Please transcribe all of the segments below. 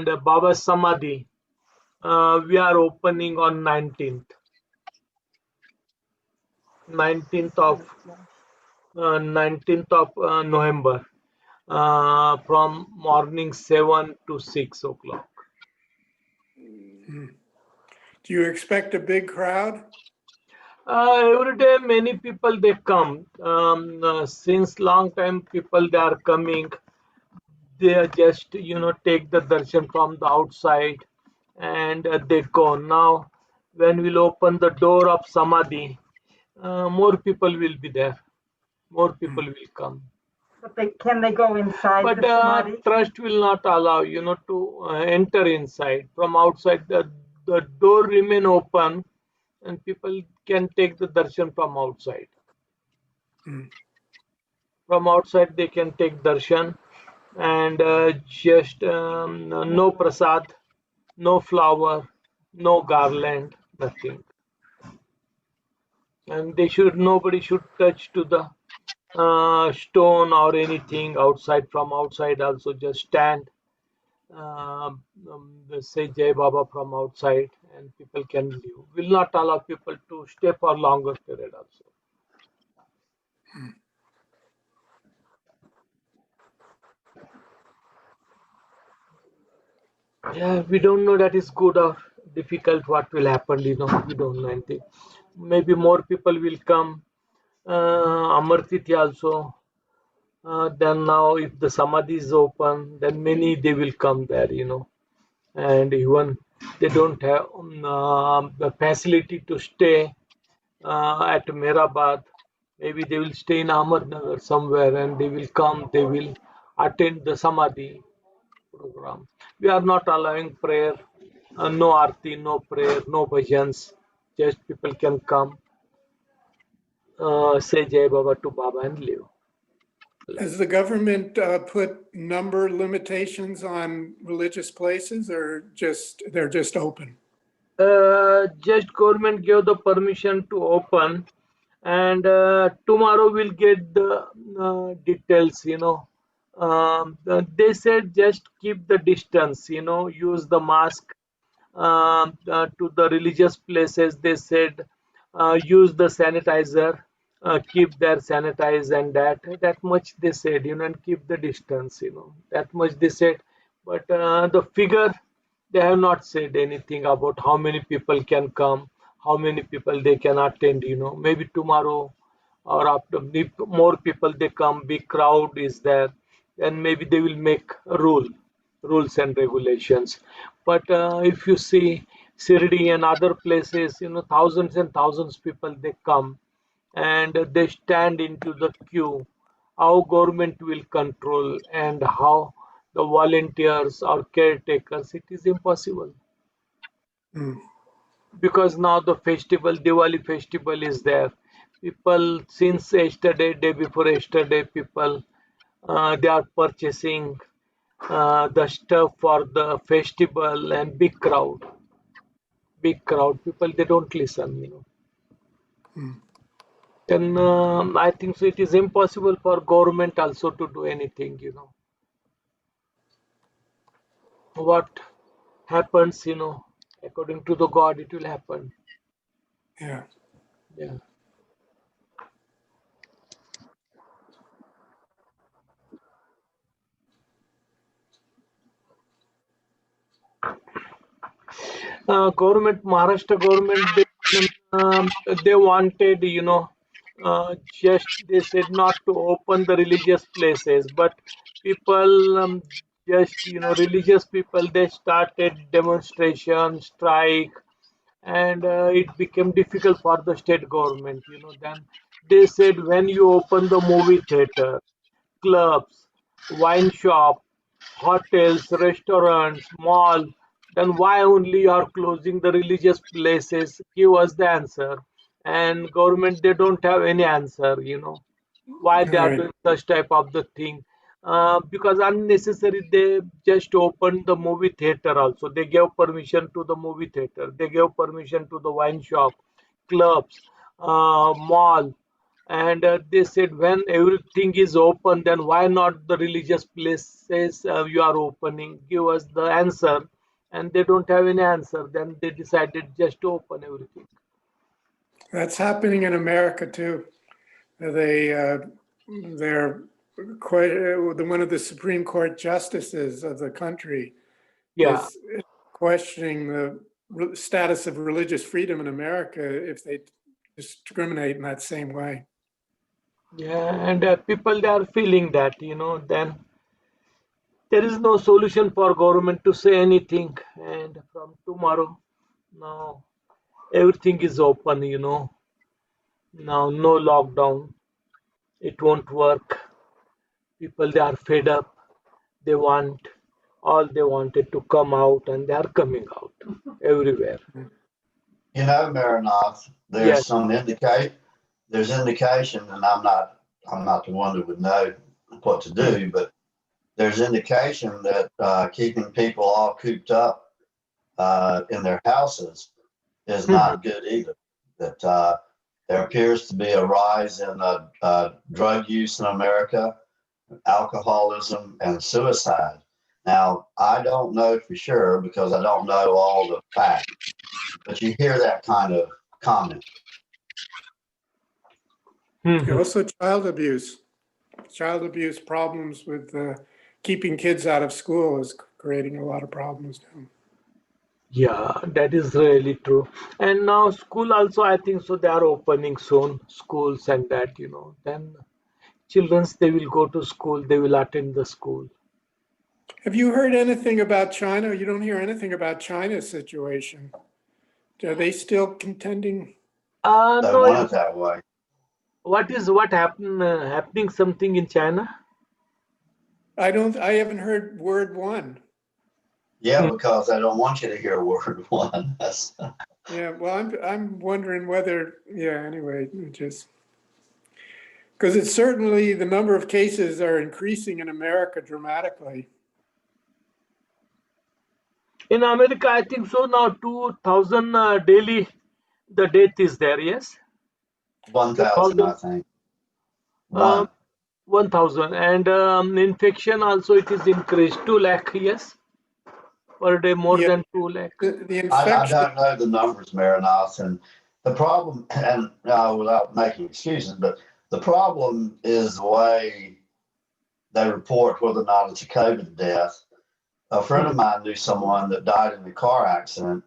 and Baba Samadhi. We are opening on 19th of November, from morning 7 to 6 o'clock. Do you expect a big crowd? Every day many people they come. Since long time people they are coming. They are just take the darshan from the outside, and they go. Now when we'll open the door of Samadhi, more people will be there. More people will come. But can they go inside But the Samadhi? trust will not allow to enter inside. From outside, the door remain open, and people can take the darshan from outside. From outside they can take darshan, and just no prasad, no flower, no garland, nothing. And nobody should touch to the stone or anything outside. From outside also just stand, say Jai Baba from outside, and people can leave. Will not allow people to stay for longer period also. Yeah, we don't know that is good or difficult. What will happen? We don't know anything. Maybe more people will come. Amartiti also. Then now, if the Samadhi is open, then many they will come there. And even they don't have the facility to stay at Meherabad. Maybe they will stay in Ahmednagar somewhere, and they will come. They will attend the Samadhi program. We are not allowing prayer, no arti, no prayer, no bhajans. Just people can come, say Jai Baba to Baba and leave. Has the government put number limitations on religious places, or they're just open? Just government gave the permission to open, and tomorrow we'll get the details. They said just keep the distance. Use the mask. To the religious places, they said use the sanitizer, keep their sanitize, and that much they said, and keep the distance, that much they said. But the figure, they have not said anything about how many people can come, how many people they can attend. Maybe tomorrow or after, if more people they come, big crowd is there, then maybe they will make a rules and regulations. But if you see Sirdi and other places, thousands and thousands people they come, and they stand into the queue. How government will control, and how the volunteers or caretakers, it is impossible. Because now the festival, Diwali festival is there. People since yesterday, day before yesterday, people they are purchasing the stuff for the festival, and big crowd, people they don't listen. Then I think so it is impossible for government also to do anything. What happens, according to the God, it will happen. Yeah. Yeah. Government, Maharashtra government, they wanted, just they said not to open the religious places, but people, just, religious people, they started demonstration, strike, and it became difficult for the state government. Then they said when you open the movie theater, clubs, wine shop, hotels, restaurants, mall, then why only you are closing the religious places? Give us the answer. And government, they don't have any answer, why they are Right. doing such type of the thing. Because unnecessary, they just opened the movie theater also. They gave permission to the movie theater. They gave permission to the wine shop, clubs, mall, And they said when everything is open, then why not the religious places you are opening? Give us the answer. And they don't have any answer. Then they decided just to open everything. That's happening in America too. They're quite, one of the Supreme Court justices of the country Yeah. is questioning the status of religious freedom in America if they discriminate in that same way. Yeah, and people they are feeling that, then there is no solution for government to say anything. And from tomorrow, now everything is open, now no lockdown. It won't work. People they are fed up. They want all they wanted to come out, and they are coming out everywhere. You know, Mehernath, Yes. there's indication, and I'm not the one that would know what to do, but there's indication that keeping people all cooped up in their houses is not good either. That there appears to be a rise in drug use in America, alcoholism, and suicide. Now, I don't know for sure because I don't know all the facts, but you hear that kind of comment. Also, child abuse problems with keeping kids out of school is creating a lot of problems now. Yeah, that is really true. And now school also, I think so they are opening soon, schools and that, then childrens they will go to school, they will attend the school. Have you heard anything about China? You don't hear anything about China's situation. Are they still contending? They No, want it that way. what happening something in China? I haven't heard word one. Yeah, because I don't want you to hear word one. Yeah, well, I'm wondering whether, anyway, just because it's certainly the number of cases are increasing in America dramatically. In America, I think so now 2,000 daily the death is there, yes? 1,000, I think. 1,000 and infection also it is increased 2 lakh, yes, per day more than 2 lakh. The I infection. don't know the numbers, Mehernath, and the problem, and without making excuses, but the problem is the way they report whether or not it's a COVID death. A friend of mine knew someone that died in a car accident,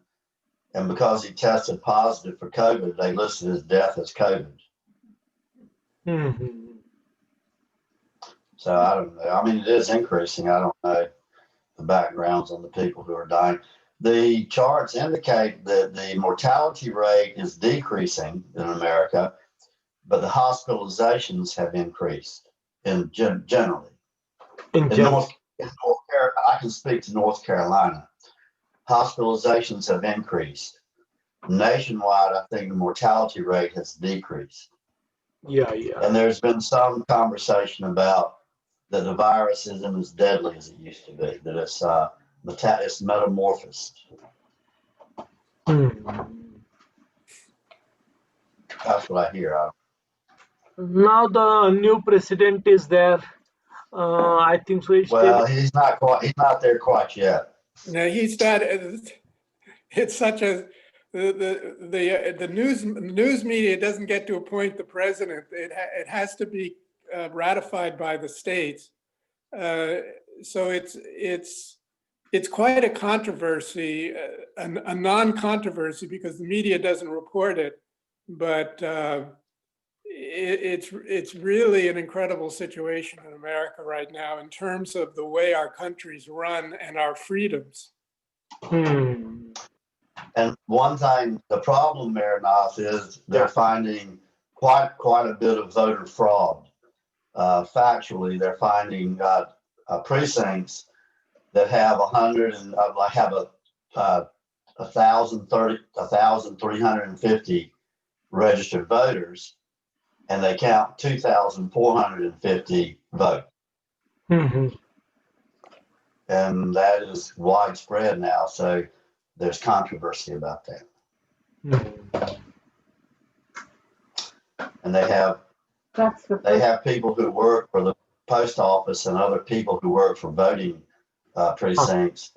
and because he tested positive for COVID, they listed his death as COVID. So I don't know. I mean, it is increasing. I don't know the backgrounds on the people who are dying. The charts indicate that the mortality rate is decreasing in America, but the hospitalizations have increased generally. I can speak to North Carolina. Hospitalizations have increased. Nationwide, I think the mortality rate has decreased. Yeah. And there's been some conversation about that the virus isn't as deadly as it used to be, that it's metamorphosed. That's what I hear. Now the new president is there. I think so. Well, he's not there quite yet. No, he's not. It's such a the news media doesn't get to appoint the president. It has to be ratified by the states. So it's quite a controversy, a non-controversy because the media doesn't report it, but it's really an incredible situation in America right now in terms of the way our country's run and our freedoms. And one thing, the problem, Mehernath, is they're finding quite a bit of voter fraud. Factually, they're finding precincts that have 1,350 registered voters, and they count 2,450 votes. And that is widespread now. So there's controversy about that. And they have That's the They first. have people who work for the post office and other people who work for voting precincts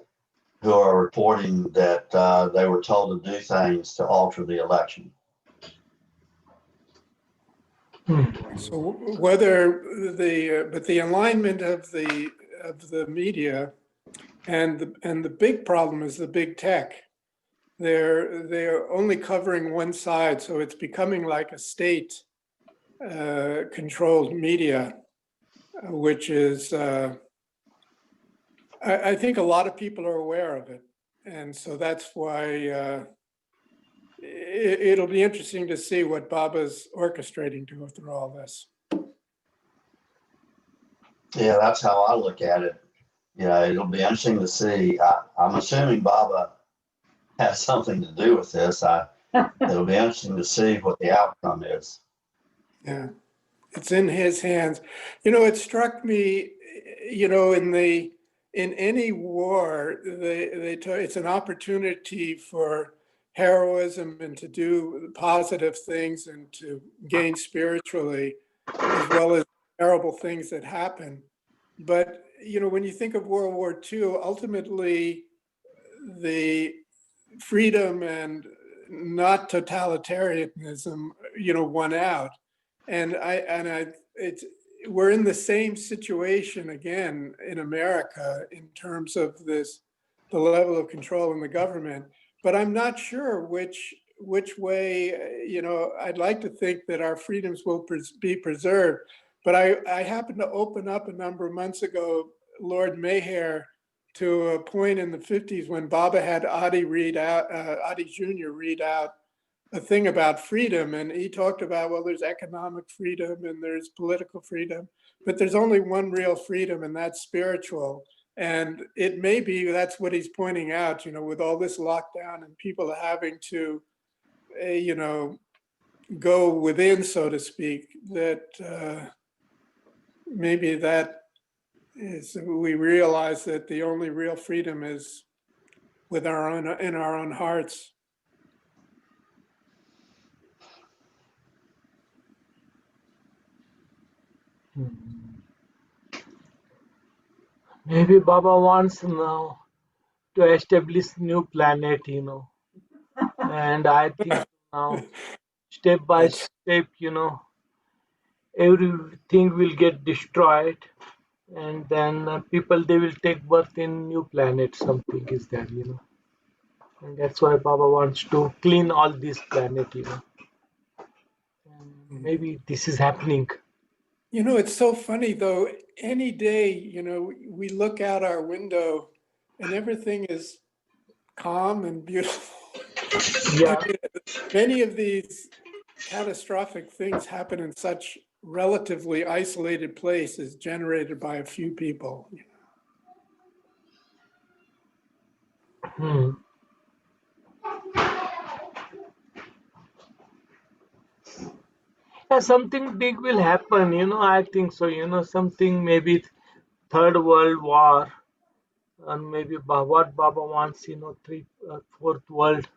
who are reporting that they were told to do things to alter the election. So whether but the alignment of the media and the big problem is the big tech. They're only covering one side, so it's becoming like a state controlled media, which is I think a lot of people are aware of it, and so that's why it'll be interesting to see what Baba's orchestrating to go through all this. Yeah, that's how I look at it. You know, it'll be interesting to see. I'm assuming Baba has something to do with this. It'll be interesting to see what the outcome is. Yeah, it's in his hands. You know, it struck me, you know, in any war, it's an opportunity for heroism and to do positive things and to gain spiritually, as well as terrible things that happen. But, you know, when you think of World War II, ultimately the freedom and not totalitarianism, you know, won out. And we're in the same situation again in America in terms of the level of control in the government. But I'm not sure which way, you know, I'd like to think that our freedoms will be preserved. But I happened to open up a number of months ago, Lord Meher, to a point in the 50s when Baba had Adi Jr. read out a thing about freedom. And he talked about, well, there's economic freedom and there's political freedom, but there's only one real freedom, and that's spiritual. And it may be that's what he's pointing out, you know, with all this lockdown and people having to, you know, go within, so to speak, that maybe that is, we realize that the only real freedom is in our own hearts. Maybe Baba wants now to establish new planet, you know. And I think now, step by That's step, you know, everything will get destroyed, and then people they will take birth in new planet. Something is there, you know, and that's why Baba wants to clean all this planet, you know. And maybe this is happening. You know, it's so funny though, any day, you know, we look out our window and everything is calm and beautiful. I Yeah. mean, many of these catastrophic things happen in such relatively isolated places generated by a few people. Hmm. Yeah, something big will happen, you know. I think so, you know, something maybe third world war, and maybe what Baba wants, you know, fourth world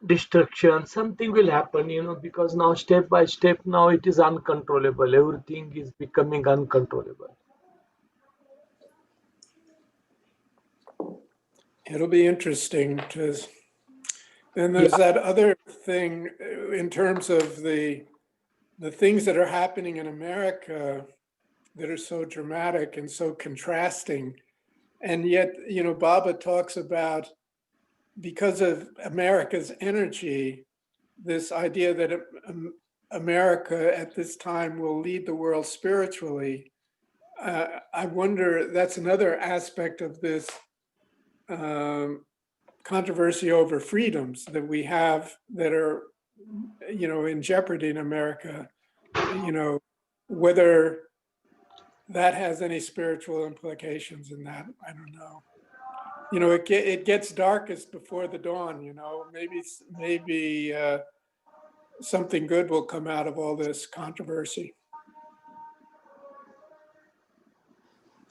destruction. Something will happen, you know, because now step by step, now it is uncontrollable. Everything is becoming uncontrollable. It'll be interesting because then there's Yeah. that other thing in terms of the things that are happening in America that are so dramatic and so contrasting. And yet, you know, Baba talks about, because of America's energy, this idea that America at this time will lead the world spiritually. I wonder, that's another aspect of this controversy over freedoms that we have that are, you know, in jeopardy in America, you know, whether that has any spiritual implications in that, I don't know. You know, it gets darkest before the dawn, you know, maybe something good will come out of all this controversy.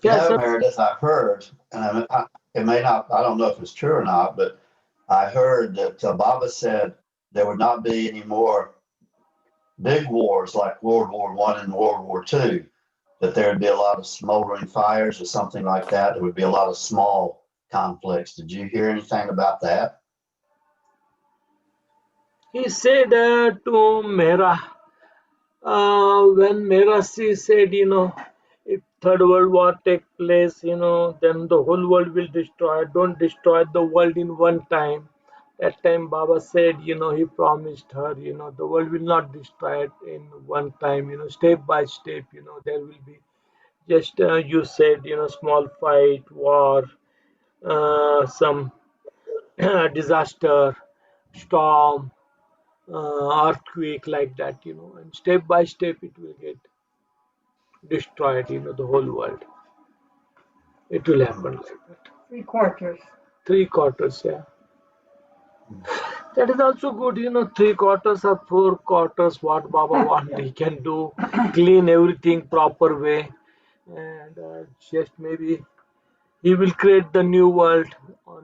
You Yeah, know, sir. Meredith, I've heard, and it may not, I don't know if it's true or not, but I heard that Baba said there would not be any more big wars like World War I and World War II, that there would be a lot of smoldering fires or something like that. There would be a lot of small conflicts. Did you hear anything about that? He said to Mehera, when Meherjee said, if Third World War take place, then the whole world will destroy. Don't destroy the world in one time. That time Baba said, he promised her, the world will not destroy it in one time, step by step, there will be just, you said, small fight, war, some disaster, storm, earthquake like that, and step by step it will get destroyed, the whole world. It will happen like that. 3/4. 3/4, yeah. That is also good, 3/4 or 4/4, what Baba want, he can do, clean everything proper way, and just maybe he will create the new world,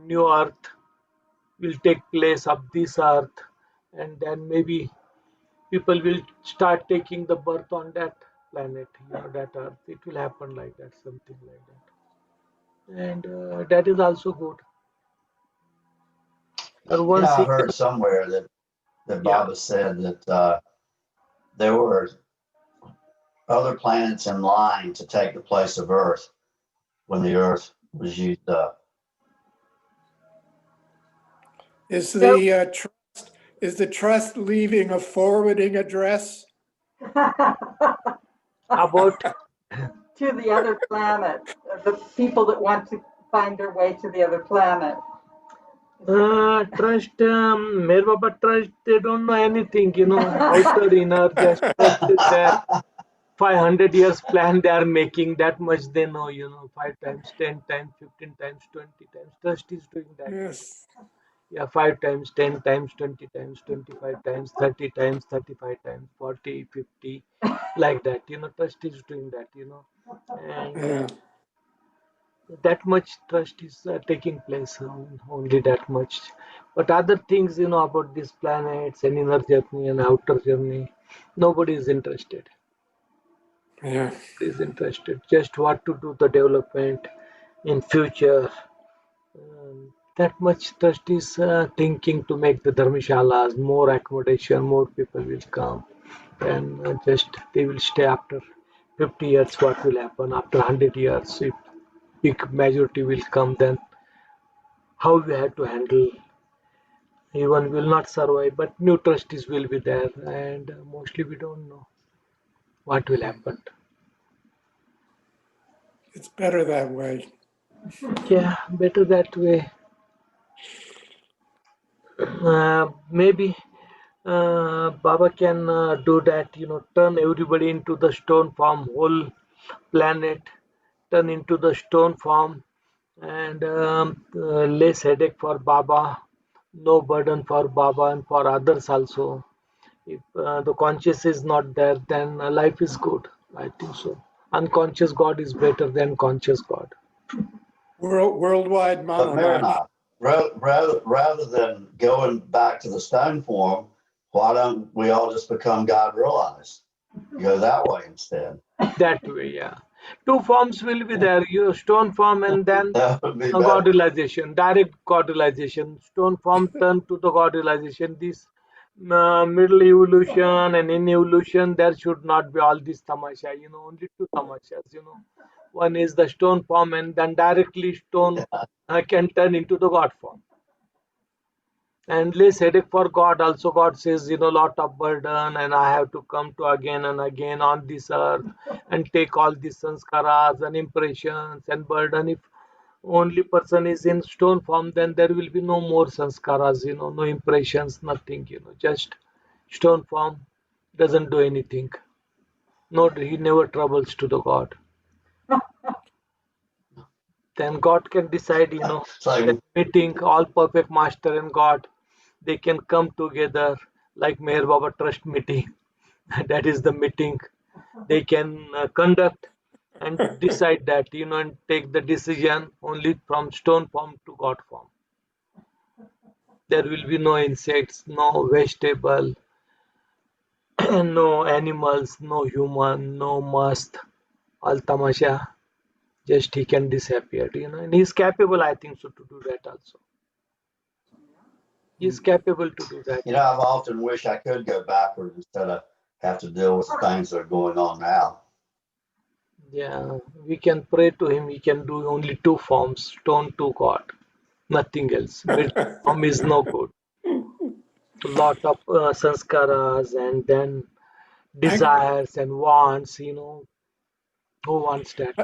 new earth will take place of this earth, and then maybe people will start taking the birth on that planet, that earth. It will happen like that, something like that. And that is also good. Or once I he heard can, somewhere that yeah, Baba said that there were other planets in line to take the place of Earth when the Earth was used up. Is So- the trust leaving a forwarding address? about To the other planet, the people that want to find their way to the other planet. trust, Meher Baba trust, they don't know anything, outer, inner, just trust is there. 500 years plan they are making, that much they know, 5 times, 10 times, 15 times, 20 times. Trust is doing that. Yes. Yeah, 5 times, 10 times, 20 times, 25 times, 30 times, 35 times, 40, 50, like that. Trust is doing that, and Yeah. that much trust is taking place, only that much. But other things, about these planets and inner journey and outer journey, nobody is interested. Yeah. Is interested just what to do the development in future. That much trust is thinking to make the dharmashalas more accommodation, more people will come, and just they will stay after 50 years. What will happen after 100 years? If big majority will come, then how we have to handle? Even will not survive, but new trustees will be there, and mostly we don't know what will happen. It's better that way. Yeah, better that way. Maybe Baba can do that, turn everybody into the stone form, whole planet turn into the stone form, and less headache for Baba, no burden for Baba and for others also. If the conscious is not there, then life is good. I think so. Unconscious God is better than conscious God. Worldwide But monologue. Mehernath, rather than going back to the stone form, why don't we all just become God realized? Go that way instead. That way, yeah. Two forms will be there, stone form and then That would be God better. realization, direct God realization. Stone form turn to the God realization. This middle evolution and in evolution, there should not be all this tamasha, only two tamashas. One is the stone form, and then directly stone can turn into the God form. And less headache for God. Also, God says, lot of burden, and I have to come to again and again on this earth and take all these sanskaras and impressions and burden. If only person is in stone form, then there will be no more sanskaras, no impressions, nothing, just stone form doesn't do anything. No, he never troubles to the God. Then God can decide, It's like, that meeting all perfect master and God, they can come together like Meher Baba Trust meeting. That is the meeting. They can conduct and decide that, and take the decision only from stone form to God form. There will be no insects, no vegetable, No animals, no human, no must, all tamasha. Just he can disappear, and he's capable, I think so, to do that also. He's capable to do that. I've often wished I could go backwards instead of have to deal with things that are going on now. Yeah, we can pray to him. He can do only two forms, stone to God, nothing else. Middle form is no good. Lot of sanskaras and then I, desires and wants, who wants that?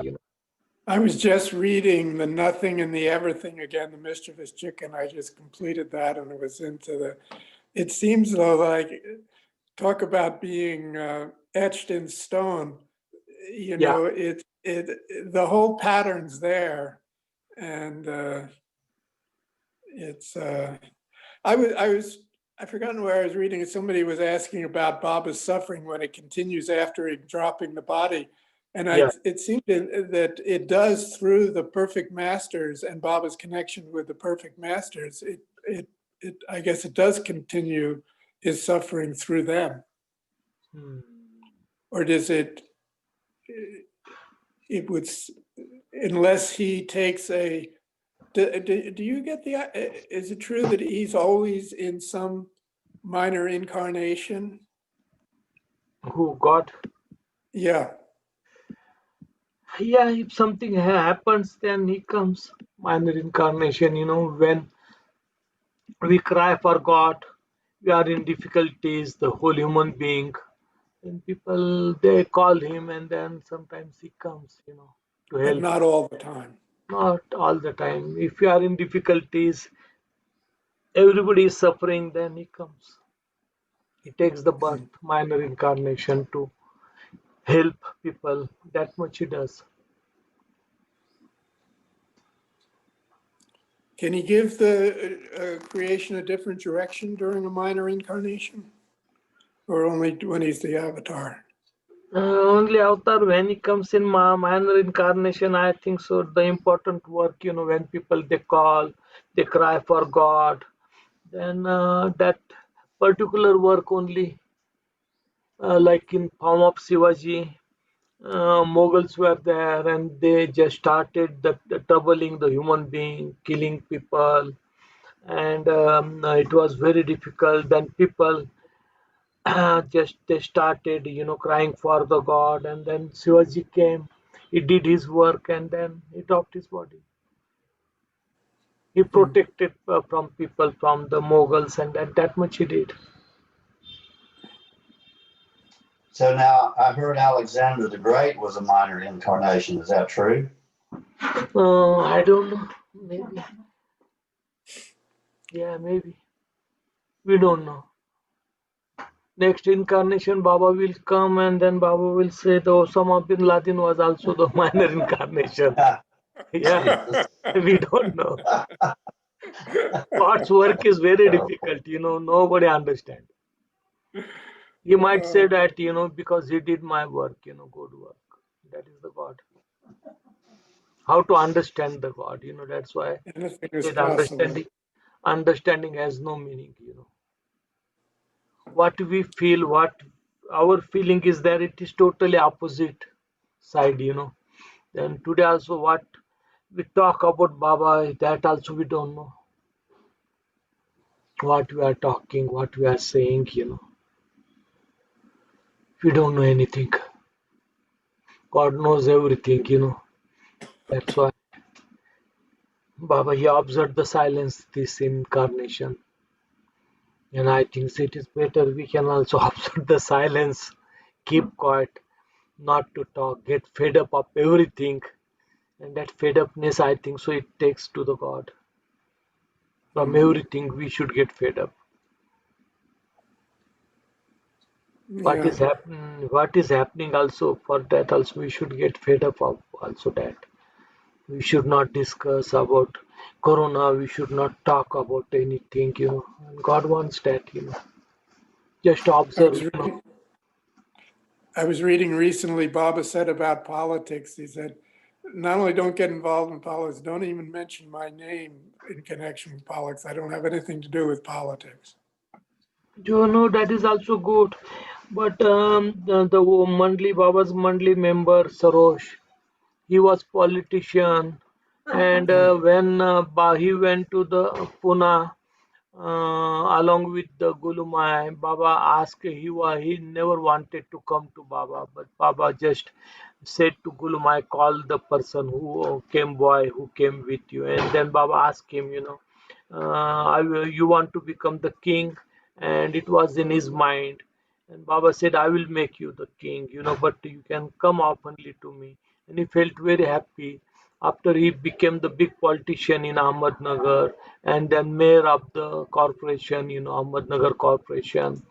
I was just reading The Nothing and the Everything again, The Mischievous Chicken. I just completed that and it was into it seems though like, talk about being etched in stone, Yeah, the whole pattern's there. And it's, I've forgotten where I was reading it. Somebody was asking about Baba's suffering when it continues after him dropping the body. And yeah. it seemed that it does through the perfect masters and Baba's connection with the perfect masters. I guess it does continue his suffering through them. Hmm. Or does it would, unless he takes do you get is it true that he's always in some minor incarnation? Who God? Yeah. Yeah, if something happens, then he comes. Minor incarnation, when we cry for God, we are in difficulties, the whole human being. And people, they call him, and then sometimes he comes, to But help. not all the time. Not all the time. If you are in difficulties, everybody is suffering, then he comes. He takes the birth, minor incarnation to help people. That much he does. Can he give the creation a different direction during a minor incarnation? Or only when he's the avatar? Only avatar when he comes in minor incarnation, I think so. The important work, when people they call, they cry for God, then that particular work only, like in form of Shivaji, Mughals were there and they just started the troubling the human being, killing people, and it was very difficult. Then people just they started crying for the god, and then Shivaji came, he did his work, and then he dropped his body. He protected from people from the Mughals, and that much he did. So now I heard Alexander the Great was a minor incarnation. Is that true? I don't know, maybe. Yeah, maybe, we don't know. Next incarnation Baba will come, and then Baba will say the Osama bin Laden was also the minor incarnation. Yeah, Jesus. we don't know. God's work is very difficult, nobody understands. He might say that, because he did my work, good work. That is the God. How to understand the God, that's why Anything he is said possible. understanding has no meaning. What we feel, what our feeling is there, it is totally opposite side. Then today also what we talk about Baba, that also we don't know. What we are talking, what we are saying. We don't know anything. God knows everything. That's why Baba, he observed the silence this incarnation. And I think it is better we can also observe the silence, keep quiet, not to talk, get fed up of everything. And that fed upness, I think so, it takes to the God. From everything, we should get fed up. Yeah. What is happening also, for that also we should get fed up of also that. We should not discuss about Corona, we should not talk about anything. And God wants that. Just I observe. was reading, I was reading recently, Baba said about politics, he said, not only don't get involved in politics, don't even mention my name in connection with politics. I don't have anything to do with politics. You know, that is also good. But the Mandali Baba's Mandali member Sarosh, he was politician, and when he went to the Pune along with the Gulumai, Baba asked he never wanted to come to Baba, but Baba just said to Gulumai, call the person who came boy who came with you, and then Baba asked him, you want to become the king, and it was in his mind, and Baba said, I will make you the king, but you can come openly to me, and he felt very happy after he became the big politician in Ahmednagar and then mayor of the corporation, Ahmednagar corporation.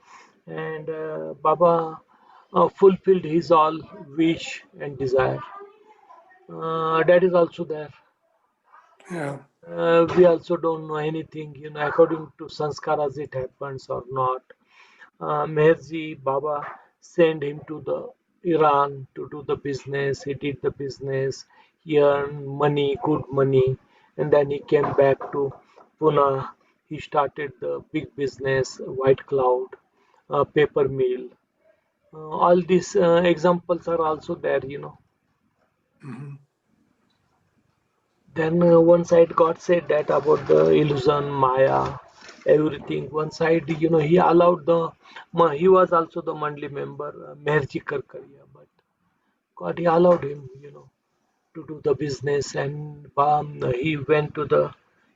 And Baba fulfilled his all wish and desire. That is also there. Yeah. We also don't know anything, according to sanskaras it happens or not. Meherjee Baba sent him to the Iran to do the business. He did the business. He earned money, good money, and then he came back to Pune. He started the big business, White Cloud, paper mill. All these examples are also there. Mhm. Then one side God said that about the illusion, Maya, everything. One side, he allowed he was also the Mandali member, Meherjee Karkariya, but God, he allowed him, to do the business, and he went to the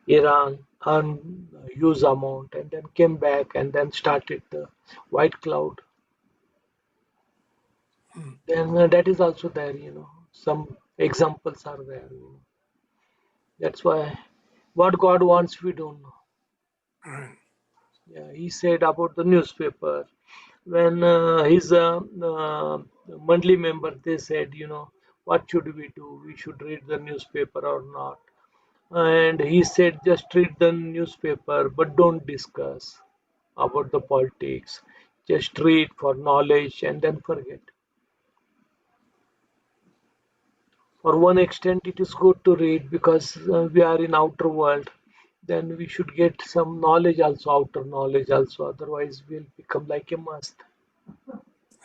Iran, earned a huge amount, and then came back and then started the White Cloud. Then that is also there, some examples are there. That's why what God wants, we don't know. All right. Yeah, he said about the newspaper. When his monthly member, they said, what should we do? We should read the newspaper or not? And he said, just read the newspaper, but don't discuss about the politics. Just read for knowledge and then forget. For one extent, it is good to read because we are in outer world. Then we should get some knowledge also, outer knowledge also. Otherwise, we'll become like a must.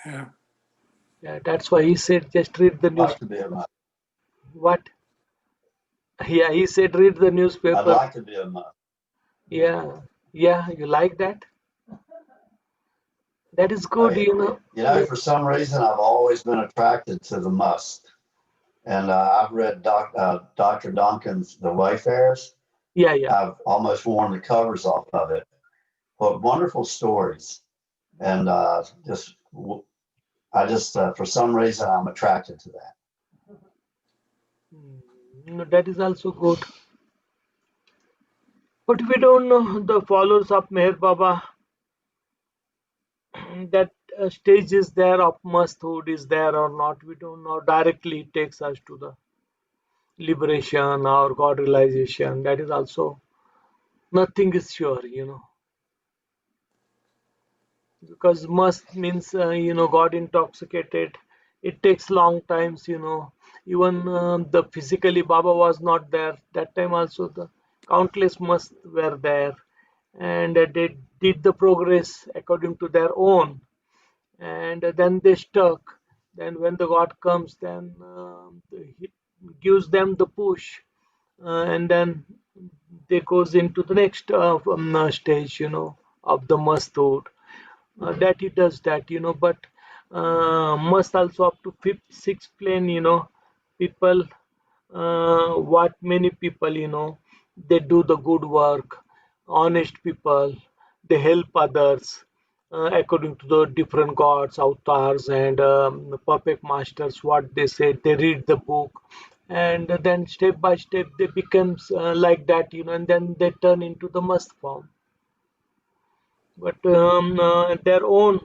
Yeah. Yeah, that's why he said just read the I'd news. like to be a monk. What? Yeah, he said read the I'd newspaper. like to be a monk. Yeah, yeah, you like that? That is Oh good, yeah. Yeah, For some reason, I've always been attracted to the must. And I've read Dr. Duncan's The Wayfarers. yeah, yeah. I've almost worn the covers off of it. But wonderful stories. And for some reason, I'm attracted to that. That is also good. But we don't know the followers of Meher Baba. That stage is there of musthood is there or not. We don't know. Directly it takes us to the liberation or God realization. That is also nothing is sure. Because must means got intoxicated. It takes long times. Even the physically Baba was not there that time. Also the countless must were there, and they did the progress according to their own, and then they stuck. Then when the God comes, then he gives them the push, and then they goes into the next stage, of the musthood. That he does that, but must also up to fifth, sixth plane, people, what many people, they do the good work, honest people, they help others according to the different gods, avatars, and puppet masters, what they say, they read the book. And then step by step they becomes like that, and then they turn into the must form. But their own,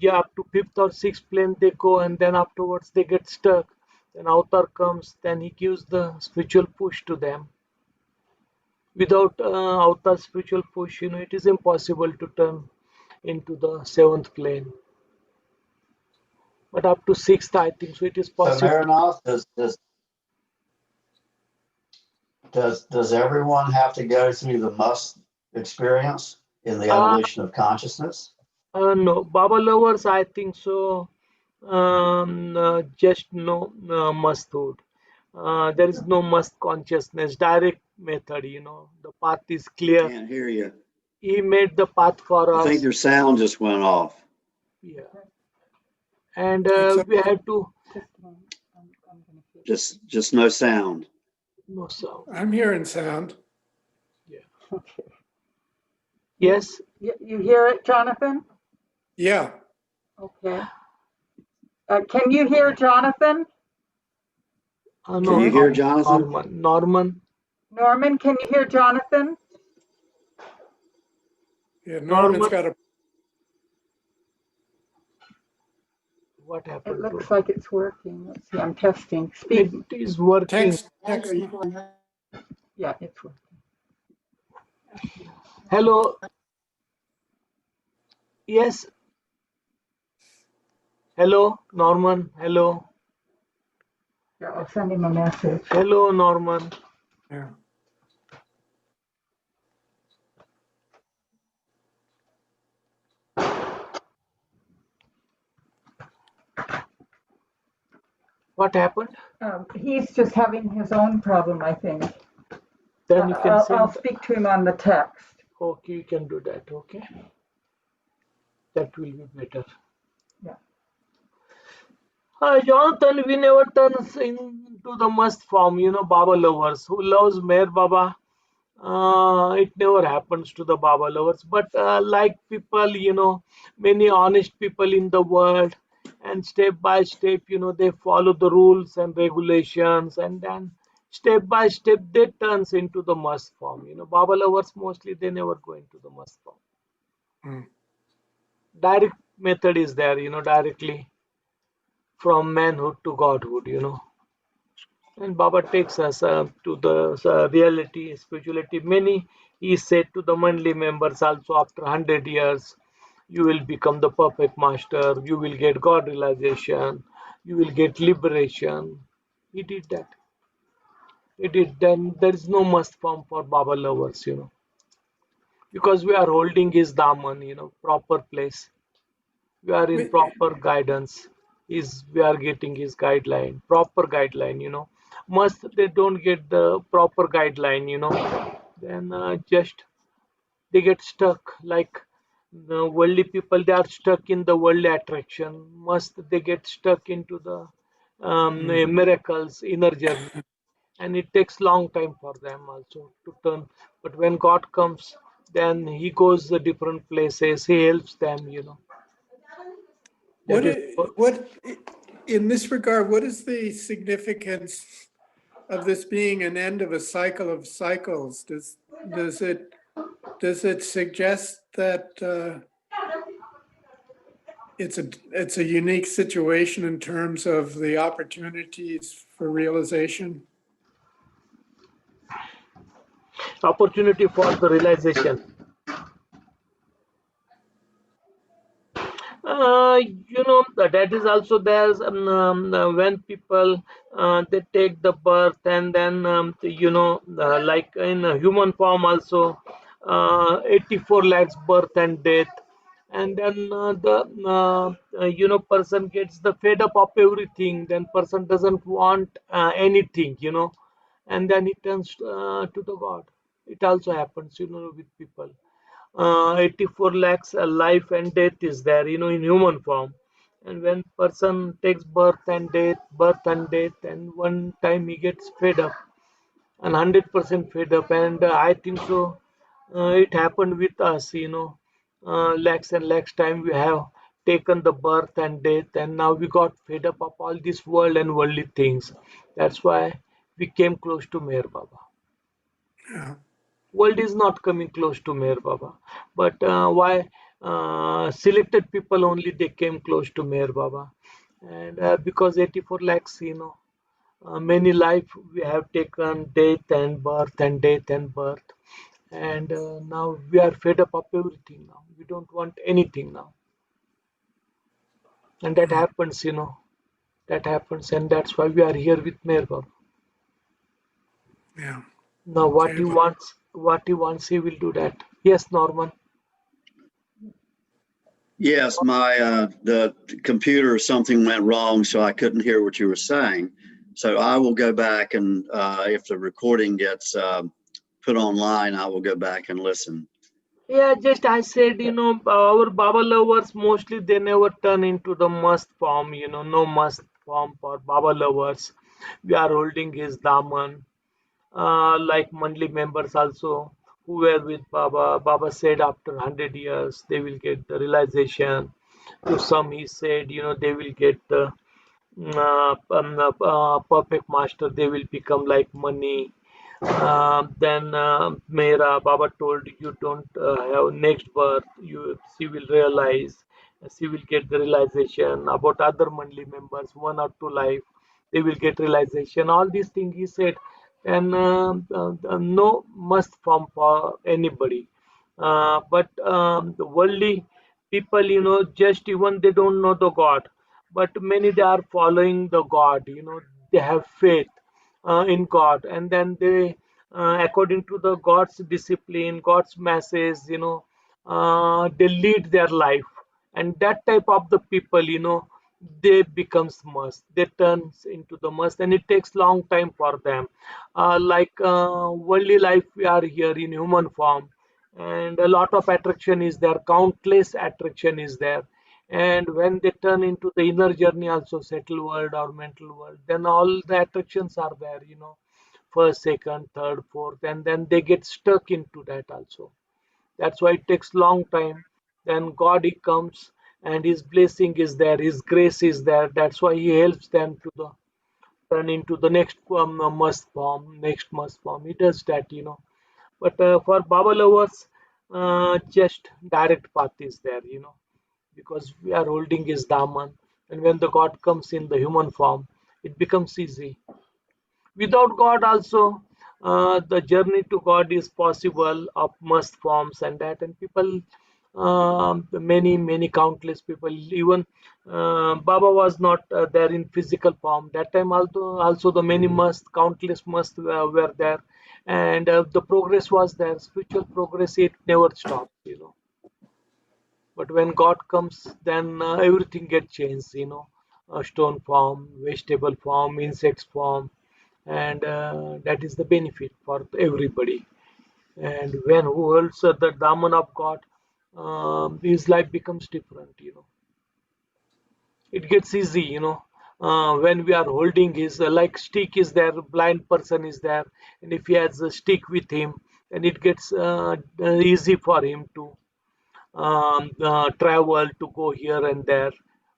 yeah, up to fifth or sixth plane they go, and then afterwards they get stuck. Then avatar comes, then he gives the spiritual push to them. Without avatar spiritual push, it is impossible to turn into the seventh plane. But up to sixth, I think so. It is So, possible. Mehernath, does everyone have to go through the must experience? in the Uh, evolution of consciousness? no, Baba lovers, I think so. Just no musthood. There is no must consciousness, direct method, the path is clear. Can't hear you. He made the path for I think us. your sound just went off. Yeah. And It's we had to, Just no sound. no sound. I'm hearing sound. Yeah. Okay. Yes. You hear it, Jonathan? Yeah. Okay. Can you hear Jonathan? No, Can you hear Jonathan? Norman. Norman, can you hear Jonathan? Yeah, Norman. Norman's got a. What It happened looks to like it's working. Let's see, I'm testing. Speak. it? Is working. Text. Yeah, it's working. Hello. Yes. Hello, Norman. Hello. Yeah, I'll send him a message. Hello, Norman. Yeah. What happened? He's just having his own problem, I think. Then you can I'll send. speak to him on the text. Okay, you can do that. Okay. That will be better. Yeah. Jonathan, we never turn into the must form, Baba lovers. Who loves Meher Baba? It never happens to the Baba lovers. But like people, many honest people in the world, and step by step, they follow the rules and regulations, and then step by step, they turns into the must form. Baba lovers mostly they never go into the must form. Mm. Direct method is there, directly from manhood to godhood, And Baba takes us to the reality, spirituality. Many, he said to the Mandali members also, after 100 years, you will become the perfect master, you will get God realization, you will get liberation. He did that. He did. Then there is no must form for Baba lovers, because we are holding his damaan, proper place. We are in proper guidance. Is we are getting his guideline, proper guideline, must they don't get the proper guideline, then just they get stuck, like the worldly people, they are stuck in the worldly attraction. Must they get stuck into the miracles inner journey, and it takes long time for them also to turn. But when God comes, then he goes the different places, he helps them, that is. What, in this regard, what is the significance of this being an end of a cycle of cycles? Does it suggest that it's a unique situation in terms of the opportunities for realization? Opportunity for the realization. That is also there's when people they take the birth, and then like in a human form also 84 lakhs birth and death, and then the person gets the fed up of everything, then person doesn't want anything, and then it turns to the God. It also happens, with people. 84 lakhs life and death is there, in human form. And when person takes birth and death, and one time he gets fed up, and 100% fed up. And I think so. It happened with us, lakhs and lakhs time we have taken the birth and death, and now we got fed up of all this world and worldly things. That's why we came close to Meher Baba. Yeah. World is not coming close to Meher Baba, but why selected people only they came close to Meher Baba, and because 84 lakhs, many life we have taken death and birth and death and birth, and now we are fed up of everything. Now we don't want anything now, and that happens, that happens, and that's why we are here with Meher Baba. Yeah. Now Okay, what he wants, he will do that. Yes, Norman. Yes, my the computer or something went wrong, so I couldn't hear what you were saying. So I will go back and if the recording gets put online, I will go back and listen. Yeah, just I said, our Baba lovers mostly they never turn into the must form, no must form for Baba lovers. We are holding his daman, like Mandali members also who were with Baba. Baba said after 100 years they will get the realization. To some, he said, they will get the perfect master, they will become like money. Then Mehera Baba told you don't have next birth. She will realize, she will get the realization about other Mandali members, 1 or 2 life, they will get realization. All these things he said, and no must form for anybody. But the worldly people, just even they don't know the God, but many they are following the God. They have faith in God, and then they, according to the God's discipline, God's message, they lead their life, and that type of the people, they becomes must. They turns into the must, and it takes long time for them. Like worldly life, we are here in human form, and a lot of attraction is there. Countless attraction is there, and when they turn into the inner journey also, settled world or mental world, then all the attractions are there, first, second, third, fourth, and then they get stuck into that also. That's why it takes long time. Then God, he comes, and his blessing is there, his grace is there. That's why he helps them to the turn into the next must form, next must form. He does that, but for Baba lovers, just direct path is there, because we are holding his daman, and when the God comes in the human form, it becomes easy. Without God also, the journey to God is possible of must forms and that, and people, many countless people, even Baba was not there in physical form that time. Also the many must, countless must were there, and the progress was there. Spiritual progress, it never stops, but when God comes, then everything gets changed, stone form, vegetable form, insects form, and that is the benefit for everybody. And when who holds the daman of God, his life becomes different, it gets easy, when we are holding his, like stick is there, blind person is there, and if he has a stick with him, then it gets easy for him to travel, to go here and there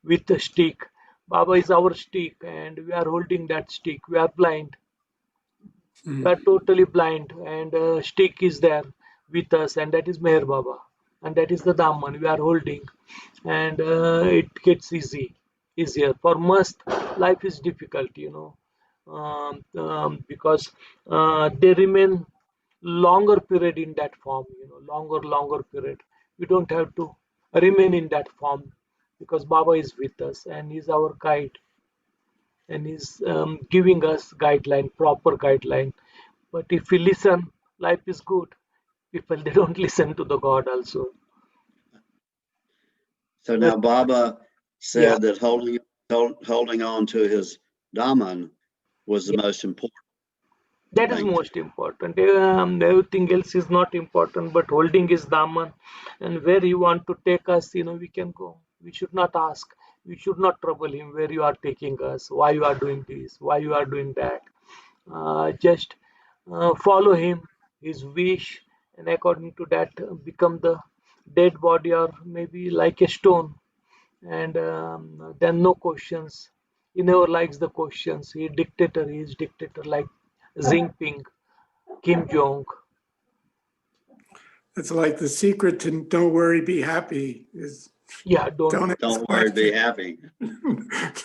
with a stick. Baba is our stick, and we are holding that stick. We are blind. We are totally blind, and stick is there with us, and that is Meher Baba, and that is the Daman we are holding, and it gets easier. For must, life is difficult, because they remain longer period in that form, longer period. We don't have to remain in that form, because Baba is with us and is our guide, and is giving us guideline, proper guideline. But if we listen, life is good. People, they don't listen to the God also. So now Baba Yeah, said that holding on to his daman was the yeah. most important That is thing. most important. Everything else is not important, but holding his daman, and where he want to take us, we can go. We should not ask. We should not trouble him where you are taking us, why you are doing this, why you are doing that. Just follow him, his wish, and according to that, become the dead body, or maybe like a stone. And then no questions. He never likes the questions. He is dictator like Jinping, Kim Jong. It's like the secret to don't worry, be happy is Yeah, don't. don't ask Don't worry, be questions. happy.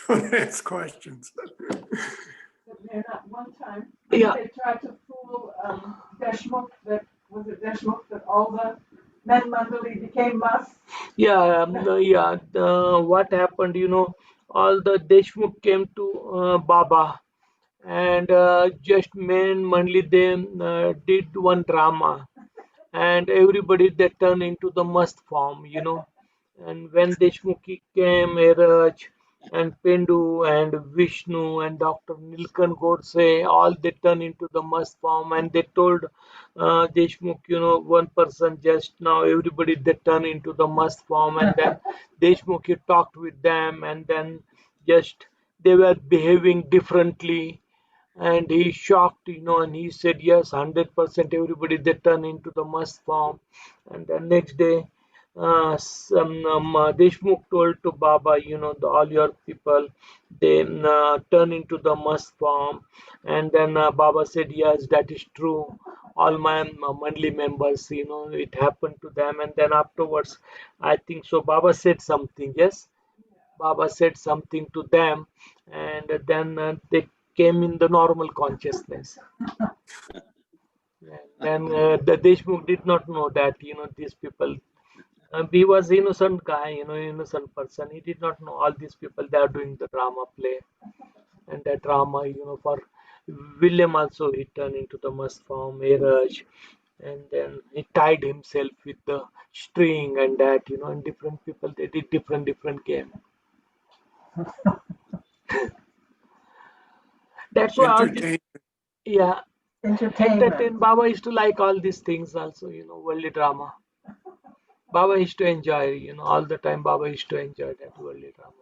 Don't ask questions. At one time, Yeah, they tried to fool Deshmukh, that was it Deshmukh, that all the men Mandali became must. yeah, yeah. What happened? All the Deshmukh came to Baba, and just men only they did one drama, and everybody they turn into the must form, And when Deshmukhi came, Meherjee and Pendu and Vishnu and Dr. Nilkan Godse, all they turned into the must form, and they told Deshmukh, one person just now, everybody they turn into the must form, and then Deshmukhi talked with them, and then just they were behaving differently, and he shocked, and he said, yes, 100% everybody they turn into the must form. And the next day, Deshmukh told to Baba, all your people, they turn into the must form. And then Baba said, yes, that is true. All my Mandali members, it happened to them. And then afterwards, I think so, Baba said something, yes? Baba said something to them, and then they came in the normal consciousness. And then the Deshmukh did not know that these people. He was innocent guy, innocent person. He did not know all these people. They are doing the drama play, and that drama, for William also he turned into the must form, Meherjee, and then he tied himself with the string and that, and different people they did different game. That's why all the Entertain. yeah. Entertainment. Entertain Baba used to like all these things also, worldly drama. Baba used to enjoy, all the time Baba used to enjoy that worldly drama.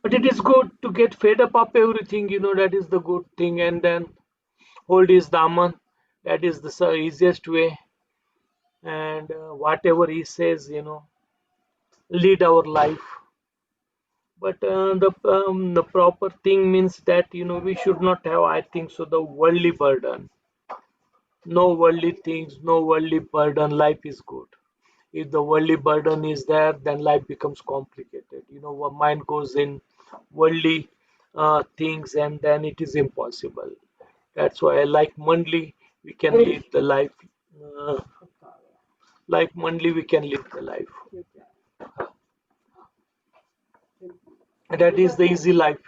But it is good to get fed up of everything, that is the good thing, and then hold his daman. That is the easiest way, and whatever he says, lead our life. But the proper thing means that we should not have, I think so, the worldly burden. No worldly things, no worldly burden. Life is good. If the worldly burden is there, then life becomes complicated. Our mind goes in worldly things, and then it is impossible. That's why, like Mandali, we can live the life. Uh, like Mandali, we can live the life. That is the easy life,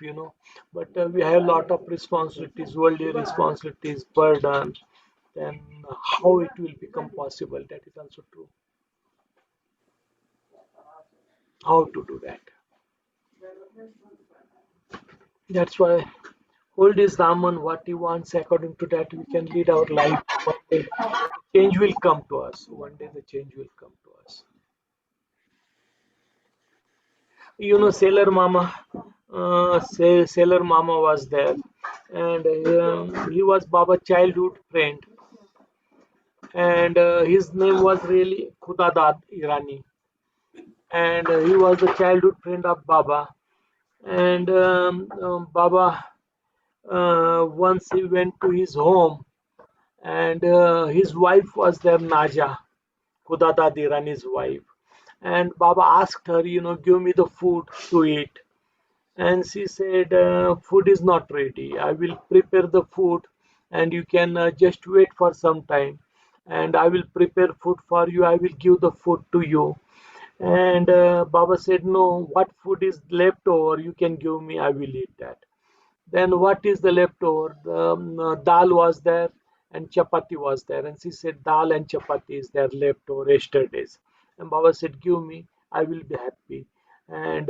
But we have a lot of responsibilities, worldly responsibilities, burden. Then how it will become possible? That is also true. How to do that? That's why hold his Raman what he wants. According to that, we can lead our life. One day, change will come to us. One day, the change will come to us. Sailor Mama, Sailor Mama was there, and he was Baba's childhood friend, and his name was really Khodadad Irani, and he was the childhood friend of Baba, and Baba once he went to his home, and his wife was there, Naja, Khodadad Irani's wife. And Baba asked her, give me the food to eat. And she said, food is not ready. I will prepare the food, and you can just wait for some time. And I will prepare food for you. I will give the food to you. And Baba said, no, what food is left over, you can give me. I will eat that. Then what is the leftover? The dal was there and chapati was there. And she said, dal and chapati is there leftover yesterday's. And Baba said, give me, I will be happy. And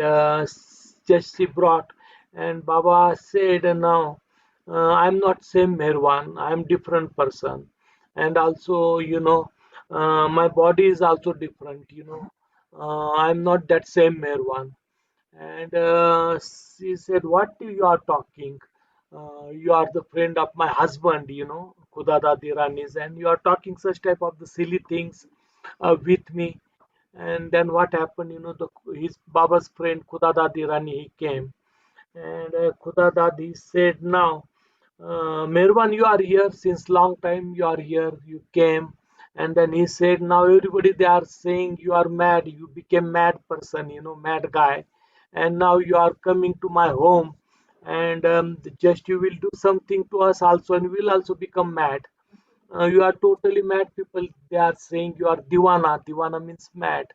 just she brought. And Baba said, now I'm not same Meherwan, I'm different person. And also, my body is also different, I'm not that same Meherwan. And she said, what you are talking? You are the friend of my husband, Khodadad Irani's, and you are talking such type of the silly things with me. And then what happened, his Baba's friend Khodadad Irani, he came. And Khodadad, he said, now, Merwan, you are here since long time. You are here. You came, and then he said, now everybody they are saying you are mad. You became mad person, mad guy, and now you are coming to my home, and just you will do something to us also, and we will also become mad. You are totally mad people. They are saying you are diwana. Diwana means mad,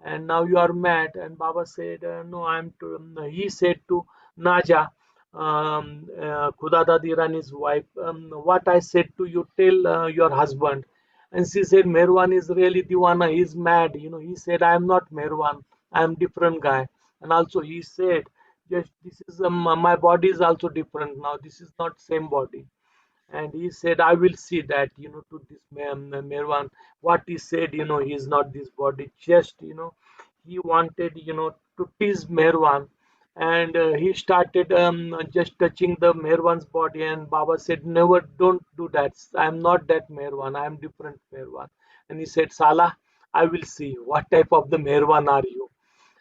and now you are mad. And Baba said, no, I'm to, he said to Naja, Khudada Irani's wife, what I said to you, tell your husband. And she said, Meherwan is really Diwana, he's mad. He said, I am not Meherwan, I am different guy. And also he said, just this is my body is also different now. This is not same body. And he said, I will see that, to this Meherwan. What he said, he is not this body. Just, he wanted, to tease Meherwan. And he started just touching the Meherwan's body. And Baba said, never, don't do that. I'm not that Meherwan. I'm different Meherwan. And he said, Salah, I will see what type of the Meherwan are you.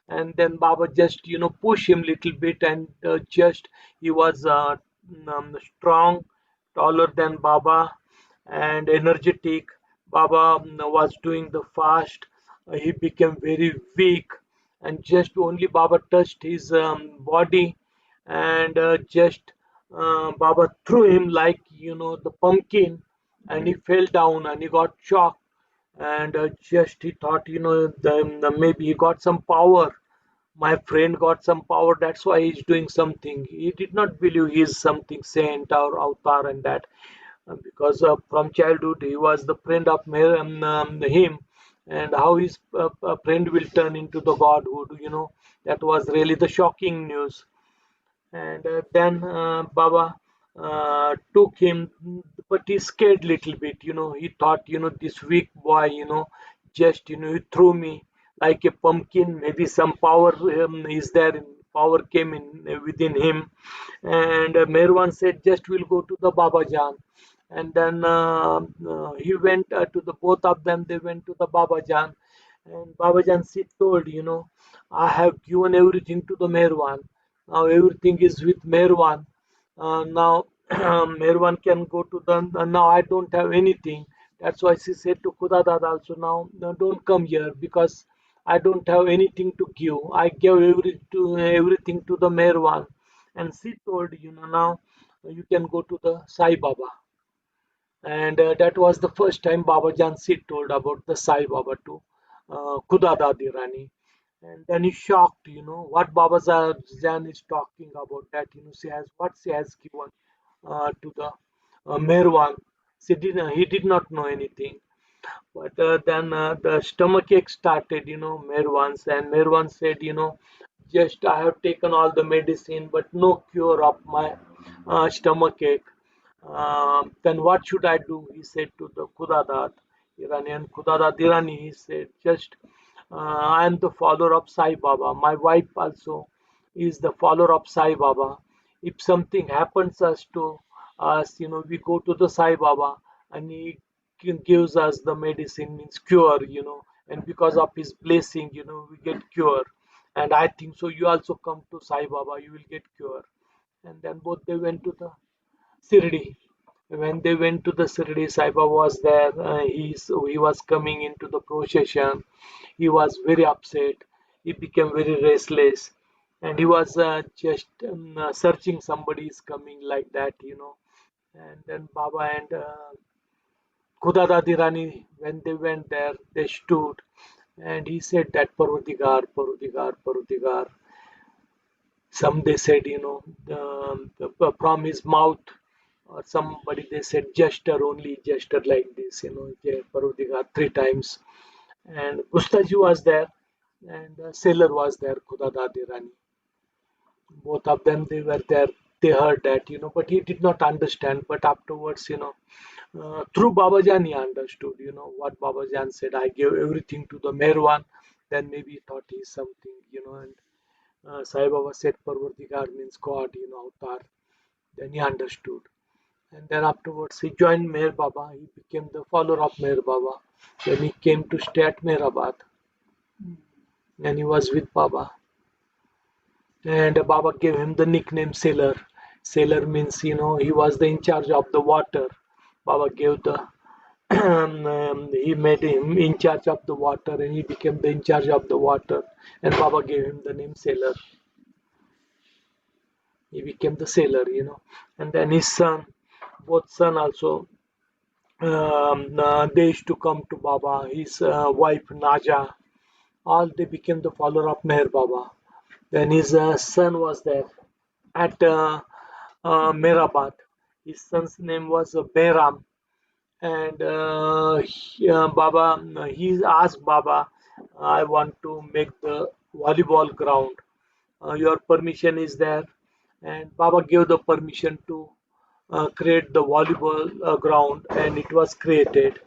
And then Baba just push him little bit, and just he was strong, taller than Baba, and energetic. Baba was doing the fast. He became very weak, and just only Baba touched his body, and just Baba threw him like the pumpkin, and he fell down and he got shocked. And just he thought, maybe he got some power. My friend got some power, that's why he's doing something. He did not believe he's something saint or avatar, and that because from childhood he was the friend of him, and how his friend will turn into the godhood, that was really the shocking news. And then Baba took him, but he scared little bit. He thought, this weak boy, just he threw me like a pumpkin. Maybe some power is there. Power came in within him, and Merwan said, "Just we'll go to the Baba Jan." And then he went to the both of them. They went to the Baba Jan, and Baba Jan told, I have given everything to the Merwan. Now everything is with Meherwan. Now Meherwan can go to the. Now I don't have anything. That's why she said to Khodadad also, now no, don't come here because I don't have anything to give. I gave everything to the Meherwan. And she told, now you can go to the Sai Baba. And that was the first time Baba Jansi told about the Sai Baba to Khodadad Irani. And then he's shocked, what Baba Jan is talking about, that, she has what she has given to the Meherwan. He did not know anything. But then the stomachache started, Meherwan's, and Meherwan said, just I have taken all the medicine, but no cure of my stomachache. Then what should I do? He said to the Khodadad Irani. And Khodadad Irani, he said, just I am the follower of Sai Baba. My wife also is the follower of Sai Baba. If something happens us to us, we go to the Sai Baba, and he gives us the medicine, means cure, and because of his blessing, we get cure. And I think so. You also come to Sai Baba, you will get cure. And then both they went to the Sirdi. When they went to the Sirdi, Sai Baba was there. He was coming into the procession. He was very upset. He became very restless, and he was just searching somebody is coming like that, And then Baba and Khodadad Irani, when they went there, they stood, and he said that Parvatigar, Parvatigar, Parvatigar. Some they said, from his mouth, or somebody they said gesture, only gesture like this, Parvatigar three times. And Gustaji was there, and Sailor was there, Khodadad Irani. Both of them, they were there. They heard that, but he did not understand. But afterwards, through Babajan, he understood, what Babajan said. I gave everything to the Meherwan. Then maybe he thought he's something, and Sai Baba said Parvartikar means God, Avatar. Then he understood. And then afterwards, he joined Meher Baba. He became the follower of Meher Baba. Then he came to stay at Meherabad. And he was with Baba. And Baba gave him the nickname Sailor. Sailor means, he was the in charge of the water. Baba gave the, he made him in charge of the water, and he became the in charge of the water. And Baba gave him the name Sailor. He became the Sailor, And then his son, both son also, they used to come to Baba. His wife Naja, all they became the follower of Meher Baba. Then his son was there at Meherabad. His son's name was Behram, and Baba, he asked Baba, I want to make the volleyball ground. Your permission is there, and Baba gave the permission to create the volleyball ground, and it was created.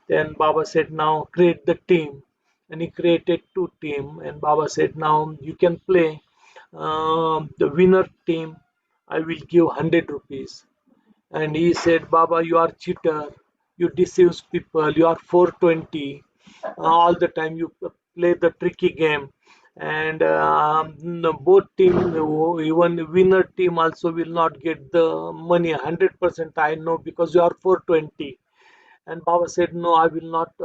Then Baba said, now create the team, and he created two team, and Baba said, now you can play. The winner team, I will give 100 rupees. And he said, Baba, you are cheater, you deceive people, you are 420. All the time you play the tricky game. And both team, even winner team also will not get the money 100%. I know because you are 420. And Baba said, no, I will not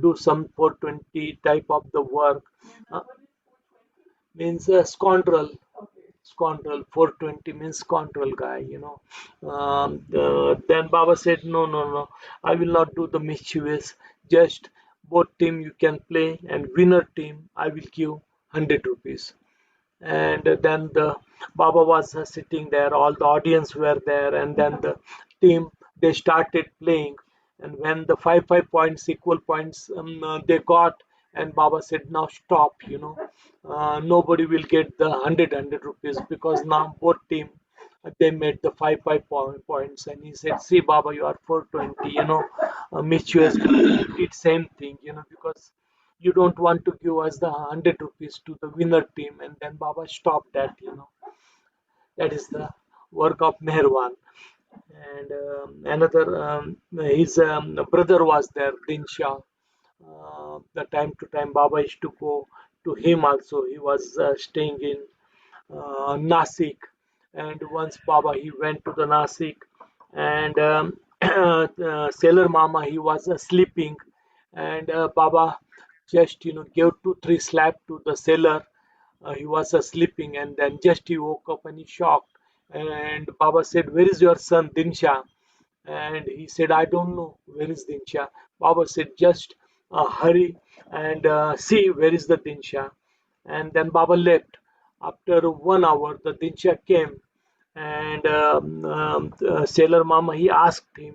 do some 420 type of the work. Uh, Means a scoundrel. Scoundrel, 420 means scoundrel guy, then Baba said, no, no, no, I will not do the mischievous. Just both team you can play, and winner team I will give 100 rupees. And then the Baba was sitting there, all the audience were there, and then the team, they started playing. And when the 5 points, equal points, they got, and Baba said, now stop, nobody will get the 100 rupees, because now both team, they made the points. And he said, see Baba, you are 420, mischievous guy, you did same thing, because you don't want to give us the 100 rupees to the winner team. And then Baba stopped that. That is the work of Meherwan. And another, his brother was there, Dinsha. The time to time Baba used to go to him also. He was staying in Nasik. And once Baba, he went to the Nasik, and Sailor Mama, he was sleeping. And Baba just gave 2 3 slap to the sailor. He was sleeping, and then just he woke up and he shocked. And Baba said, where is your son Dinsha? And he said, I don't know where is Dinsha. Baba said, just hurry and see where is the Dinsha. And then Baba left. After 1 hour, the Dinsha came, and Sailor Mama, he asked him,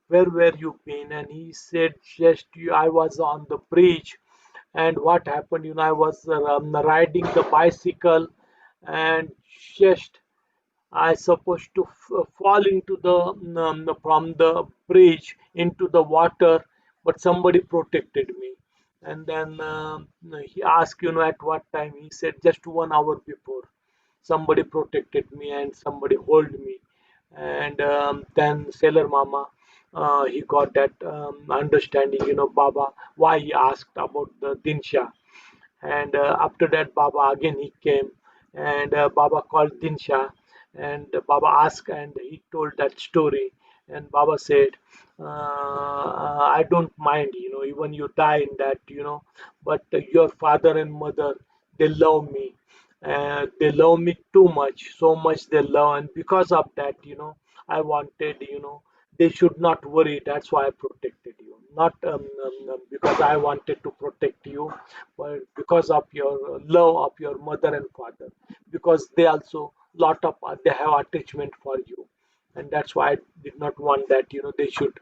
where were you been? And he said, just I was on the bridge. And what happened, I was riding the bicycle, and just I supposed to fall into the from the bridge into the water, but somebody protected me. And then he asked, at what time? He said, just 1 hour before. Somebody protected me and somebody hold me. And then Sailor Mama, he got that understanding, Baba, why he asked about the Dinsha. And after that, Baba again he came, and Baba called Dinsha, and Baba asked, and he told that story. And Baba said, I don't mind, even you die in that, but your father and mother, they love me. They love me too much, so much they love, and because of that, I wanted, they should not worry. That's why I protected you, not because I wanted to protect you, but because of your love of your mother and father, because they also lot of they have attachment for you, and that's why I did not want that, they should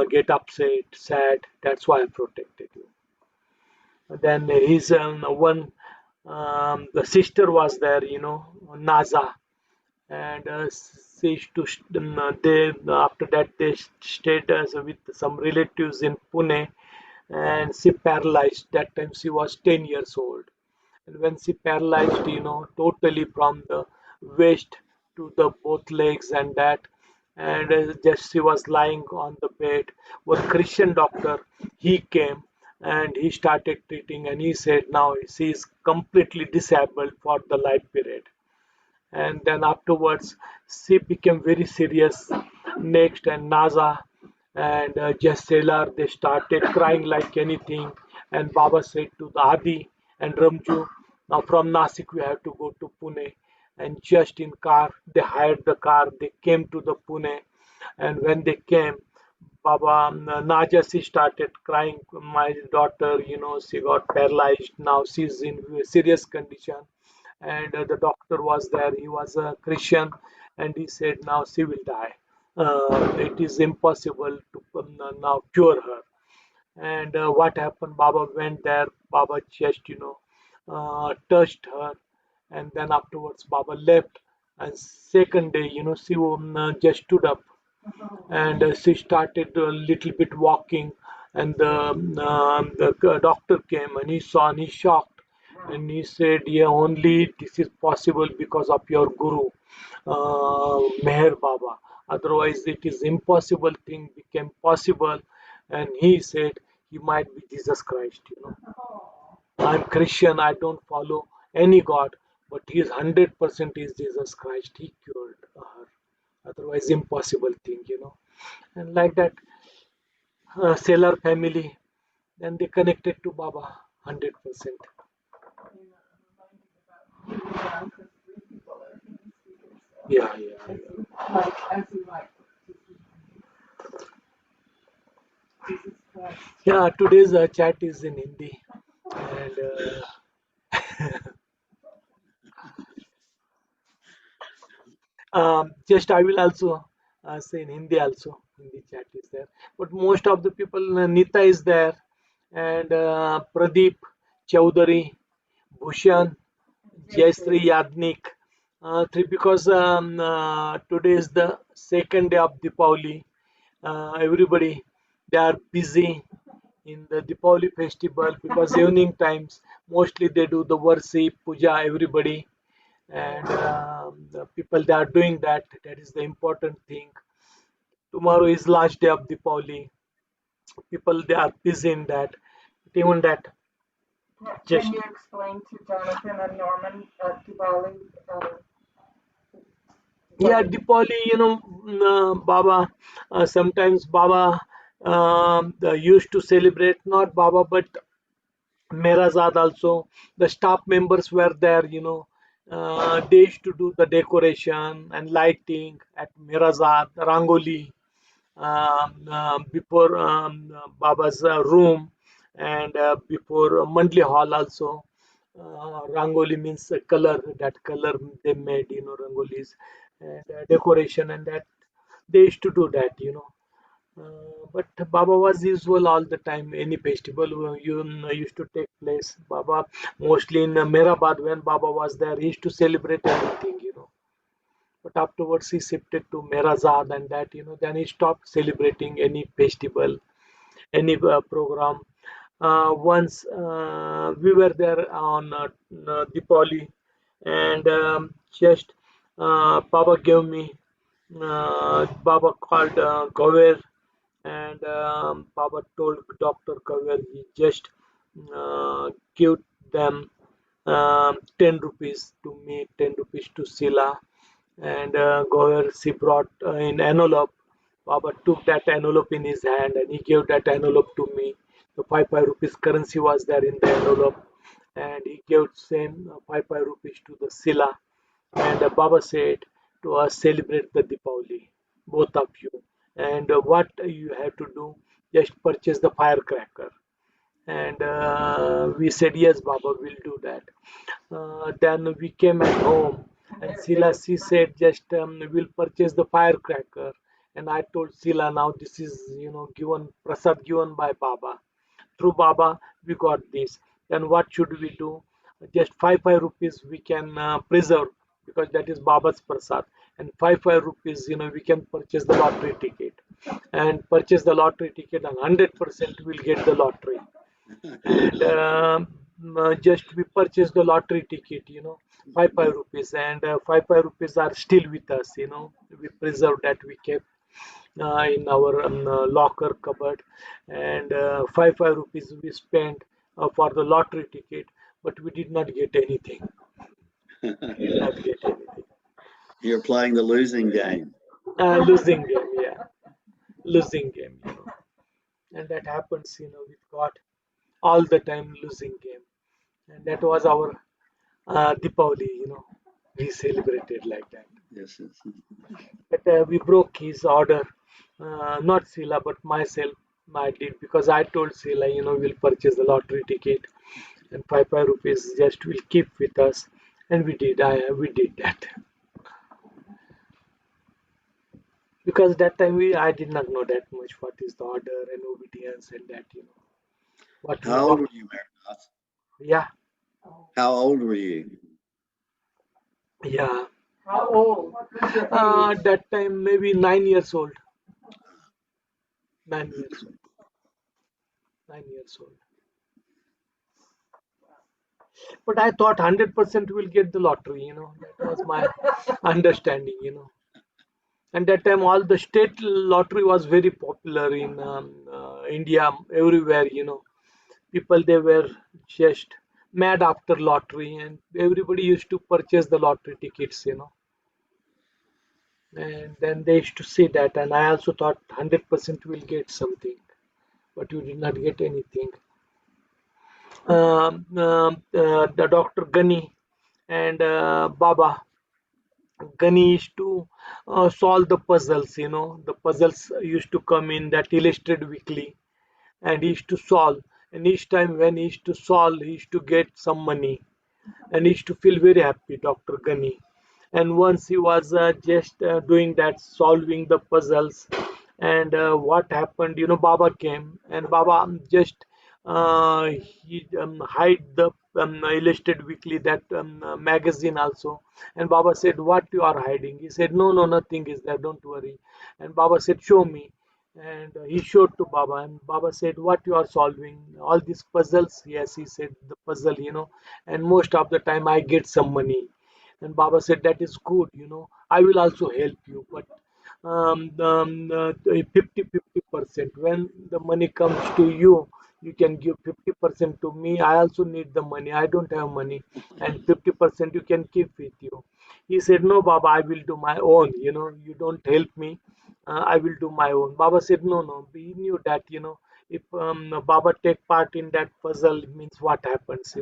get upset, sad. That's why I protected you. Then his one the sister was there, Naza, and she used to they after that they stayed with some relatives in Pune, and she paralyzed. That time she was 10 years old, and when she paralyzed, totally from the waist to the both legs and that, and just she was lying on the bed. One Christian doctor, he came, and he started treating, and he said now she is completely disabled for the life period. And then afterwards she became very serious. Next, and Naza and Sailor, they started crying like anything. And Baba said to the Adi and Ramju, now from Nasik we have to go to Pune. And just in car, they hired the car, they came to the Pune. And when they came, Baba, Naja, she started crying. My daughter, she got paralyzed. Now she's in serious condition. And the doctor was there. He was a Christian, and he said, now she will die. it is impossible to now cure her. And what happened? Baba went there. Baba just touched her, and then afterwards Baba left. And second day, she just stood up, and she started a little bit walking, and the doctor came and he saw and he shocked, and he said, yeah, only this is possible because of your guru, Meher Baba. Otherwise it is impossible thing became possible. And he said he might be Jesus Christ. I'm Christian, I don't follow any god, but he is 100% is Jesus Christ. He cured her. Otherwise impossible thing. And like that, Sailor family, then they connected to Baba 100%. Yeah, yeah, As you like. Jesus Christ. yeah. Today's chat is in Hindi, and just I will also say in Hindi also. Hindi chat is there, but most of the people, Nita is there, and Pradeep Chaudhary, Bhushan, Jayashree Yadnik. Three because today is the second day of Deepavali. Everybody they are busy in the Deepavali festival because evening times mostly they do the worship, puja, everybody, and the people they are doing that. That is the important thing. Tomorrow is last day of Deepavali. People they are busy in that. Even that, Can just you explain to Jonathan and Norman Diwali? yeah, Deepavali, Baba, sometimes Baba used to celebrate, not Baba, but Merazad also. The staff members were there. They used to do the decoration and lighting at Merazad, Rangoli, before Baba's room, and before Mandali Hall also. Rangoli means color, that color they made, rangolis and decoration, and that they used to do that. But Baba was usual all the time. Any festival used to take place. Baba mostly in Meherabad when Baba was there, he used to celebrate everything. But afterwards he shifted to Merazad and that. Then he stopped celebrating any festival, any program. Once we were there on Deepavali, and just Baba gave me, Baba called Gaver, and Baba told Dr. Gaver he just give them 10 rupees to me, 10 rupees to Sheila, and Gaver she brought in envelope. Baba took that envelope in his hand and he gave that envelope to me. The 5 rupees currency was there in the envelope, and he gave same 5 rupees to the Sila. And Baba said to us, celebrate the Deepavali, both of you. And what you have to do, just purchase the firecracker. And we said, yes, Baba, we'll do that. Then we came at home, and Sila, she said, just we'll purchase the firecracker. And I told Sila, now this is, given, prasad given by Baba. Through Baba, we got this. Then what should we do? Just five rupees we can preserve because that is Baba's prasad. And five rupees, we can purchase the lottery ticket. And purchase the lottery ticket, and 100% will get the lottery. And just we purchased the lottery ticket, five rupees, and five rupees are still with us. We preserved that, we kept in our locker cupboard, and five rupees we spent for the lottery ticket, but we did not get anything. We did not get anything. You're playing the losing game. Losing game, yeah, losing game. And that happens, with God all the time, losing game. And that was our Deepavali. We celebrated like that. Yes, yes. But we broke his order, not Sila, but myself. I did because I told Sila, we'll purchase the lottery ticket, and five rupees just will keep with us, and we did. We did that. because that time I did not know that much what is the order and obedience and that, what How old law. were you, Mehernath? Yeah, How old were you? yeah. How old? What was your age? That time maybe 9 years old. 9 years old. 9 years old. But I thought 100% will get the lottery. That was my understanding. And that time all the state lottery was very popular in India, everywhere. People, they were just mad after lottery, and everybody used to purchase the lottery tickets. And then they used to say that, and I also thought 100% will get something, but you did not get anything. The Dr. Gunny and Baba Gunny used to solve the puzzles. The puzzles used to come in that illustrated weekly, and he used to solve. And each time when he used to solve, he used to get some money, and he used to feel very happy, Dr. Gunny. And once he was just doing that, solving the puzzles, and what happened, Baba came, and Baba just he hide the illustrated weekly, that magazine also. And Baba said, what you are hiding? He said, no, no, nothing is there, don't worry. And Baba said, show me. And he showed to Baba, and Baba said, what you are solving? All these puzzles? Yes, he said, the puzzle. And most of the time I get some money. And Baba said, that is good. I will also help you, but 50-50%. When the money comes to you, you can give 50% to me. I also need the money. I don't have money, and 50% you can keep with you. He said, no, Baba, I will do my own. You don't help me. I will do my own. Baba said, no, no. He knew that. If Baba take part in that puzzle, means what happens.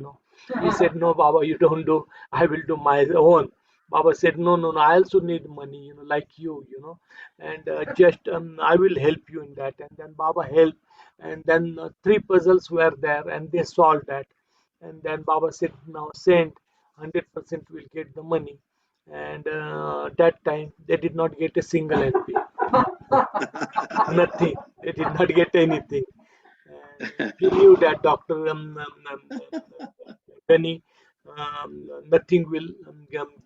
He said, no, Baba, you don't do. I will do my own. Baba said, no, no, no, I also need money, like you, and just I will help you in that. And then Baba helped, and then three puzzles were there, and they solved that. And then Baba said, now send 100% will get the money. And that time they did not get a single NP, nothing. They did not get anything. And he knew that Dr. Penny, nothing will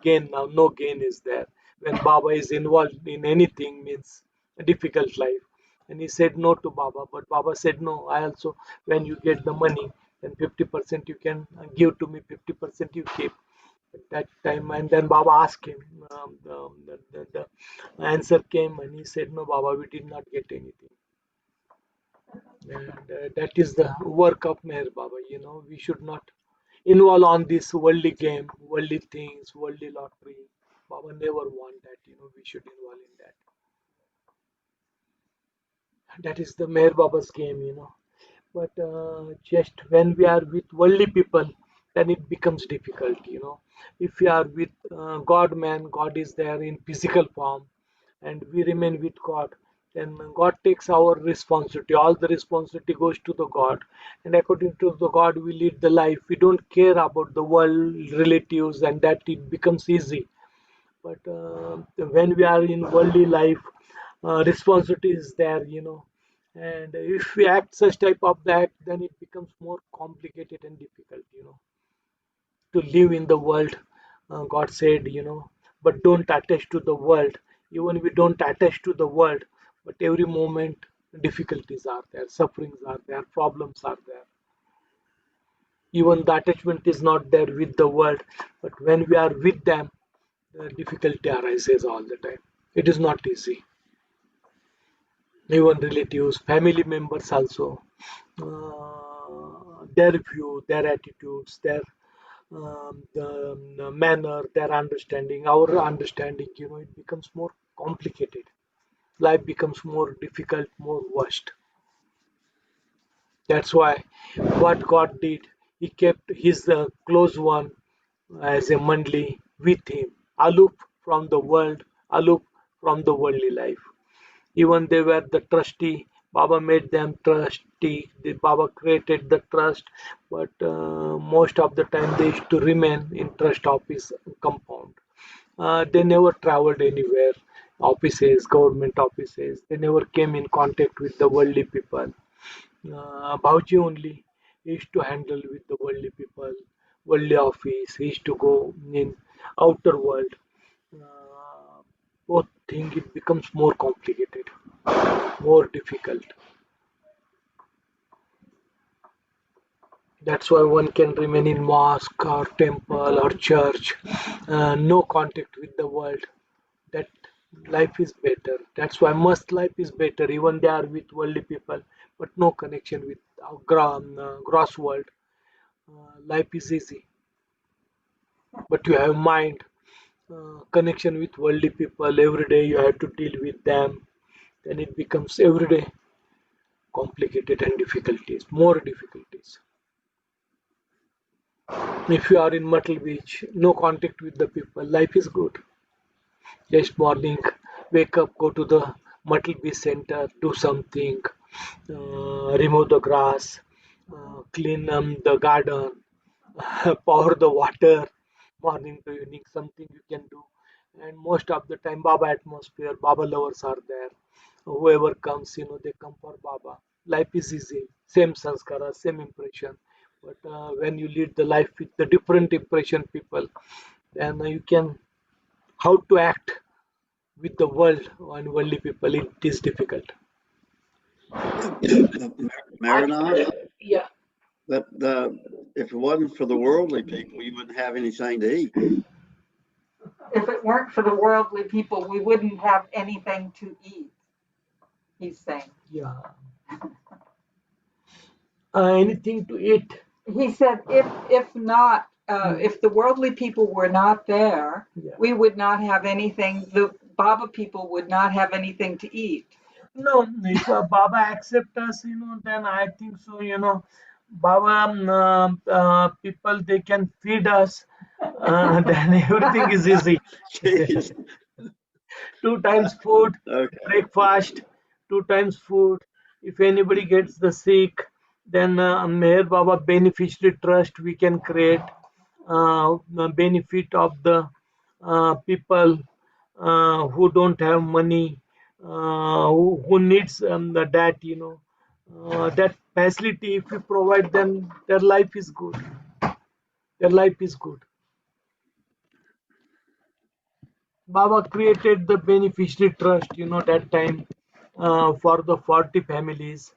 gain now. No gain is there. When Baba is involved in anything, means a difficult life. And he said no to Baba, but Baba said no. I also, when you get the money, then 50% you can give to me, 50% you keep. At that time, and then Baba asked him. The answer came, and he said, "No, Baba, we did not get anything." And that is the work of Meher Baba. We should not involve on this worldly game, worldly things, worldly lottery. Baba never want that. We should involve in that. That is the Meher Baba's game. But just when we are with worldly people, then it becomes difficult. If we are with God, man, God is there in physical form, and we remain with God, then God takes our responsibility. All the responsibility goes to the God, and according to the God we lead the life. We don't care about the world, relatives, and that it becomes easy. But when we are in worldly life, responsibility is there. And if we act such type of that, then it becomes more complicated and difficult to live in the world. God said, but don't attach to the world. Even we don't attach to the world, but every moment difficulties are there, sufferings are there, problems are there. Even the attachment is not there with the world, but when we are with them, the difficulty arises all the time. It is not easy. Even relatives, family members also, their view, their attitudes, their the manner, their understanding, our understanding, it becomes more complicated. Life becomes more difficult, more worst. That's why what God did, He kept His close one as a Mandali with Him, aloof from the world, aloof from the worldly life. Even they were the trustee. Baba made them trustee. The Baba created the trust, but most of the time they used to remain in trust office compound. They never traveled anywhere. offices, government offices. They never came in contact with the worldly people. Bhauji only used to handle with the worldly people, worldly office. He used to go in outer world. Uh, both thing it becomes more complicated, more difficult. That's why one can remain in mosque or temple or church, no contact with the world. That life is better. That's why must life is better. Even they are with worldly people, but no connection with our gross world. Life is easy, but you have mind, connection with worldly people. Every day you have to deal with them. Then it becomes every day complicated and difficulties, more difficulties. If you are in Myrtle Beach, no contact with the people, life is good. Just morning, wake up, go to the Myrtle Beach Center, do something, remove the grass, clean the garden, pour the water, morning to evening, something you can do. And most of the time, Baba atmosphere, Baba lovers are there. Whoever comes, they come for Baba. Life is easy, same sanskara, same impression. But when you lead the life with the different impression people, then you can how to act with the world and worldly people. It is difficult. Mehernath, Yeah. but if it wasn't for the worldly people, you wouldn't have anything to eat. If it weren't for the worldly people, we wouldn't have anything to eat, he's saying. Yeah. Anything to eat. He said if not, if the worldly people were not there, Yeah. we would not have anything, the Baba people would not have anything to eat. No, if Baba accept us, then I think so. Baba people they can feed us. Then everything is easy. Jeez. 2 times food, Okay. breakfast, 2 times food. If anybody gets the sick, then Meher Baba Beneficiary Trust we can create benefit of the people who don't have money, who needs that facility. If we provide them, their life is good. Their life is good. Baba created the beneficiary trust, that time for the 40 families.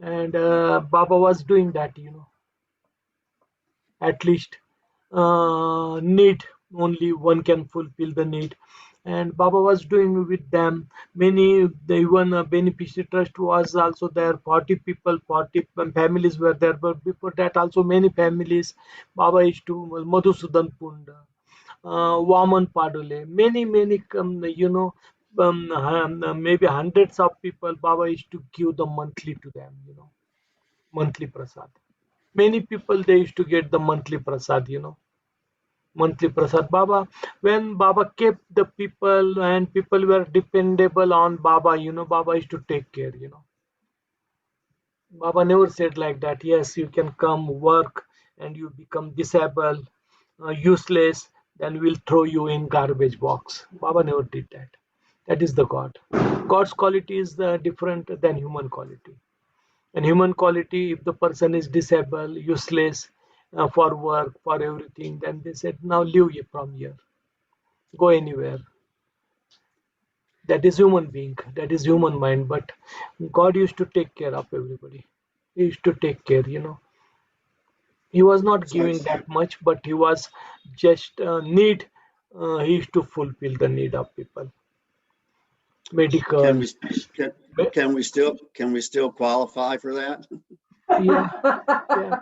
And Baba was doing that, at least need, only one can fulfill the need. And Baba was doing with them many, the even beneficiary trust was also there. 40 people, 40 families were there, but before that also many families. Baba is to Madhusudan Punda, Vaman Padule, many, maybe hundreds of people. Baba used to give the monthly to them, monthly prasad. Many people they used to get the monthly prasad, monthly prasad. Baba, when Baba kept the people and people were dependable on Baba, Baba used to take care, Baba never said like that. Yes, you can come work and you become disabled, useless, then we'll throw you in garbage box. Baba never did that. That is the God. God's quality is different than human quality. And human quality, if the person is disabled, useless for work, for everything, then they said, now leave from here, go anywhere. That is human being, that is human mind. But God used to take care of everybody. He used to take care, He was not It's like, giving that much, but he was just need. He used to fulfill the need of people. can Medical. we can, can we still qualify for that? Yeah, yeah.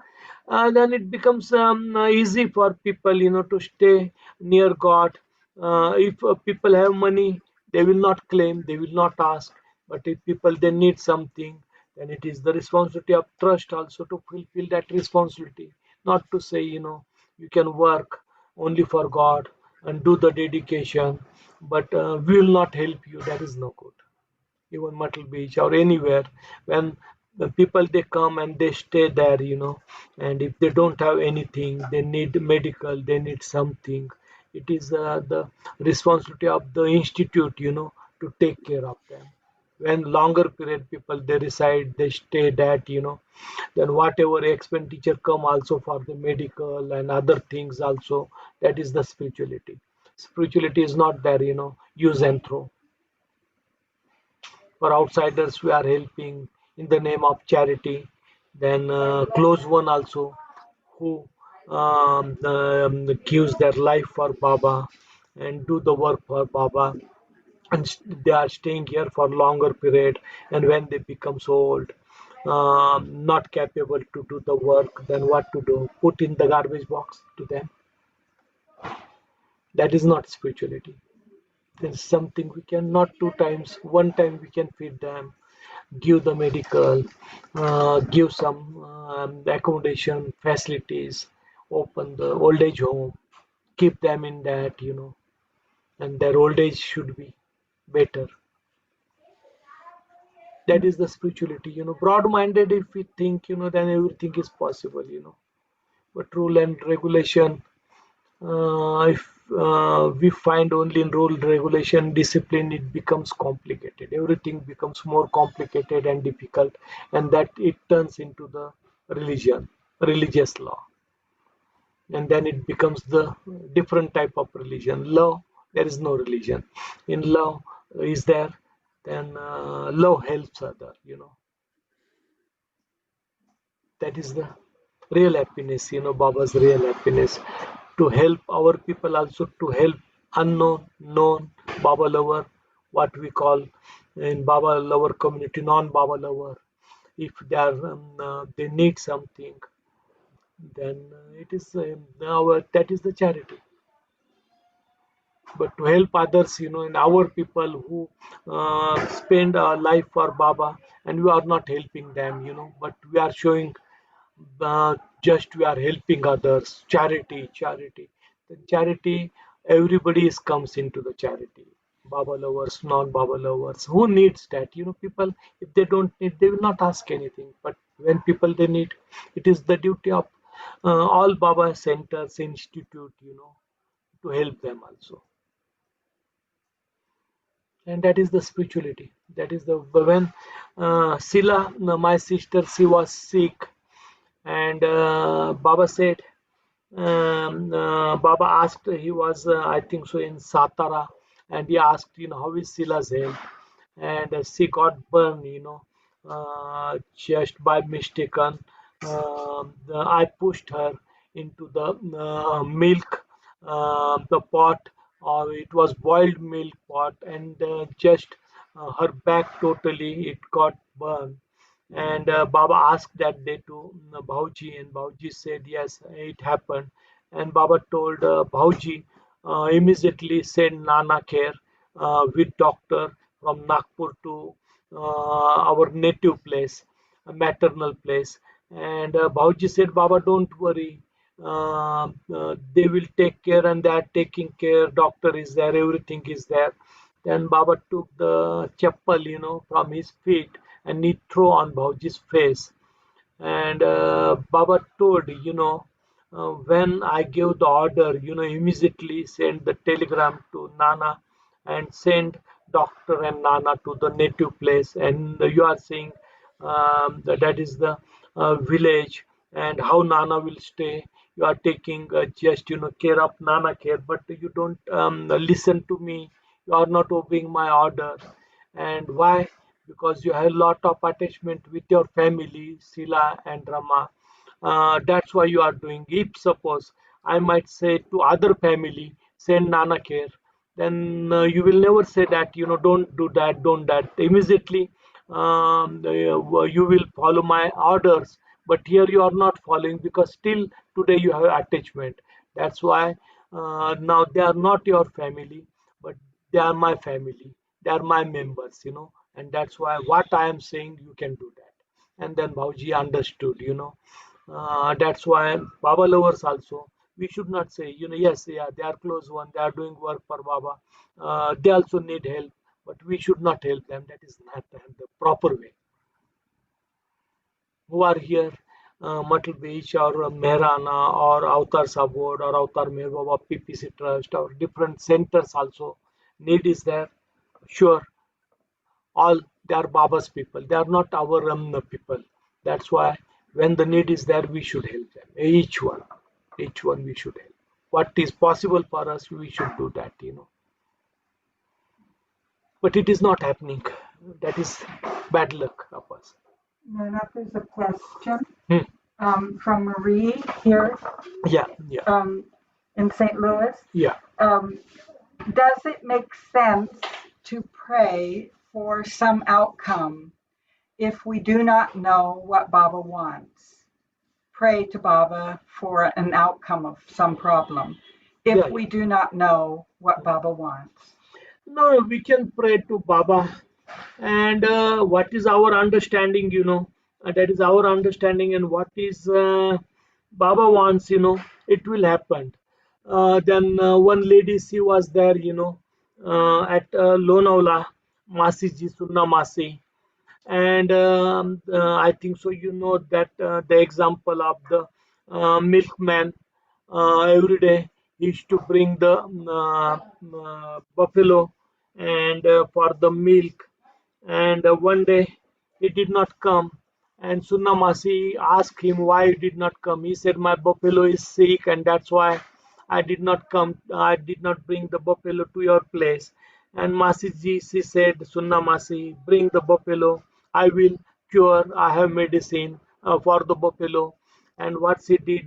Then it becomes easy for people, to stay near God. If people have money, they will not claim, they will not ask. But if people they need something, then it is the responsibility of trust also to fulfill that responsibility. Not to say, you can work only for God and do the dedication, but we will not help you. That is no good. Even Myrtle Beach or anywhere, when the people they come and they stay there, and if they don't have anything, they need medical, they need something. It is the responsibility of the institute, to take care of them. When longer period people they reside, they stay that, then whatever expenditure come also for the medical and other things also, that is the spirituality. Spirituality is not there, use and throw. For outsiders, we are helping in the name of charity. Then close one also who gives their life for Baba and do the work for Baba, and they are staying here for longer period. And when they become so old, not capable to do the work, then what to do? Put in the garbage box to them. That is not spirituality. There's something we can not two times. One time we can feed them, give the medical, give some accommodation facilities, open the old age home, keep them in that, and their old age should be better. That is the spirituality, broad-minded. If we think, then everything is possible, but rule and regulation, if we find only in rule regulation discipline, it becomes complicated. Everything becomes more complicated and difficult, and that it turns into the religion, religious law, and then it becomes the different type of religion. Law, there is no religion. In law is there, then law helps other, that is the real happiness, Baba's real happiness, to help our people, also to help unknown, known Baba lover, what we call in Baba lover community non Baba lover. If they are they need something, then it is our, that is the charity. But to help others, and our people who spend our life for Baba, and we are not helping them, but we are showing, just we are helping others. Charity, the charity, everybody is comes into the charity. Baba lovers, non-Baba lovers, who needs that, people, if they don't need, they will not ask anything. But when people they need, it is the duty of all Baba centers, institute, to help them also. And that is the spirituality. That is the when Sila, my sister, she was sick, and Baba said, Baba asked, he was, I think so, in Satara, and he asked, how is Sila's health? And she got burned, just by mistaken. I pushed her into the milk, the pot, or it was boiled milk pot, and just her back totally it got burned. And Baba asked that day to Bhauji, and Bhauji said yes, it happened. And Baba told Bhauji immediately send Nana Kher with doctor from Nagpur to our native place, a maternal place. And Bhauji said, Baba, don't worry. They will take care, and they are taking care. Doctor is there, everything is there. Then Baba took the chappal, from his feet, and he threw on Bhauji's face. And Baba told, when I gave the order, immediately send the telegram to Nana and send doctor and Nana to the native place. And you are saying that is the village, and how Nana will stay. You are taking just, care of Nana care, but you don't listen to me. You are not obeying my order. And why? Because you have a lot of attachment with your family, Sila and Rama. That's why you are doing. If suppose I might say to other family, send Nana care, then you will never say that, don't do that, don't that. Immediately, you will follow my orders. But here you are not following, because still today you have attachment. That's why now they are not your family, but they are my family. They are my members, and that's why what I am saying, you can do that. And then Bhauji understood, that's why Baba lovers also, we should not say, yes, yeah, they are close one, they are doing work for Baba. They also need help, but we should not help them. That is not the proper way. Who are here, Myrtle Beach or Mehrana or Avatar Sabod or Avatar Meher Baba PPC Trust or different centers also. Need is there, sure. All they are Baba's people. They are not our people. That's why when the need is there, we should help them. Each one we should help. What is possible for us, we should do that. But it is not happening. That is bad luck of us. Nana, there's a question Hmm. from Marie here Yeah. in St. Louis. Yeah. Does it make sense to pray for some outcome if we do not know what Baba wants? Pray to Baba for an outcome of some problem if we do not know what Baba wants. No, we can pray to Baba, and what is our understanding, that is our understanding, and what is Baba wants, it will happen. Then one lady, she was there, at Lonavala, Masiji, Sunna Masi, and I think so. That the example of the milkman, every day he used to bring the buffalo and for the milk, and one day he did not come, and Sunnamasi asked him why he did not come. He said, my buffalo is sick, and that's why I did not come. I did not bring the buffalo to your place. And Masiji, she said, Sunnamasi, bring the buffalo. I will cure. I have medicine for the buffalo. And what she did,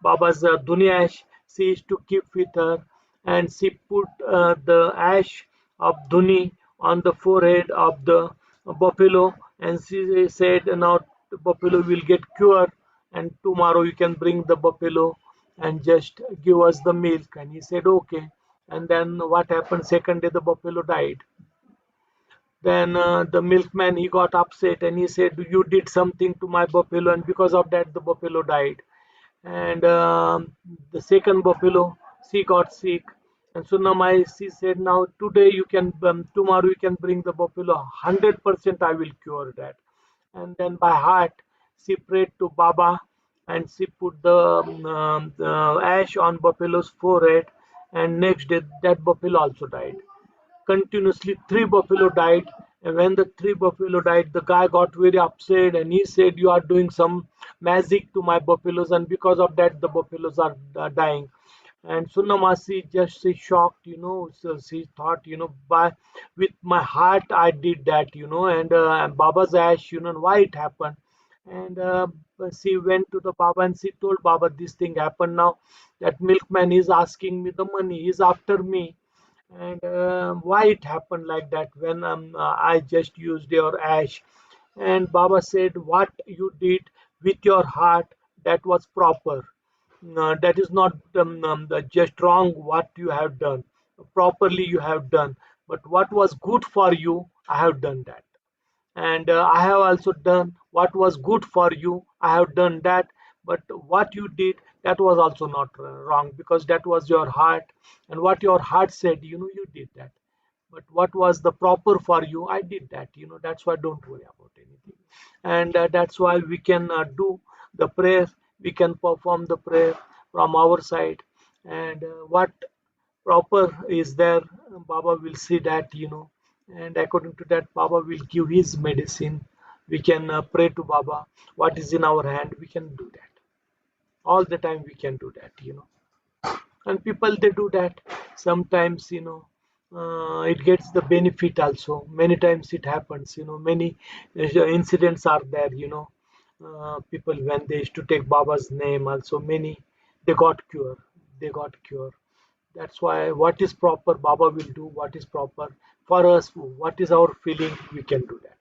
Baba's dunya ash, she used to keep with her, and she put the ash of Dhuni on the forehead of the buffalo, and she said, now the buffalo will get cured, and tomorrow you can bring the buffalo and just give us the milk. And he said, okay. And then what happened? Second day, the buffalo died. Then the milkman, he got upset, and he said, you did something to my buffalo, and because of that the buffalo died. And the second buffalo, she got sick, and Sunamai, she said, now today you can, tomorrow you can bring the buffalo, 100% I will cure that. And then by heart she prayed to Baba, and she put the ash on buffalo's forehead, and next day that buffalo also died. Continuously three buffalo died, and when the three buffalo died, the guy got very upset, and he said, you are doing some magic to my buffaloes, and because of that the buffaloes are dying. And Sunnamasi just, she shocked, so she thought, by with my heart I did that, and Baba's ash, why it happened. And she went to the Baba, and she told Baba, this thing happened. Now that milkman is asking me the money, he's after me, and why it happened like that when I just used your ash. And Baba said, what you did with your heart, that was proper. That is not just wrong what you have done. Properly you have done. But what was good for you, I have done that. And I have also done what was good for you. I have done that. But what you did, that was also not wrong, because that was your heart, and what your heart said, you did that. But what was the proper for you, I did that. That's why don't worry about anything. And that's why we can do the prayer, we can perform the prayer from our side. And what proper is there, Baba will see that, and according to that Baba will give his medicine. We can pray to Baba, what is in our hand, we can do that. All the time we can do that. And people, they do that sometimes, it gets the benefit also. Many times it happens, many incidents are there. People, when they used to take Baba's name also, many, they got cure, they got cure. That's why what is proper, Baba will do. What is proper for us, what is our feeling, we can do that.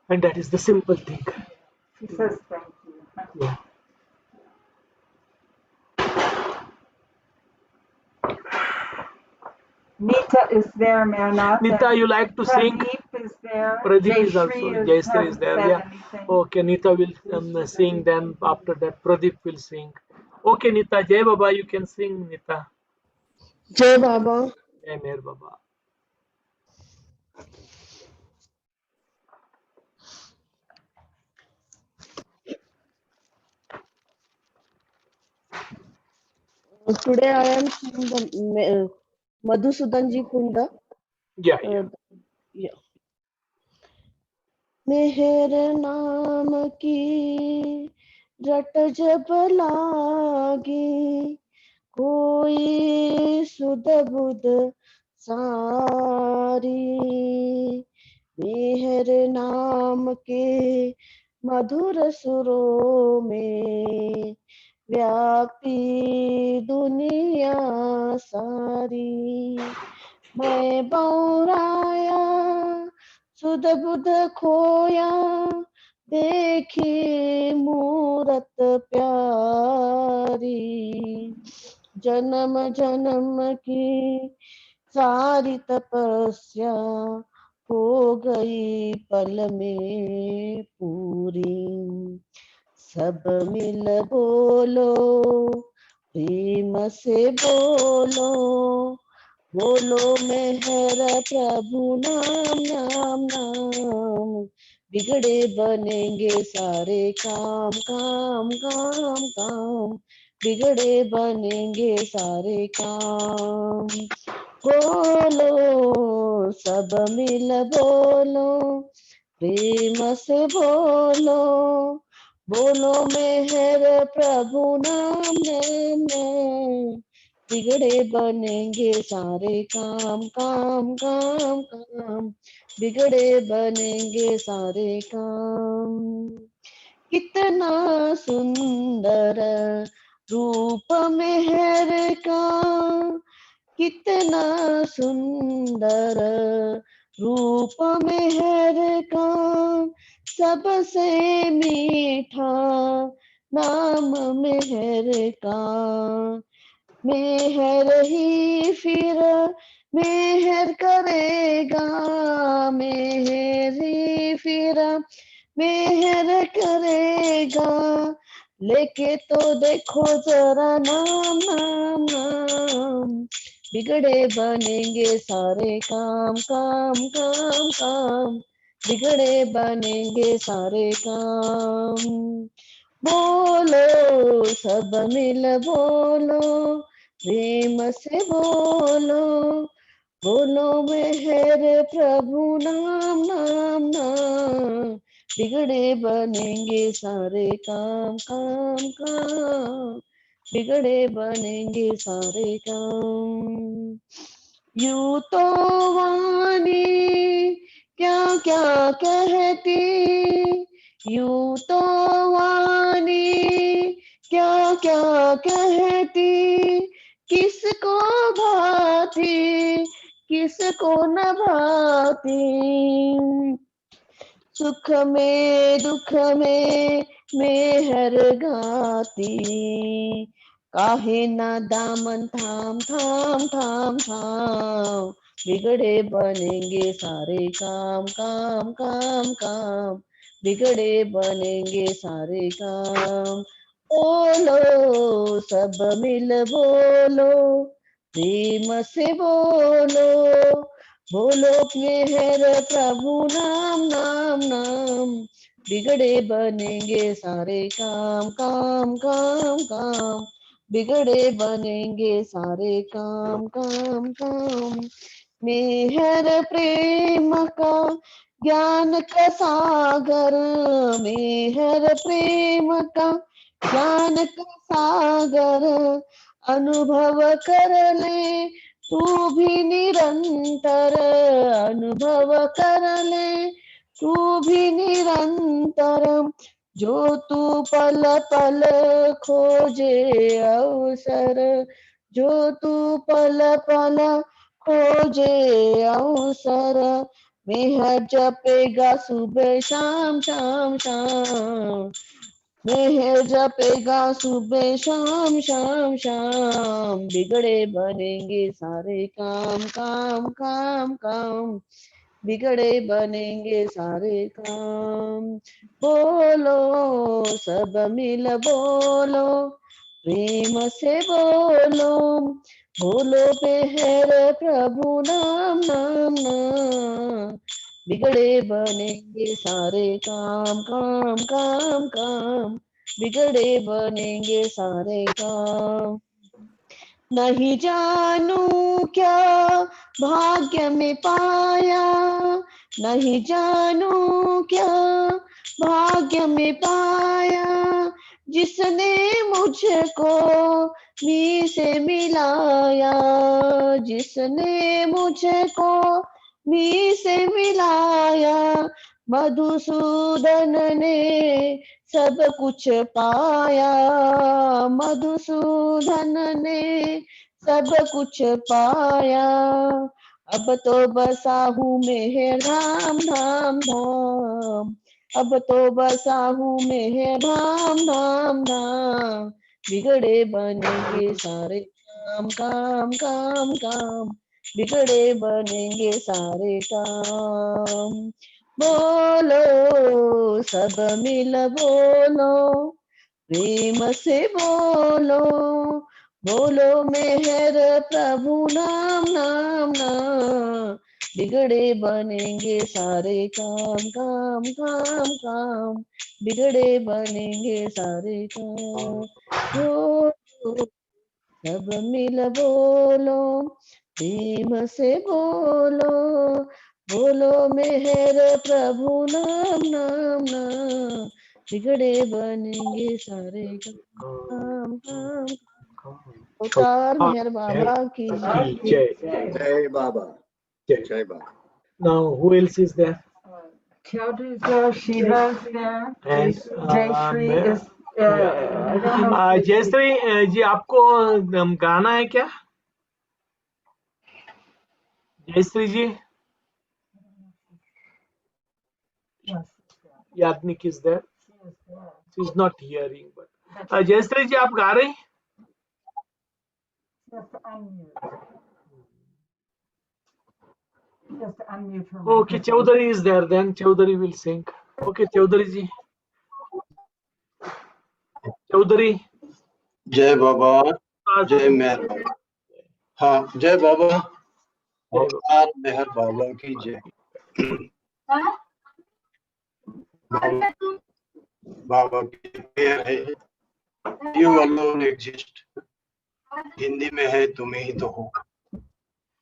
And that is the simple thing. He says thank you. Yeah. Nita is there, Mehernath. Nita, you like to sing? Pradeep is there. Pradeep is also, Jayshree is hasn't there. said Yeah. anything. Okay, Nita will sing. Then after that, Pradeep will sing. Okay, Nita, Jai Baba, you can sing, Nita. Jai Baba. Jai Meher Baba. Today I am singing the Madhusudan ji Kunda. Yeah, yeah. Yeah. मेहर नाम की रट जब लागी, कोई सुध बुध सारी. मेहर नाम के मधुर सुरों में व्यापी दुनिया सारी. मैं बौराया सुध बुध खोया, देखी मूरत प्यारी. जन्म जन्म की सारी तपस्या हो गई पल में पूरी. सब मिल बोलो, प्रेम से बोलो, बोलो मेहर प्रभु नाम नाम नाम. बिगड़े बनेंगे सारे काम काम काम काम. बिगड़े बनेंगे सारे काम. बोलो सब मिल बोलो, प्रेम से बोलो, बोलो मेहर प्रभु नाम नाम नाम. बिगड़े बनेंगे सारे काम काम काम काम. बिगड़े बनेंगे सारे काम. कितना सुंदर रूप मेहर का, कितना सुंदर रूप मेहर का. सबसे मीठा नाम मेहर का. मेहर ही फिर मेहर करेगा, मेहर ही फिर मेहर करेगा. लेके तो देखो जरा नाम नाम नाम. बिगड़े बनेंगे सारे काम काम काम काम. बिगड़े बनेंगे सारे काम. बोलो सब मिल बोलो, प्रेम से बोलो, बोलो मेहर प्रभु नाम नाम नाम. बिगड़े बनेंगे सारे काम काम काम. बिगड़े बनेंगे सारे काम. यूं तो वाणी क्या क्या कहती, यूं तो वाणी क्या क्या कहती. किसको भाती, किसको न भाती. सुख में दुख में मेहर गाती. काहे ना दामन थाम थाम थाम थाम. बिगड़े बनेंगे सारे काम काम काम काम. बिगड़े बनेंगे सारे काम. बोलो सब मिल बोलो, प्रेम से बोलो, बोलो मेहर प्रभु नाम नाम नाम. बिगड़े बनेंगे सारे काम काम काम काम. बिगड़े बनेंगे सारे काम काम काम. मेहर प्रेम का ज्ञान का सागर, मेहर प्रेम का ज्ञान का सागर. अनुभव कर ले तू भी निरंतर, अनुभव कर ले तू भी निरंतर. जो तू पल पल खोजे अवसर, जो तू पल पल खोजे अवसर. मेहर जपेगा सुबह शाम शाम शाम. मेहर जपेगा सुबह शाम शाम शाम. बिगड़े बनेंगे सारे काम काम काम काम. बिगड़े बनेंगे सारे काम. बोलो सब मिल बोलो, प्रेम से बोलो, बोलो मेहर प्रभु नाम नाम नाम. बिगड़े बनेंगे सारे काम काम काम काम. बिगड़े बनेंगे सारे काम. नहीं जानू क्या भाग्य में पाया, नहीं जानू क्या भाग्य में पाया, जिसने मुझको मी से मिलाया, जिसने मुझको मी से मिलाया। मधुसूदन ने सब कुछ पाया, मधुसूदन ने सब कुछ पाया। अब तो बसा हूँ मेहर धाम धाम धाम, अब तो बसा हूँ मेहर धाम धाम धाम। बिगड़े बनेंगे सारे काम काम काम काम, बिगड़े बनेंगे सारे काम। बोलो सब मिल बोलो, प्रेम से बोलो, बोलो मेहर प्रभु नाम नाम नाम। बिगड़े बनेंगे सारे काम काम काम काम, बिगड़े बनेंगे सारे काम। बोलो सब मिल बोलो, प्रेम से बोलो, बोलो मेहर प्रभु नाम नाम नाम। बिगड़े बनेंगे सारे काम काम। अवतार मेहर बाबा की जय। जय बाबा, जय बाबा। Now, who else is there? Chaudhry's there, Shiva's there, And Jayashree is. I don't know. if Jayashree जी, आपको गाना है क्या? जयश्री जी, Yes, Yadnik is there. she is there. She's not hearing, but Jayashree जी, आप गा रही? She has to unmute. She has to unmute her Okay, microphone. Chaudhary is there. Then Chaudhary will sing. Okay, Chaudhary ji. Chaudhary. जय बाबा, जय मेहर बाबा। हाँ, जय बाबा, अवतार मेहर बाबा की जय। बाबा की मेहर है, यू अलोन एग्जिस्ट। हिंदी में है तुम ही तो हो।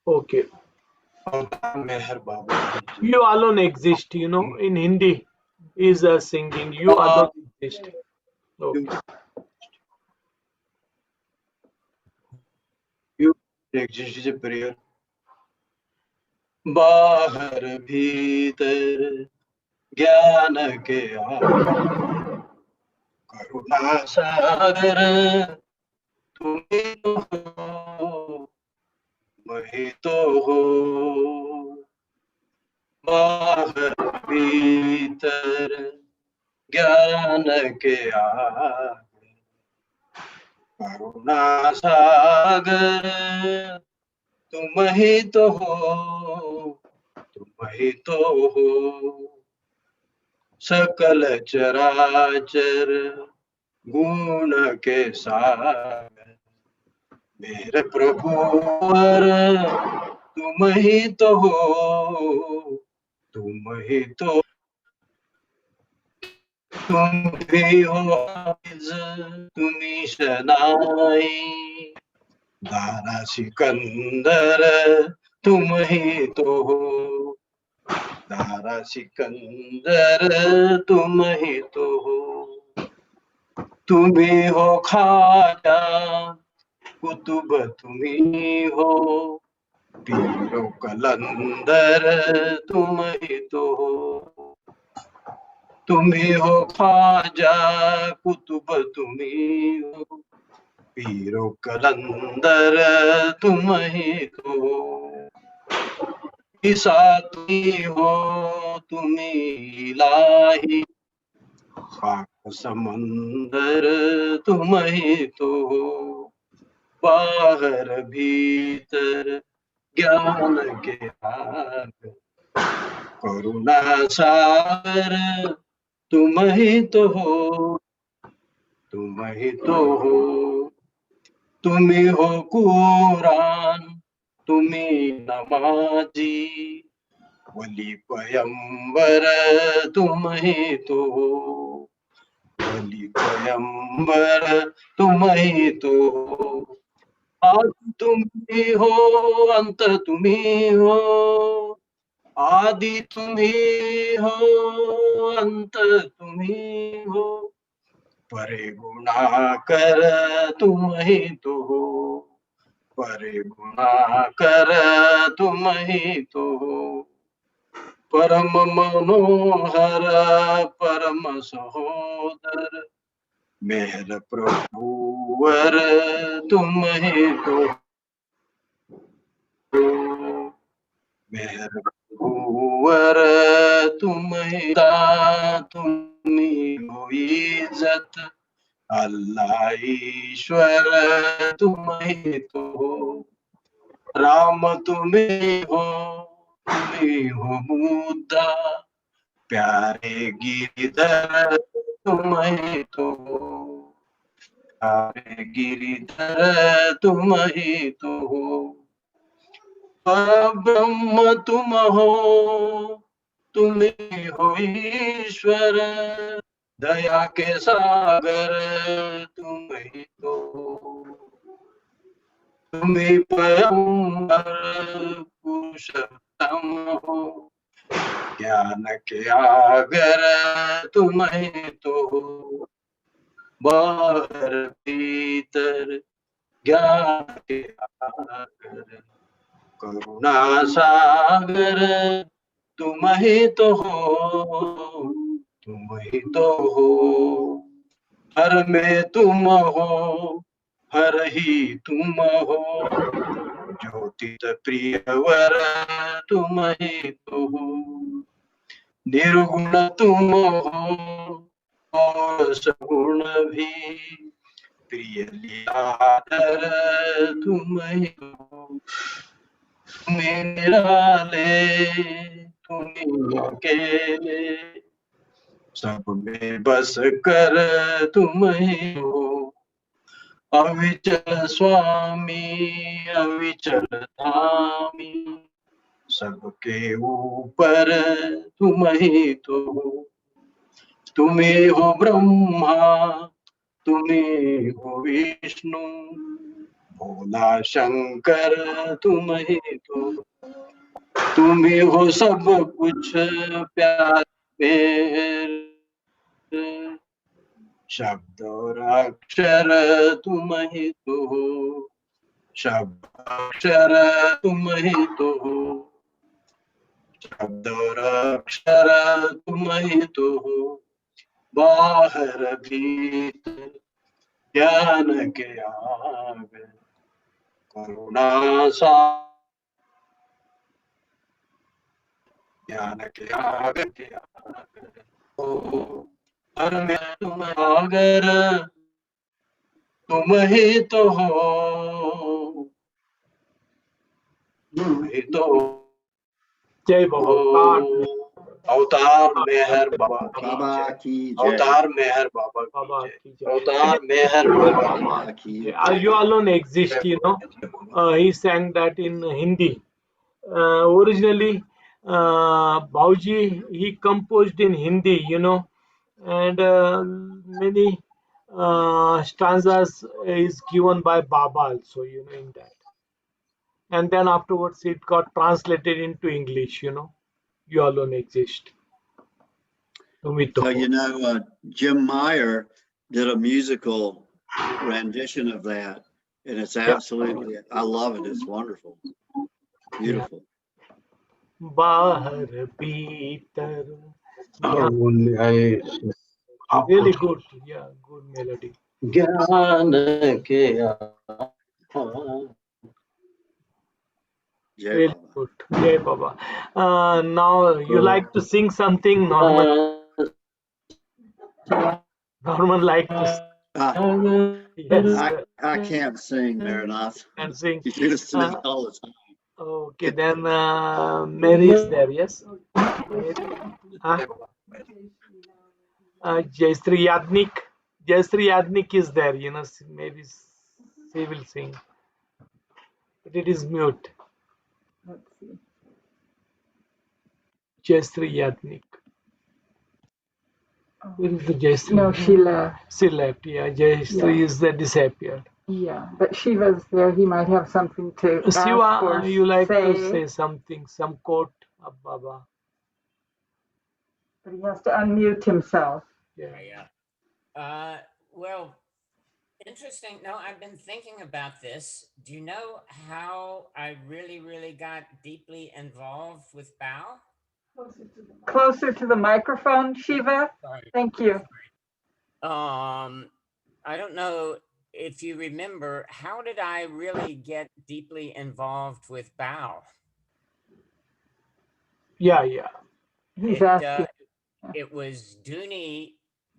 Okay. अवतार मेहर बाबा की जय। You alone exist. You know, in Hindi is singing. You alone exist. Okay. You exist is a prayer. बाहर भीतर ज्ञान के करुणा सागर तुम ही तो हो, वही तो हो। बाहर भीतर ज्ञान के करुणा सागर तुम ही तो हो, तुम ही तो हो। सकल चराचर गुण के सागर मेरे प्रभुवर तुम ही तो हो, तुम ही तो। तुम भी हो हाफिज, तुम्ही शनाई, दारा सिकंदर तुम ही तो हो, दारा सिकंदर तुम ही तो हो। तुम ही हो खाजा कुतुब तुम्ही हो, पीरो कलंदर तुम ही तो हो। तुम ही हो खाजा कुतुब तुम्ही हो, पीरो कलंदर तुम ही तो हो। ईसा तुम्ही हो, तुम्ही इलाही, पाक समंदर तुम ही तो हो। बाहर भीतर ज्ञान के आग करुणा सागर तुम ही तो हो, तुम ही तो हो। तुम ही हो कुरान, तुम ही नमाजी, वली पयंबर तुम ही तो हो, वली पयंबर तुम ही तो हो। आदि तुम ही हो, अंत तुम ही हो, आदि तुम ही हो, अंत तुम ही हो, परे गुणा कर तुम ही तो हो, परे गुणा कर तुम ही तो हो, परम मनोहर परम सहोदर, मेहर प्रभुवर तुम ही तो हो, मेहर प्रभुवर तुम ही तुम ही हो इज्जत, अल्लाह ईश्वर तुम ही तो हो, राम तुम्हें हो, तुम्हें हो बुद्धा, प्यारे गिरिधर तुम ही तो हो, प्यारे गिरिधर तुम ही तो हो, ब्रह्म तुम हो, तुम ही हो ईश्वर, दया के सागर तुम ही तो हो, तुम ही पैगंबर पुरुषोत्तम हो, ज्ञान के आगर तुम ही तो हो, बाहर भीतर ज्ञान के आगर, करुणा सागर तुम ही तो हो, तुम ही तो हो, हर में तुम हो, हर ही तुम हो, ज्योतित प्रियवर तुम ही तो हो, निर्गुण तुम हो और सगुण भी, प्रिय लीलाधर तुम ही हो, तुम्हें निराले तुम्हें अकेले, सब में बस कर तुम ही हो, अविचल स्वामी अविचल धामी, सबके ऊपर तुम ही तो हो, तुम्हें हो ब्रह्मा तुम्हें हो विष्णु, भोला शंकर तुम ही तो, तुम्हें हो सब कुछ प्यार मेरे, शब्द और अक्षर तुम ही तो हो, शब्द अक्षर तुम ही तो हो, शब्द और अक्षर तुम ही तो हो, बाहर भीतर ज्ञान के आगे, करुणा सा ज्ञान के आगे हो, हर में तुम आगर तुम ही तो हो, तुम ही तो जय बाबा हो, अवतार मेहर बाबा बाबा की की जय, जय। अवतार मेहर बाबा बाबा की की जय, जय। अवतार मेहर बाबा बाबा की You alone exist, you know. He sang that in Hindi. Originally, Bhauji, he composed in Hindi, you know, and many stanzas is given by Baba also, you know, in that. And then afterwards it got translated into English, you know. You alone exist. So, you know, Jim Meyer did a musical rendition of that, and it's absolutely, I love it. It's wonderful. Beautiful. Bahar Bhitar. Oh, Really good, yeah, good melody. ज्ञान के Jai Really Baba. good. Jai Baba. Now you like to sing something, Norman? Norman like to sing. Yes, I can't sing, Mehernath. and sing. You should have sing all the time. Okay, then Mary is there, yes? Mary. Jayasri Yadnik. Jayasri Yadnik is there, you know, maybe she will sing. But it is mute. Let's see. Jayasri Yadnik. Where is the Jayasri? No, she left. She left, yeah. Jayasri is the disappeared. Yeah, but Shiva's there. He might have something to ask Shiva, or you like to say, say something, some quote of Baba? but he has to unmute himself. Yeah. Well, interesting. No, I've been thinking about this. Do you know how I really got deeply involved with Bao? Closer to the microphone, Shiva. Sorry. Thank you. I don't know if you remember, how did I really get deeply involved with Bao? Yeah, yeah. He's It, asking. it was Dooney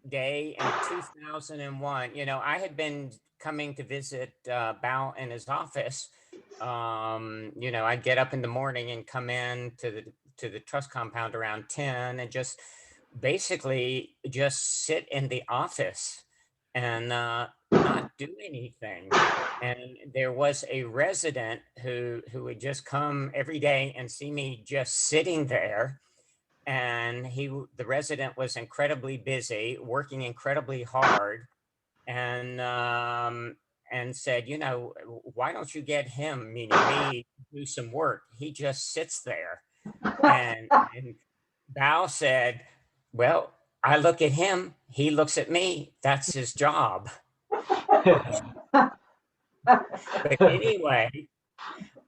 Day in 2001. You know, I had been coming to visit Bao in his office. You know, I'd get up in the morning and come in to the trust compound around 10 and just basically just sit in the office and not do anything. And there was a resident who would just come every day and see me just sitting there. And the resident was incredibly busy, working incredibly hard, and said, you know, why don't you get him, meaning me, do some work? He just sits there. And Bao said, well, I look at him, he looks at me. That's his job. But anyway,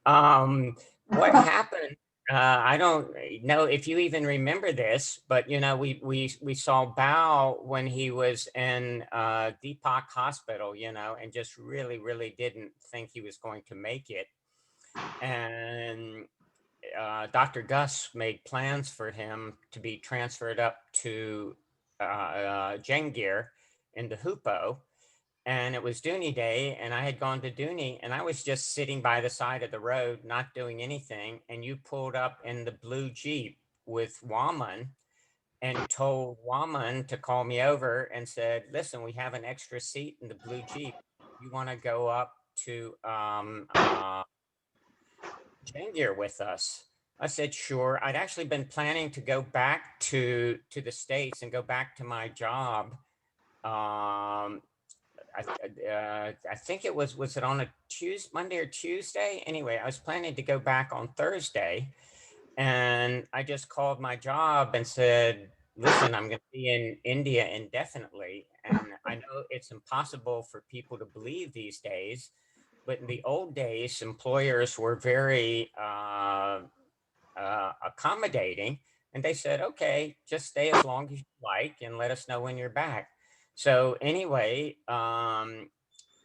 what happened? I don't know if you even remember this, but you know, we saw Bao when he was in Deepak Hospital, you know, and just really didn't think he was going to make it. And Dr. Gus made plans for him to be transferred up to Jangir in the Hupo. And it was Dooney Day, and I had gone to Dooney, and I was just sitting by the side of the road, not doing anything. And you pulled up in the blue Jeep with Waman and told Waman to call me over and said, listen, we have an extra seat in the blue Jeep. You want to go up to Jangir with us? I said, sure. I'd actually been planning to go back to the States and go back to my job. I think it was it on a Monday or Tuesday? Anyway, I was planning to go back on Thursday, and I just called my job and said, listen, I'm going to be in India indefinitely. And I know it's impossible for people to believe these days, but in the old days, employers were very accommodating. And they said, okay, just stay as long as you like and let us know when you're back. So anyway,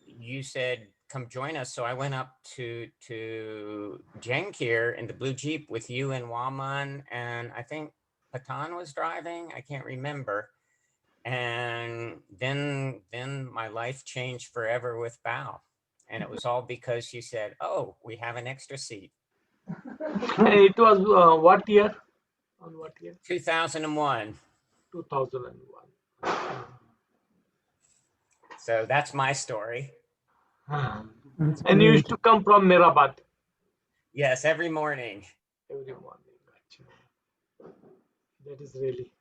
you said, come join us. So I went up to Jangir in the blue Jeep with you and Waman, and I think Patan was driving. I can't remember. And then my life changed forever with Bao. And it was all because you said, oh, we have an extra seat. It was what year? On what year? 2001. 2001. So that's my story. And you used to come from Meherabad Yes, every morning. every morning. Actually, that is really.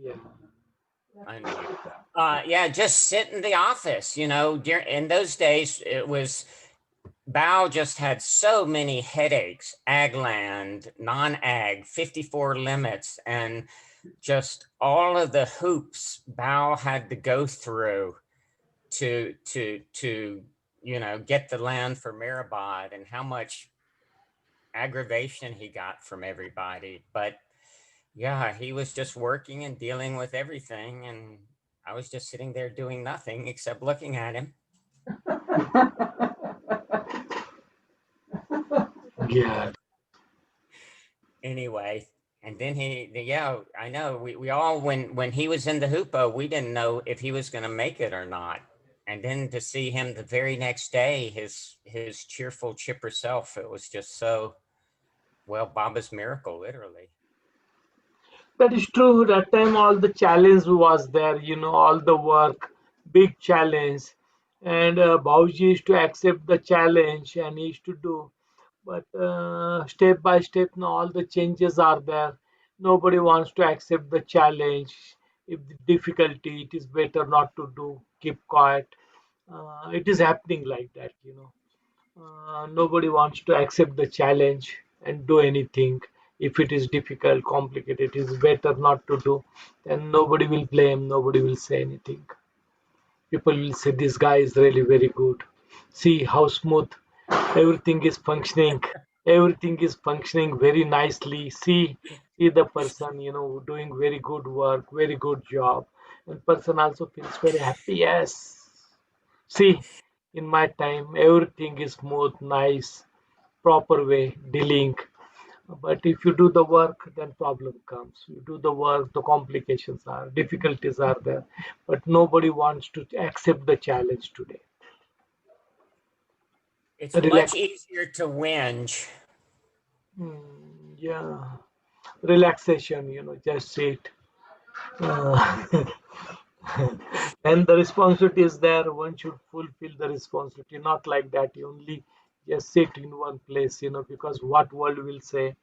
Yeah. I know. Yeah, just sit in the office. You know, in those days, it was Bao just had so many headaches, ag land, non-ag, 54 limits, and just all of the hoops Bao had to go through to you know, get the land for Meherabad, and how much aggravation he got from everybody. But yeah, he was just working and dealing with everything, and I was just sitting there doing nothing except looking at him. Yeah. Anyway, and then yeah, I know we all, when he was in the Hoopo, we didn't know if he was going to make it or not. And then to see him the very next day, his cheerful, chipper self, it was just so, well, Baba's miracle, literally. That is true. That time all the challenge was there, you know, all the work, big challenge. And Bauji used to accept the challenge and he used to do. But step by step, now all the changes are there. Nobody wants to accept the challenge. If the difficulty, it is better not to do, keep quiet. It is happening like that, you know. Nobody wants to accept the challenge and do anything. If it is difficult, complicated, it is better not to do. Then nobody will blame, nobody will say anything. People will say, this guy is really very good. See how smooth everything is functioning. Everything is functioning very nicely. See the person, you know, doing very good work, very good job. And person also feels very happy. Yes. See, in my time, everything is smooth, nice, proper way, dealing. But if you do the work, then problem comes. You do the work, the complications are, difficulties are there. But nobody wants to accept the challenge today. It's much Relax. easier to whinge. Yeah. Relaxation, you know, just sit. Uh, and the responsibility is there. One should fulfill the responsibility, not like that. You only just sit in one place, you know, because what world will say.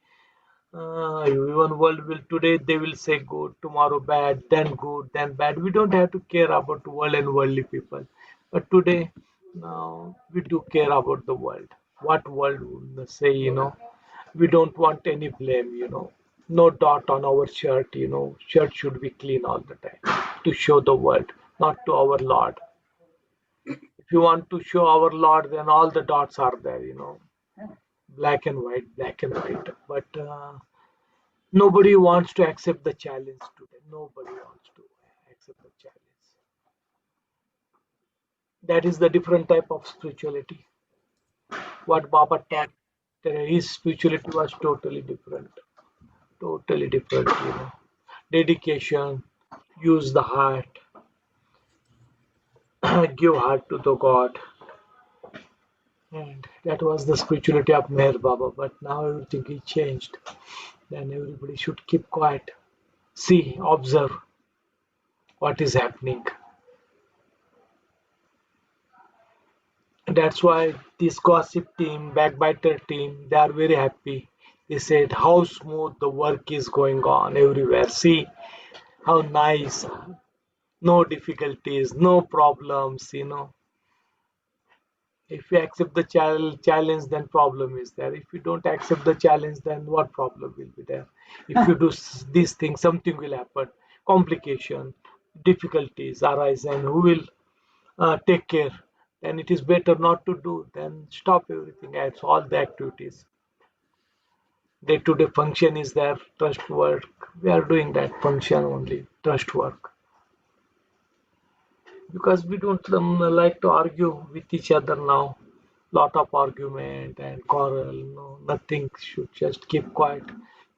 Even world will today they will say good, tomorrow bad, then good, then bad. We don't have to care about world and worldly people, but today now we do care about the world. What world will say, you know? We don't want any blame, you know. No dot on our shirt, you know. Shirt should be clean all the time to show the world, not to our Lord. If you want to show our Lord, then all the dots are there, you know, black and white, black and white. But nobody wants to accept the challenge today. Nobody wants to accept the challenge. That is the different type of spirituality. What Baba Yeah. taught, his spirituality was totally different. Totally different, you know. Dedication, use the heart, give heart to the God. And that was the spirituality of Meher Baba. But now everything is changed. Then everybody should keep quiet. See, observe what is happening. That's why this gossip team, backbiter team, they are very happy. They said how smooth the work is going on everywhere. See how nice, no difficulties, no problems, you know. If you accept the challenge, then problem is there. If you don't accept the challenge, then what problem will be there? If you do these things, something will happen. Complication, difficulties arise, and who will take care? Then it is better not to do. Then stop everything. It's all the activities. Day-to-day function is there. Trust work. We are doing that function only. Trust work because we don't like to argue with each other now. Lot of argument and quarrel. No, nothing. Should just keep quiet.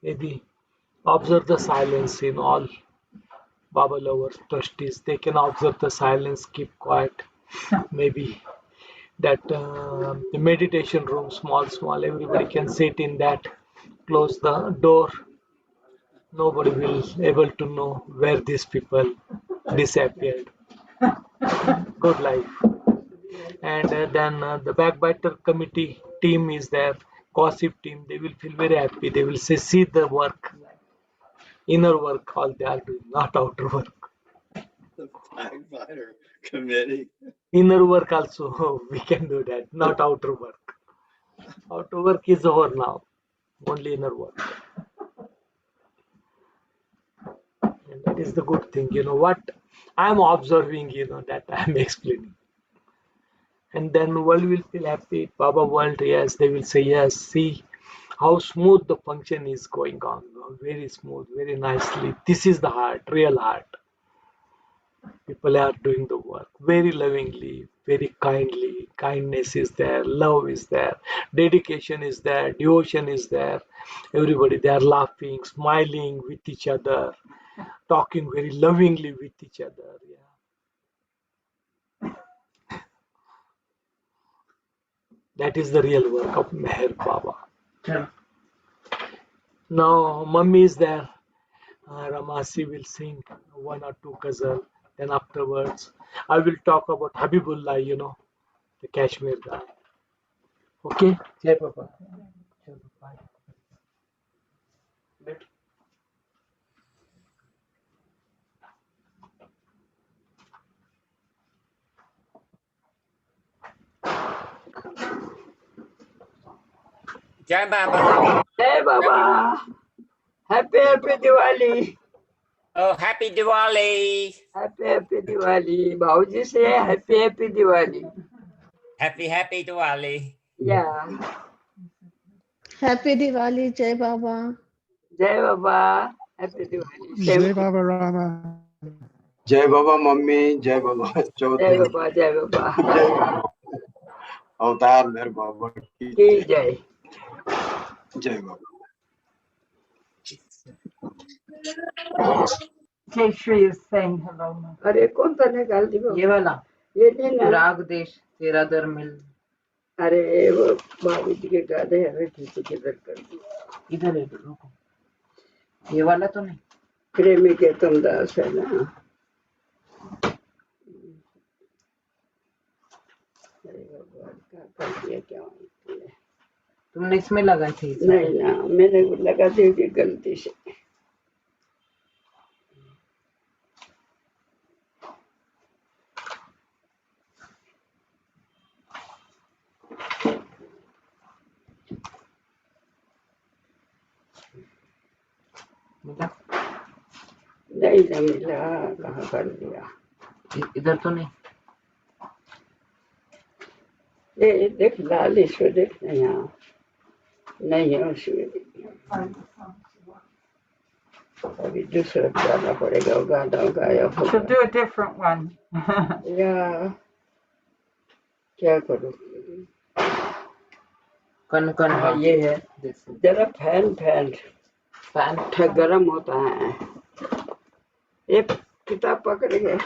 Maybe observe the silence in all Baba lovers, trustees. They can observe the silence, keep quiet. Maybe that the meditation room, small, everybody can sit in that. Close the door. Nobody will able to know where these people disappeared. Good life. And then the backbiter committee team is there, gossip team. They will feel very happy. They will say, see the work, inner work, all they are doing, not outer work. The backbiter committee. Inner work also we can do that, not outer work. Outer work is over now, only inner work. And that is the good thing, you know what I'm observing, you know, that I'm explaining. And then world will feel happy. Baba world, yes, they will say, yes, see how smooth the function is going on. Very smooth, very nicely. This is the heart, real heart. People are doing the work very lovingly, very kindly. Kindness is there, love is there, dedication is there, devotion is there. Everybody, they are laughing, smiling with each other, talking very lovingly with each other. Yeah. That is the real work of Meher Baba. Yeah. Now, mummy is there. Ramasi will sing one or two ghazal. Then afterwards, I will talk about Habibullah, you know, the Kashmir guy. Okay? Jai Baba. Chalo, bye. Jai Baba. Jai Baba. Happy Diwali. Oh, happy Diwali. Happy Diwali. Bhauji say happy Diwali. Happy Diwali. Yeah. Happy Diwali, Jai Baba. Jai Baba. Happy Diwali. Same Jai to you. Baba Rama. जय बाबा mummy, जय बाबा Jai Chaudhary, Baba. Jai Baba. जय अवतार मेहर बाबा की Ki जय। Jai. जय बाबा। Jay Shri is saying hello. अरे कौन सा निकाल दी ये वाला ये नहीं ना। राग देश तेरा दर मिल। अरे वो बाबू जी के गाने हमें ठीक किधर कर दिया। इधर है रुको, ये वाला तो नहीं। प्रेमी के तुम दास है ना। अरे भगवान क्या कर दिया क्या किया? तुमने इसमें लगाई थी? नहीं ना मैंने लगा दी थी गलती से। मिला? नहीं ना मिला कहाँ कर दिया। इधर तो नहीं। ये देख लाल इसको देख यहाँ नहीं है उसमें। अभी दूसरा गाना पड़ेगा वो गाना गाया She'll होगा। do a different one. या क्या करूँ? कन कन हाँ हाँ ये है देखो जरा फैन फैन फैन गर्म होता है। एक किताब पकड़ गया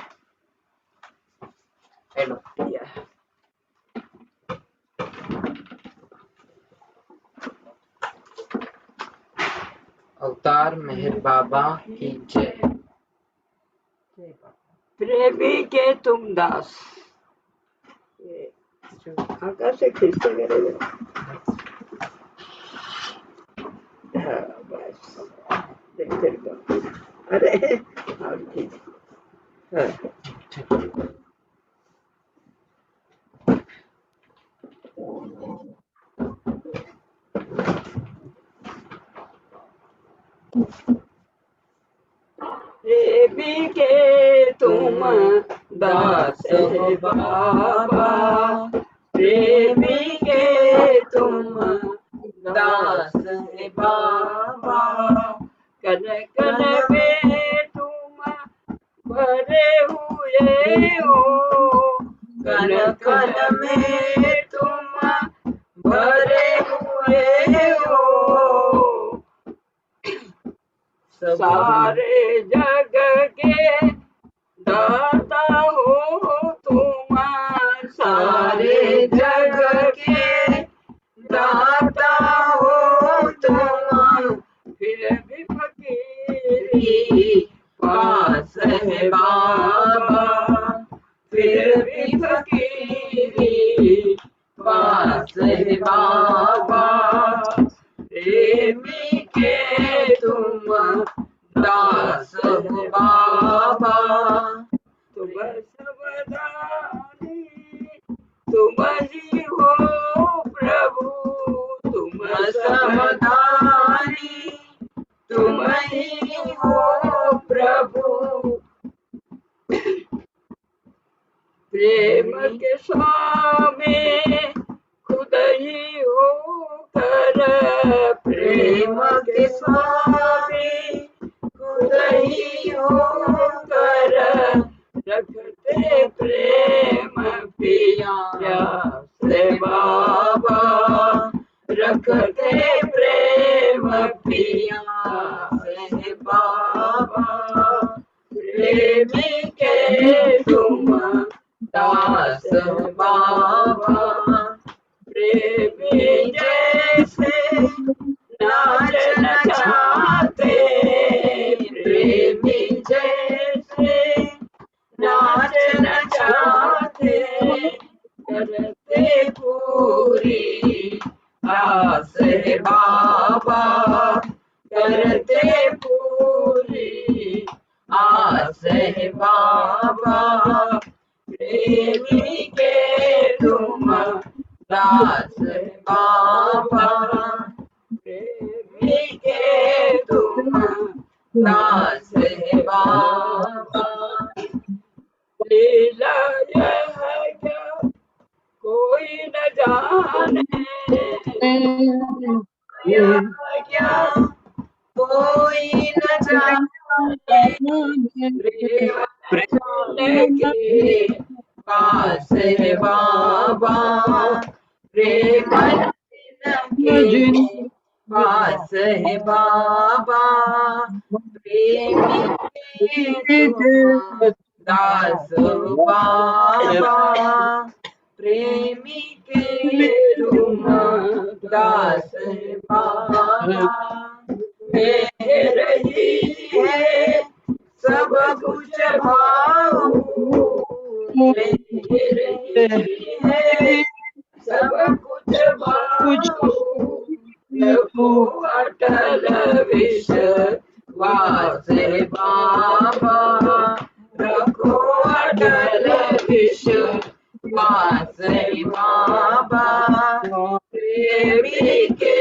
हेलो। या अवतार मेहर बाबा की जय। प्रेमी के तुम दास। ये आकाश से खींचते करेगा। हाँ बस देखते रहो। अरे और खींच। हाँ प्रेमी के तुम दास है बाबा। प्रेमी के तुम दास है बाबा। कन कन में तुम भरे हुए हो। कन कन में तुम भरे हुए हो। सारे जग के दाता हो तुम। सारे जग के दाता हो तुम। फिर भी फकीरी पास है बाबा। फिर भी फकीरी पास है बाबा। प्रेमी के तुम दास हो बाबा। तुम सावधानी तुम ही हो प्रभु। तुम सावधानी तुम ही हो प्रभु। प्रेम के स्वामी खुद ही हो कर। प्रेम के स्वामी खुद ही हो कर। रखते प्रेम पिया से बाबा। रखते प्रेम पिया से बाबा। प्रेमी के तुम दास बाबा। प्रेमी जैसे नाचना चाहते। प्रेमी जैसे नाचना चाहते। करते पूरी आस है बाबा। करते पूरी आस है बाबा। प्रेमी के तुम दास बाबा प्रेमी के तुम दास बाबा लीला यह क्या कोई न जाने यह क्या कोई न जाने प्रेम के पास है बाबा प्रेम के पास है बाबा प्रेमी के तुम दास बाबा प्रेमी के तुम दास बाबा मेहरजी है सब कुछ भाव मेहरजी है सब कुछ भाव रखो अटल विश्वास बाबा रखो अटल विश्वास बाबा प्रेमी के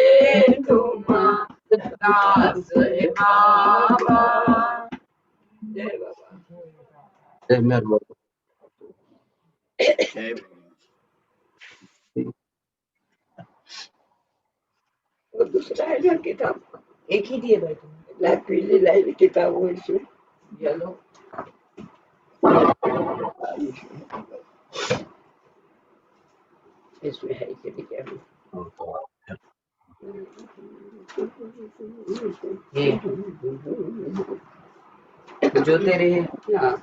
तुम दास बाबा जय बाबा जय मेहर बाबा और दूसरा है ना किताब एक ही दिए भाई तुम पीली लाइव किताब हो इसमें येलो इसमें है कि क्या ये जो तेरे हाँ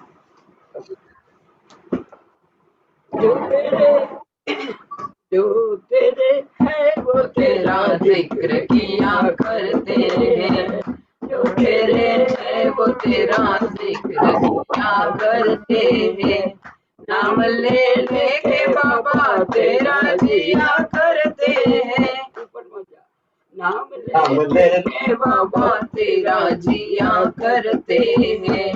जो तेरे है वो तेरा जिक्र किया करते हैं जो तेरे है वो तेरा जिक्र किया करते हैं नाम ले लेके बाबा तेरा जिया करते हैं नाम ले लेके बाबा तेरा जिया करते हैं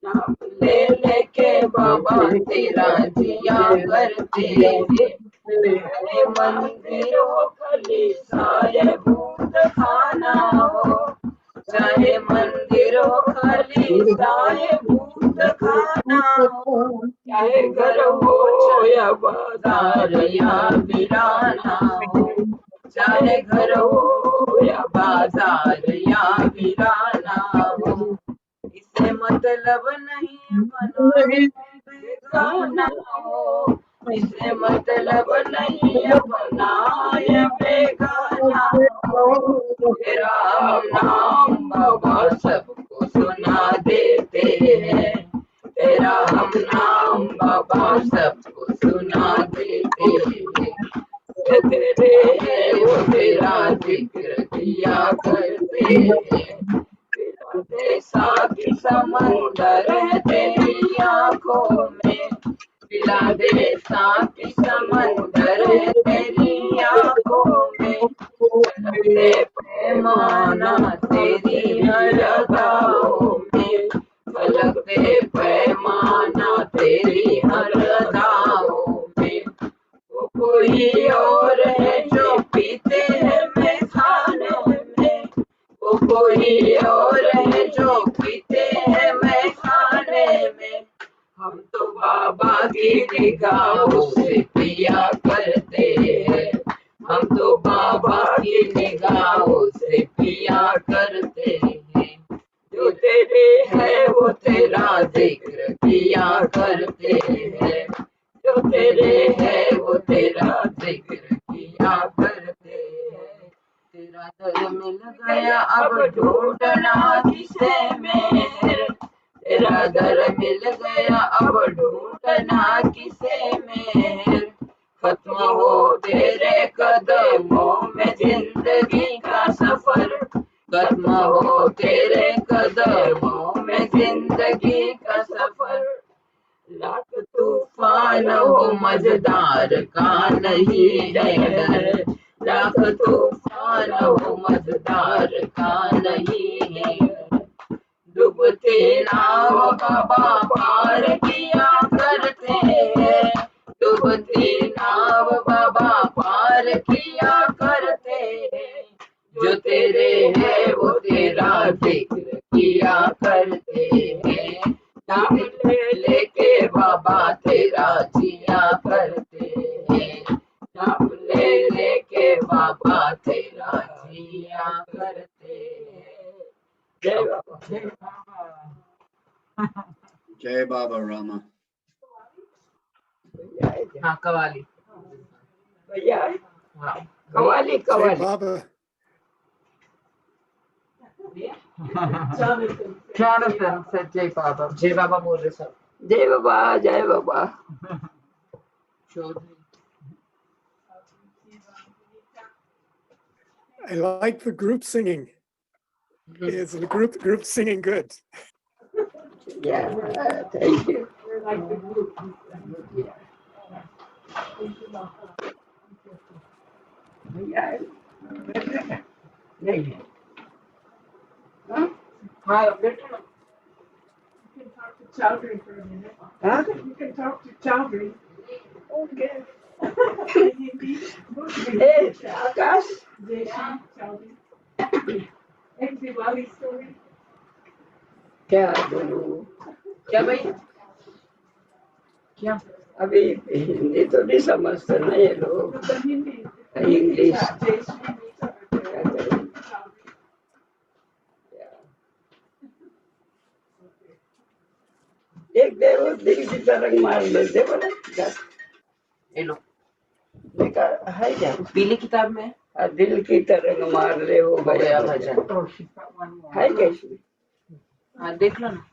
नाम ले लेके बाबा तेरा जिया करते हैं चाहे मंदिर हो कलीसिया भूत खाना हो चाहे मंदिर हो कलीसिया भूत खाना हो चाहे घर हो या बाजार या वीराना हो चाहे घर हो या बाजार या वीराना हो इससे मतलब नहीं बनाए बेगाना हो इससे मतलब नहीं बनाए बेगाना हो तेरा नाम बाबा सबको सुना देते हैं तेरा हम नाम बाबा सबको सुना देते हैं तेरे है वो तेरा जिक्र किया करते हैं तेरा जैसा कि समंदर है तेरी आंखों में पिला दे साथी समंदर है तेरी आंखों में चलते पैमाना तेरी हर अदाओं में चलते पैमाना तेरी हर अदाओं में वो कोई और है जो पीते हैं मैं खाने में वो कोई और है जो पीते हैं मैं खाने में हम तो बाबा की निगाहों से पिया करते हैं हम तो बाबा की निगाहों से पिया करते हैं जो तेरे है वो तेरा जिक्र किया करते हैं जो तेरे है वो तेरा जिक्र किया करते हैं तेरा दर मिल गया अब ढूंढना किसे मेहर तेरा दर मिल गया अब ढूंढना किसे मेहर खत्म हो तेरे कदमों में जिंदगी का सफर खत्म हो तेरे कदमों में जिंदगी का सफर लाख तूफान हो मजेदार का नहीं है डर लाख तूफान हो मजेदार का नहीं है डूबती नाव बाबा पार किया करते हैं डूबती नाव बाबा पार तेरे हैं वो तेरा जिक्र किया करते हैं। नाम ले लेके बाबा तेरा जिया करते हैं। नाम ले लेके बाबा तेरा जिया करते हैं। जय बाबा। जय बाबा रामा। हाँ कवाली। भैया हाँ qawwali Jai qawwali. Baba. Jonathan said Jai Baba. जय बाबा बोल रहे सब। जय बाबा जय बाबा। Chaudhary. I like the group singing. Is the group singing good? Yeah, thank you. भैया नहीं है। हाँ? हाँ बैठो ना। Chowdhury for a minute. हाँ? You can talk to Chowdhury. Okay. Hey, A Akash Deshi, Chowdhury. एक Diwali story. क्या बोलूं? क्या भाई? क्या? अभी हिंदी तो नहीं समझते ना ये लोग। The Hindi. इंग्लिश Deshi, क्या करें? एक देव दिल की तरंग मार लेते बोले ये लो देखा है क्या? पीली किताब में दिल की तरंग मार ले हो हो गया गया भजन। Oh, she's got one more. है कैसी? हाँ देख लो ना।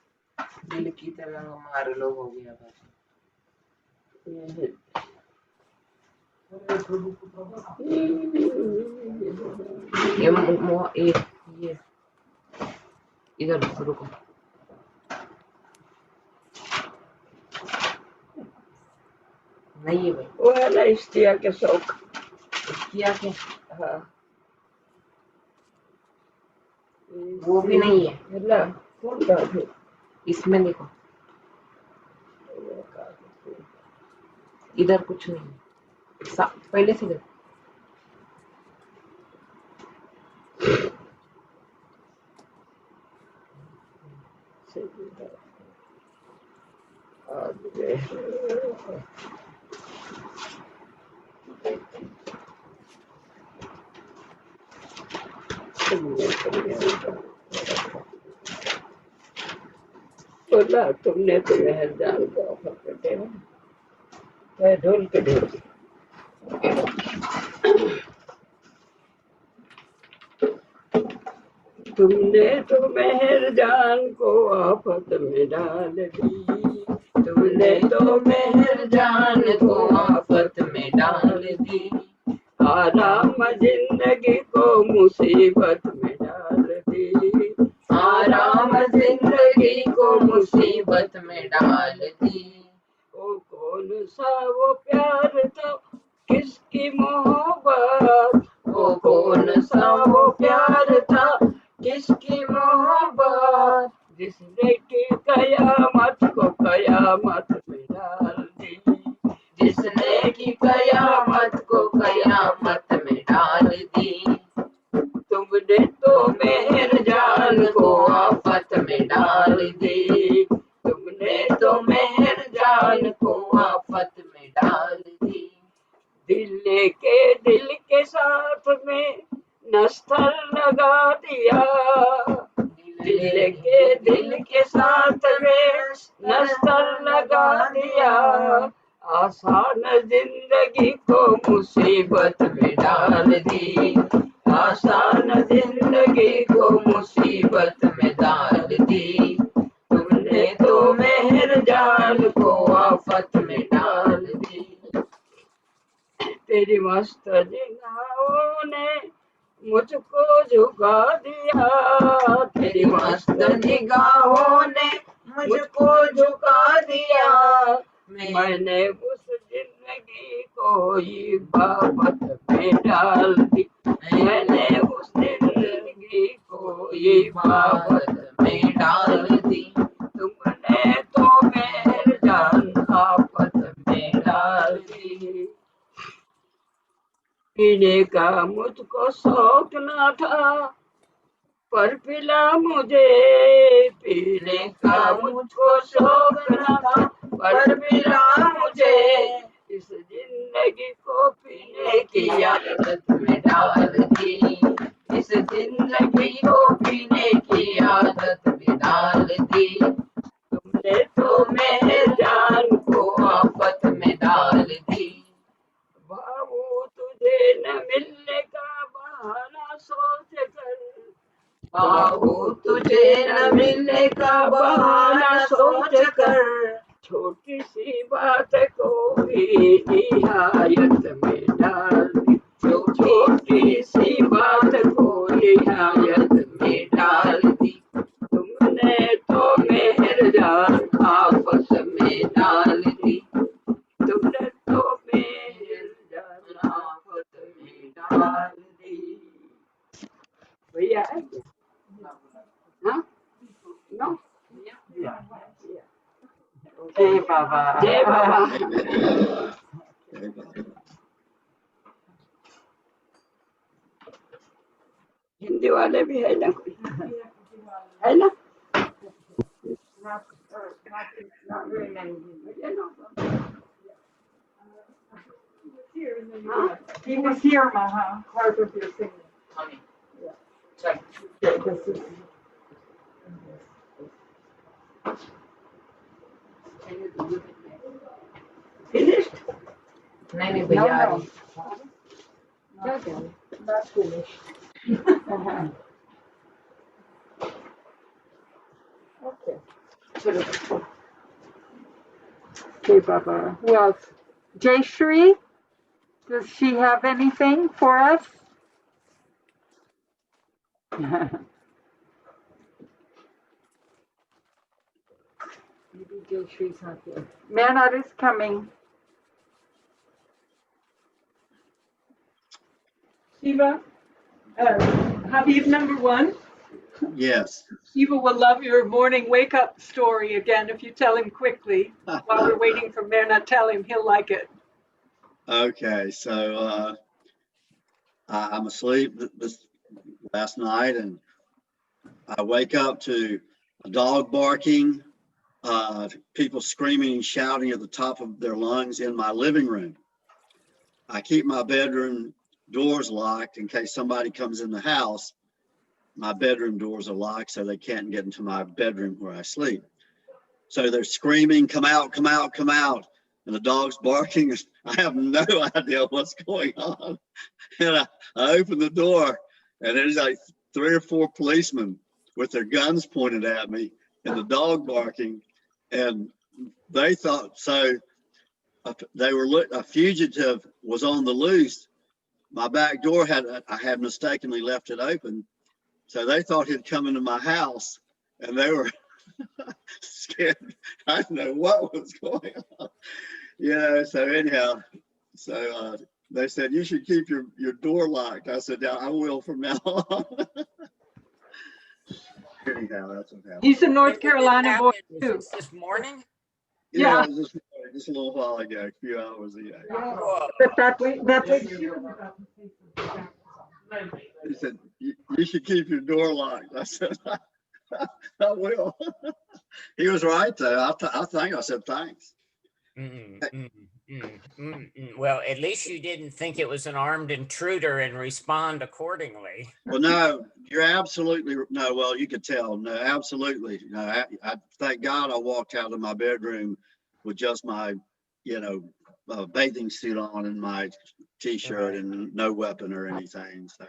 दिल की तरह मार लो हो गया भजन। ये इधर रुको। नहीं है भाई। वो है ना इश्तिया के शौक। किया क्या? हाँ वो भी नहीं है। है ना? कौन था फिर? इसमें देखो इधर कुछ नहीं है। पहले से देखो। बोला तुमने तो मेहरजान को ऑफर कर दिया है ढोल के ढोल। तुमने तो मेहरजान को आफत में डाल दी। तुमने तो मेहरजान को आफत में डाल दी। आराम जिंदगी को मुसीबत में डाल दी। आराम जिंदगी को मुसीबत में डाल दी। ओ कौन सा वो प्यार था किसकी मोहब्बत। वो कौन सा वो प्यार था किसकी मोहब्बत। जिसने की कयामत को कयामत में डाल दी। जिसने की कयामत को कयामत में डाल दी। तुमने तो मेहरजान को आफत में डाल दी। तुमने तो मेहरजान को आफत में डाल दी। दिल के साथ में नस्तर लगा दिया। दिल के साथ में नस्तर लगा दिया। आसान जिंदगी को मुसीबत में डाल दी। आसान जिंदगी को मुसीबत में डाल दी। तुमने तो मेहरजान को आफत में डाल दी। तेरी मस्त निगाहों ने मुझको झुका दिया। तेरी मस्त निगाहों ने मुझको झुका दिया। मैंने उस जिंदगी को इबादत में डाल दी। मैंने उस जिंदगी को इबादत में डाल दी। तुमने तो मेहरजान आफत में डाल दी। पीने का मुझको शौक न था, पर पिला मुझे। पीने का मुझको शौक न था, पर पिला मुझे। इस जिंदगी को पीने की आदत में डाल दी, इस जिंदगी को पीने की आदत में डाल दी। तुमने तो मेरे जान को आफत में डाल दी। भावो तुझे न मिलने का बहाना सोच कर, भावो तुझे न मिलने का बहाना सोच कर, छोटी सी बात को भी निहायत में डाल दी, छोटी सी बात को निहायत में डाल दी। तुमने तो मेहर जान आफत में डाल दी, तुमने तो मेहर जान आफत में डाल दी। भैया हाँ नो Jai Baba. जय बाबा। हिंदी वाले भी है ना कोई, है ना? Not very many. हाँ? He was here, Maha. Part of your singing. Yeah, this is. Finished? नहीं No, भैया no. Not finished. Okay. चलो। Jai Baba. Who else? Jay Shri? Does she have anything for us? Maybe Jay Shri's not here. Mehernath is coming. Shiva, Habib number one. Yes. Shiva will love your morning wake up story again if you tell him quickly. While we're waiting for Mehernath, tell him he'll like it. Okay, so I'm asleep this last night, and I wake up to a dog barking, people screaming and shouting at the top of their lungs in my living room. I keep my bedroom doors locked in case somebody comes in the house. My bedroom doors are locked so they can't get into my bedroom where I sleep. So they're screaming, come out, come out, come out. And the dog's barking. I have no idea what's going on. And I open the door, and there's like 3 or 4 policemen with their guns pointed at me and the dog barking. And they thought, so they were, a fugitive was on the loose. My back door I had mistakenly left it open. So they thought he'd come into my house, and they were scared. I didn't know what was going on. So anyhow, so they said, you should keep your door locked. I said, yeah, I will from now on. Anyhow, that's what happened. He's a North Carolina boy Was too. this this morning? Yeah, just a little while ago, a few hours ago. Whoa. But that's He said, you should keep your door locked. I said, I will. He was right, though. I said, thanks. Well, at least you didn't think it was an armed intruder and respond accordingly. Well, no, you're absolutely, no, well, you could tell. No, absolutely. No, I thank God I walked out of my bedroom with just my, bathing suit on and my t-shirt and no weapon or anything. So,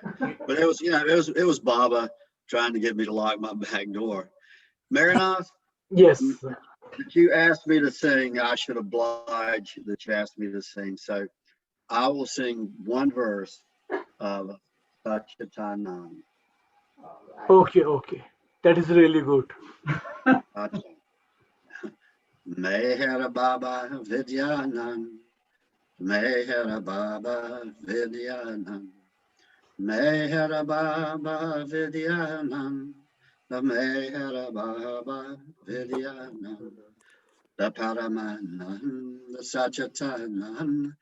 but it was, it was Baba trying to get me to lock my back door. Mehernath? Yes. If you asked me to sing, I should oblige that you asked me to sing. So I will sing one verse of Satchitanand. Okay. That is really good. Mehera Baba Vidyanand. Mehera Baba Vidyanand. Mehera Baba Vidyanand. The Mehera Baba Vidyanand. The Paramanand, the Satchitanand,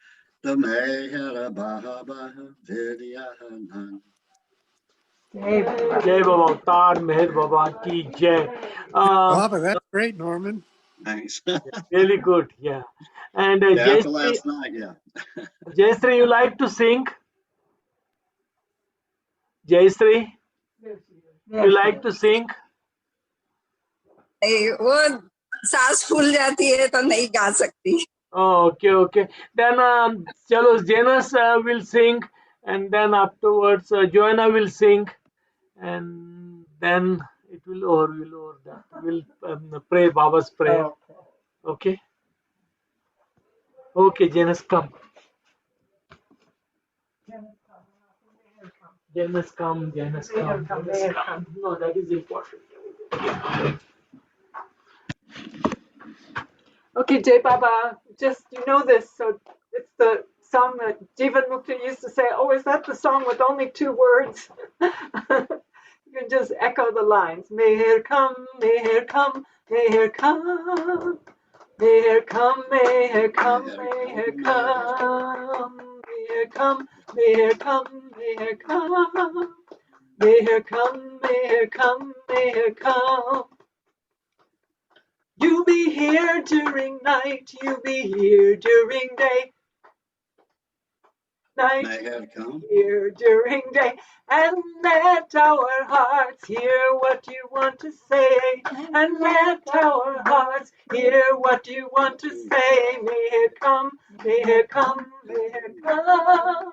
The Mehera Baba Vidyahanan. Jai Baba Avtar Meher Baba ki Jai. Baba, that's great, Norman. Thanks. Really good, yeah. And After last night, yeah. Jayasri, you like to sing? Jayasri, you like to sing? वो सांस फूल जाती है तो नहीं गा सकती. Oh, okay. Then chalo, Janus will sing, and then afterwards Joanna will sing, and then it will over that. We'll pray Baba's prayer. Okay. Okay, Janus, come. Janus, come. No, that is important. Okay, Jai Baba, just you know this, so it's the song that Jivan Mukta used to say, oh, is that the song with only 2 words? You can just echo the lines. Meher come, Meher come, Meher come. Meher come, Meher come, Meher come. Meher come, Meher come, Meher come. Meher come, Meher come, Meher come. You be here during night, you be here during day. Night, here during day. And let our hearts hear what you want to say. And let our hearts hear what you want to say. Meher come, Meher come, Meher come.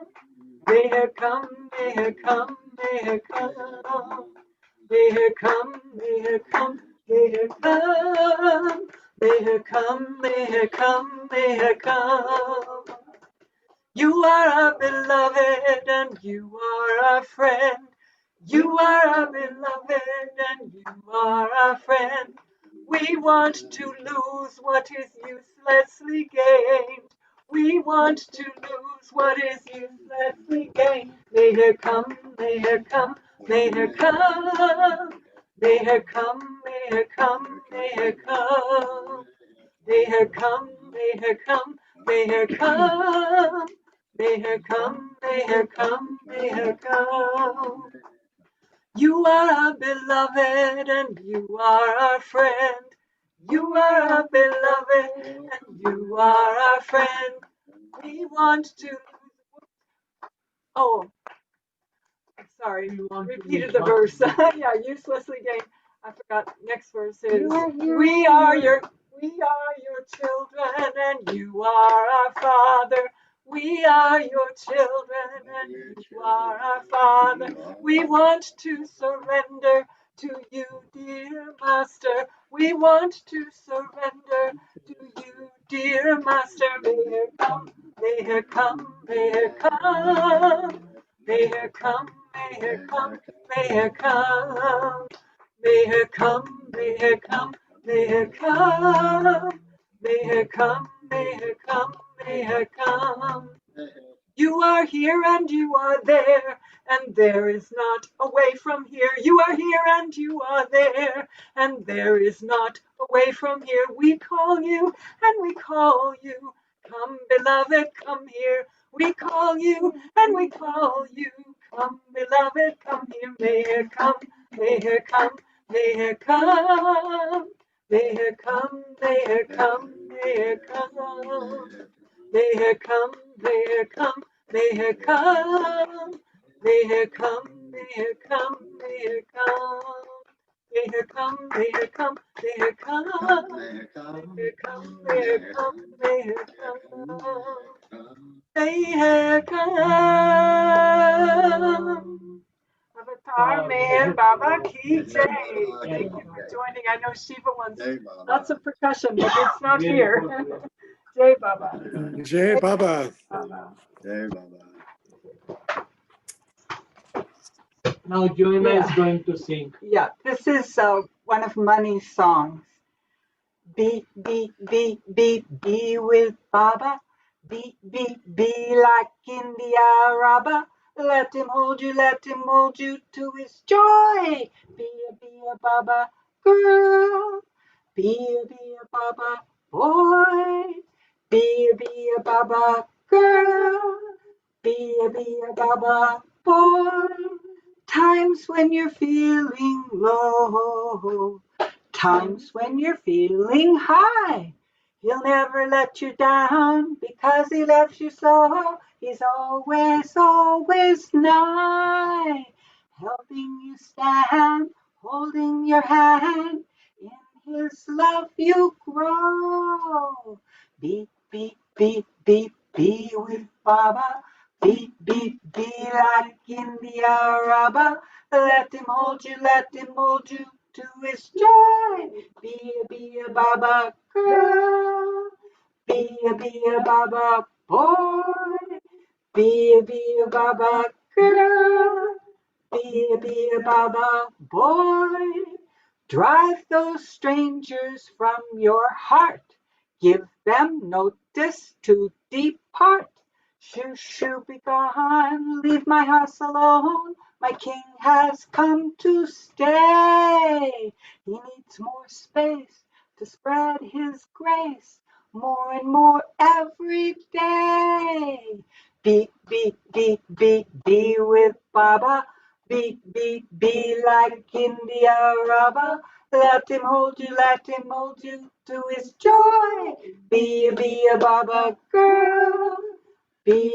Meher come, Meher come, Meher come. Meher come, Meher come, Meher come. Meher come, Meher come, Meher come. You are our beloved and you are our friend. You are our beloved and you are our friend. We want to lose what is uselessly gained. We want to lose what is uselessly gained. Meher come, Meher come, Meher come. Meher come, Meher come, Meher come. Meher come, Meher come, Meher come. Meher come, Meher come, Meher come. You are our beloved and you are our friend. You are our beloved and you are our friend. We want to. Oh, I'm sorry. Repeated the verse. Yeah, uselessly gained. I forgot. Next verse is we are your children and you are our Father. We are your children and you are our Father. We want to surrender to you, dear Master. We want to surrender to you, dear Master. Meher come, Meher come, Meher come. Meher come, Meher come, Meher come. Meher come, Meher come, Meher come. Meher come, Meher come, Meher come. You are here and you are there, and there is not away from here. You are here and you are there, and there is not away from here. We call you and we call you. Come, beloved, come here. We call you and we call you. Come, beloved, come here. Meher come, Meher come, Meher come. Meher come, Meher come, Meher come. Meher come, Meher come, Meher come. Meher come, Meher come, Meher come. Meher come, Meher come, Meher come. Meher come, Meher come, Meher come. Meher come. Avatar Meher Baba ki Jai. Thank you for joining. I know Shiva wants lots of percussion, but it's not here. Jai Baba. Jai Baba. Jai Baba. Now Joanna is going to sing. Yeah, this is one of Money's songs. Be with Baba. Be like India Rabba. Let him hold you to his joy. Be a Baba girl. Be a Baba boy. Be a Baba girl. Be a Baba boy. Times when you're feeling low, times when you're feeling high. He'll never let you down because he loves you so. He's always, always nigh, helping you stand, holding your hand. In his love you grow. Be with Baba. Be like India Rabba. Let him hold you to his joy. Be a Baba girl. Be a Baba boy. Be a Baba girl. Be a Baba boy. Drive those strangers from your heart. Give them notice to depart. Shoo, shoo, be gone, leave my house alone. My king has come to stay. He needs more space to spread his grace, more and more every day. Be with Baba. Be like India Rabba. Let him hold you to his joy. Be a Baba girl. Be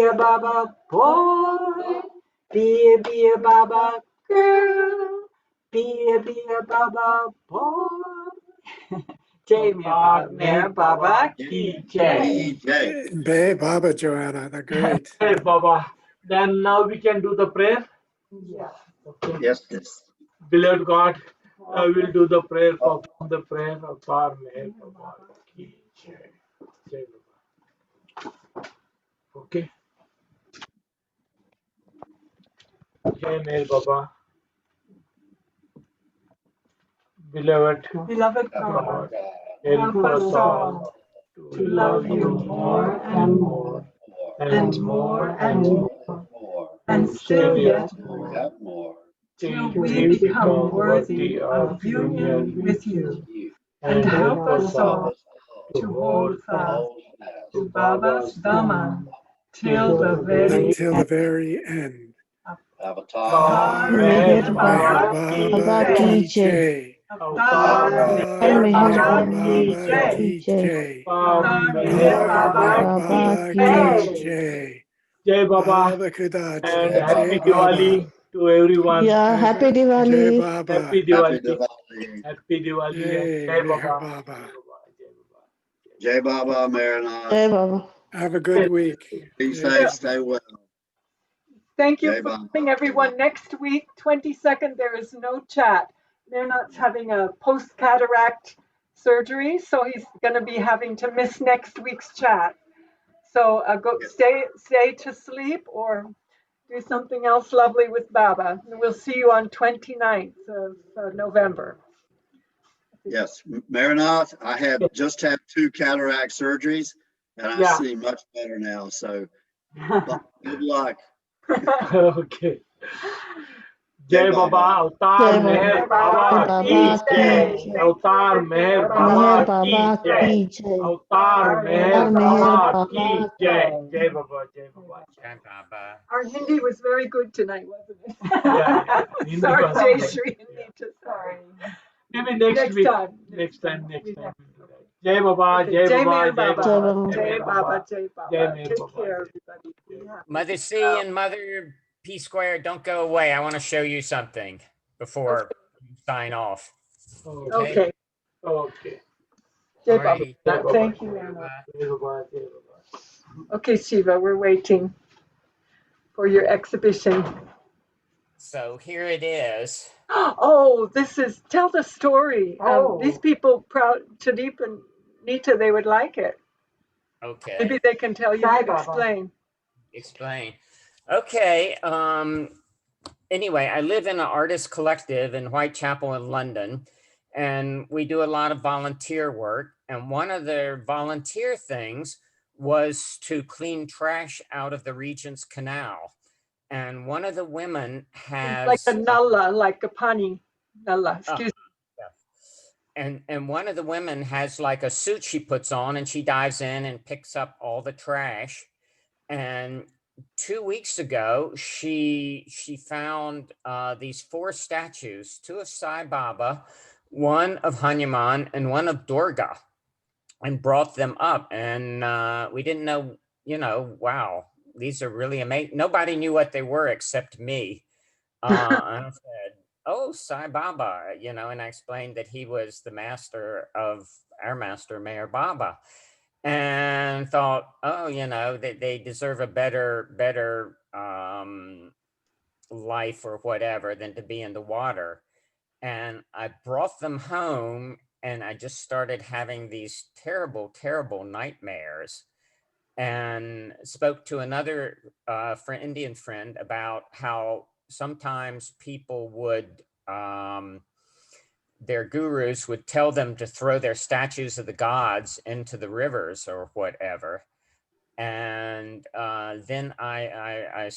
a Baba boy. Be a Baba girl. Be a Baba boy. Jai Meher Baba ki jai. Hey, Baba, Joanna, they're great. Hey, Baba. Then now we can do the prayer. Yeah. Okay. Yes. Beloved God, we'll do the prayer, perform the prayer of our Meher Baba ki jai. Jai Baba. Okay. Jai Meher Baba. Beloved God, God, help us all to love you more and more, and more and more, and still yet more, till we become worthy of union with you, and help us all to hold fast to Baba's damaan till the very Till the very end. Avatar Meher Meher Baba Baba ki Baba jai. ki jai. Avatar Meher Meher Baba ki Baba jai. ki jai. Avatar Meher Baba Baba ki ki jai. Jai. Jai Baba Baba Kudachi. and Jai happy Baba. Diwali to everyone. Yeah, happy Jai Diwali. Baba. Happy Diwali. Happy Diwali and Jai Jai Meher Baba. Baba. Jai Baba, Mehernath. Jai Baba. Have a good week. Be Jai safe, Baba. stay well. Thank you Jai for Baba. coming, everyone. Next week, 22nd, there is no chat. Mehernath's having a post-cataract surgery, so he's going to be having to miss next week's chat. So go stay to sleep or do something else lovely with Baba. And we'll see you on 29th of November. Yes, Mehernath, I have just had 2 cataract surgeries and I Yeah. see much better now. So good luck. Okay. Jai Baba, Avatar Jai Meher Baba Baba ki Baba jai. ki jai. Avatar Meher Meher Baba ki Baba jai. ki jai. Avatar Meher Meher Baba ki Baba jai. Jai Baba, Jai Baba. Jai Baba. Our Hindi was very good tonight, wasn't it? Yeah. Hindi Sorry, was Jay great. Sri and Nita, sorry. Maybe next week. time. Next time we'll do that. Jai Baba, Okay, Jai Jai Baba, Meher Jai Baba. Jai Baba, Baba. Jai Baba, Jai Baba. Jai Meher Take Baba. care, everybody. Be happy. Mother C and Mother P Square, don't go away. I want to show you something before you sign off. Okay. Okay. Jai Baba. Alrighty. Jai Baba, Thank you, Jai Nana. Baba, Jai Baba, Jai Baba. Okay, Shiva, we're waiting for your exhibition. So here it is. Oh, tell the story. Oh. These people, Chadeep and Nita, they would like it. Okay. Maybe they can tell you, Sai Baba. explain. Explain. Okay. Anyway, I live in an artist collective in Whitechapel in London, and we do a lot of volunteer work. And one of their volunteer things was to clean trash out of the Regent's Canal. And one of the women has Like a nalla, like a pani nalla. Excuse me. And one of the women has like a suit she puts on, and she dives in and picks up all the trash. And 2 weeks ago, she found these 4 statues, 2 of Sai Baba, 1 of Hanuman, and 1 of Durga, and brought them up. And we didn't know, wow, these are really amazing. Nobody knew what they were except me. And I said, oh, Sai Baba, and I explained that he was the master of our master, Meher Baba. And thought, oh, they deserve a better life or whatever than to be in the water. And I brought them home, and I just started having these terrible, terrible nightmares, and spoke to another Indian friend about how sometimes people would their gurus would tell them to throw their statues of the gods into the rivers or whatever. And then I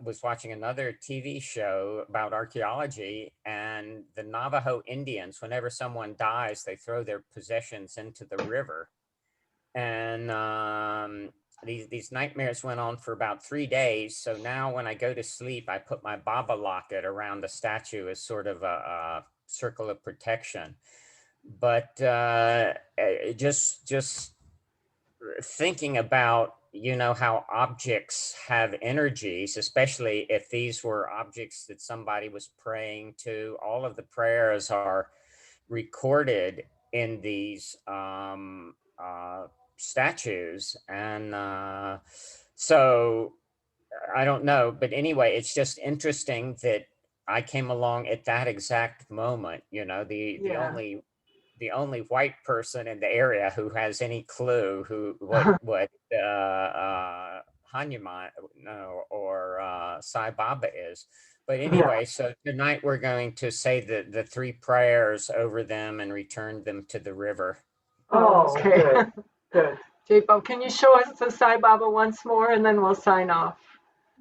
was watching another TV show about archaeology, and the Navajo Indians, whenever someone dies, they throw their possessions into the river. And these nightmares went on for about 3 days. So now when I go to sleep, I put my Baba locket around the statue as sort of a circle of protection. But just thinking about, how objects have energies, especially if these were objects that somebody was praying to. All of the prayers are recorded in these statues. And so I don't know, but anyway, it's just interesting that I came along at that exact moment, the only white person in the area who has any clue what Hanuman or Sai Baba is. But anyway, so tonight we're going to say the 3 prayers over them and return them to the river. Oh, okay. Good. J-Bob, can you show us the Sai Baba once more, and then we'll sign off.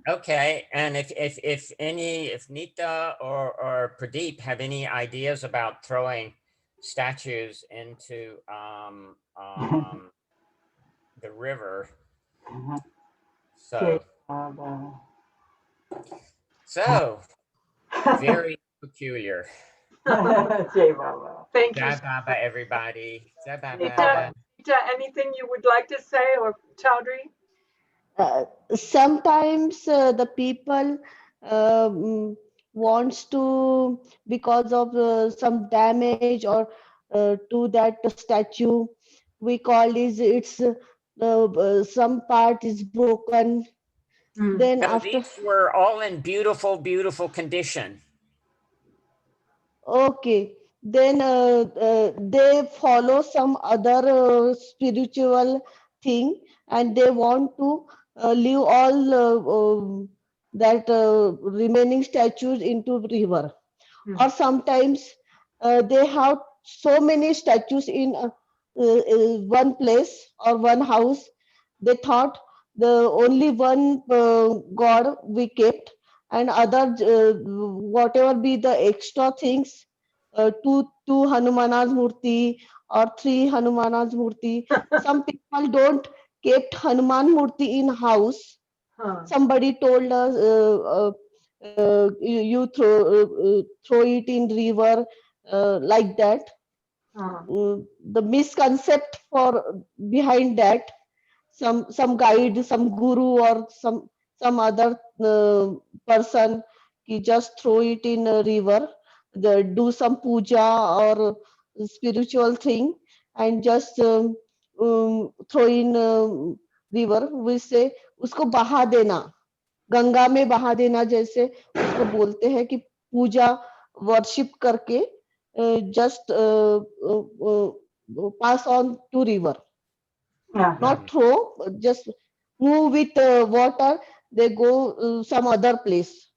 Okay, and if Nita or Pradeep have any ideas about throwing statues into the river, so very peculiar. Jai Baba. Thank you. Jai Baba, everybody. Jai Nita, anything you would like to say, or Chaudhry? Sometimes the people wants to, because of some damage or to that statue, we call it's some part is broken. Then No, after these were all in beautiful, beautiful condition. okay, then they follow some other spiritual thing, and they want to leave all that remaining statues into river. Or sometimes they have so many statues in one place or one house. They thought the only one god we kept, and other whatever be the extra things, two Hanuman's murti or 3 Hanuman's murti. Some people don't kept Hanuman murti in house. Somebody told us you throw it in river, like that. The misconcept for behind that, some guide, some guru, or some other person, he just throw it in a river, do some puja or spiritual thing, and just throw in river. We say usko बहा देना, गंगा में बहा देना, जैसे उसको बोलते हैं कि पूजा वर्शिप करके just pass on to river. Not throw, just move with water, they go some other place.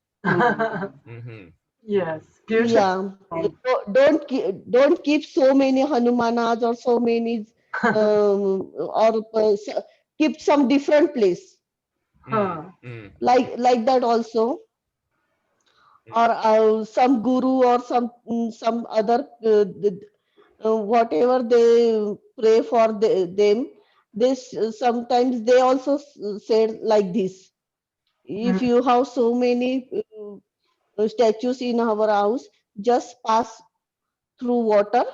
Yes, beautiful. Yeah, don't keep so many Hanumanas or so many or keep some different place. Like that also. Or some guru or some other whatever they pray for them, sometimes they also said like this. If you have so many statues in our house, just pass through water.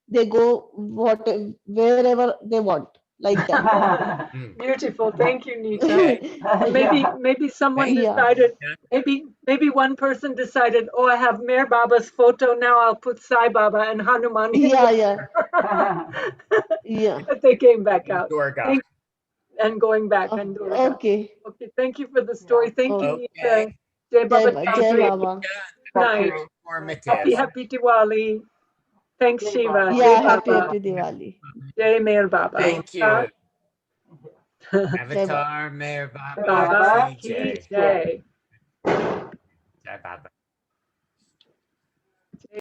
They go wherever they want, like that. Beautiful. Thank you, Nita. Okay. Maybe someone Thank you, Yeah, decided, Nita. maybe one person decided, oh, I have Meher Baba's photo, now I'll put Sai Baba and Hanuman in yeah, there. yeah. But they came back And out. Durga. And going back and Durga. Okay. Okay, thank you for the story. Thank you, Oh, Okay. Nita. Jai Baba Jai Thank you, Chaudhary. Baba. Nita. Good That was night. very informative. Happy Diwali. Thanks, Shiva. Jai Yeah, happy Baba. Diwali. Jai Meher Baba. Thank you. Jai Baba. Avatar Meher Baba Baba Ki ki Jai. jai. Jai Baba.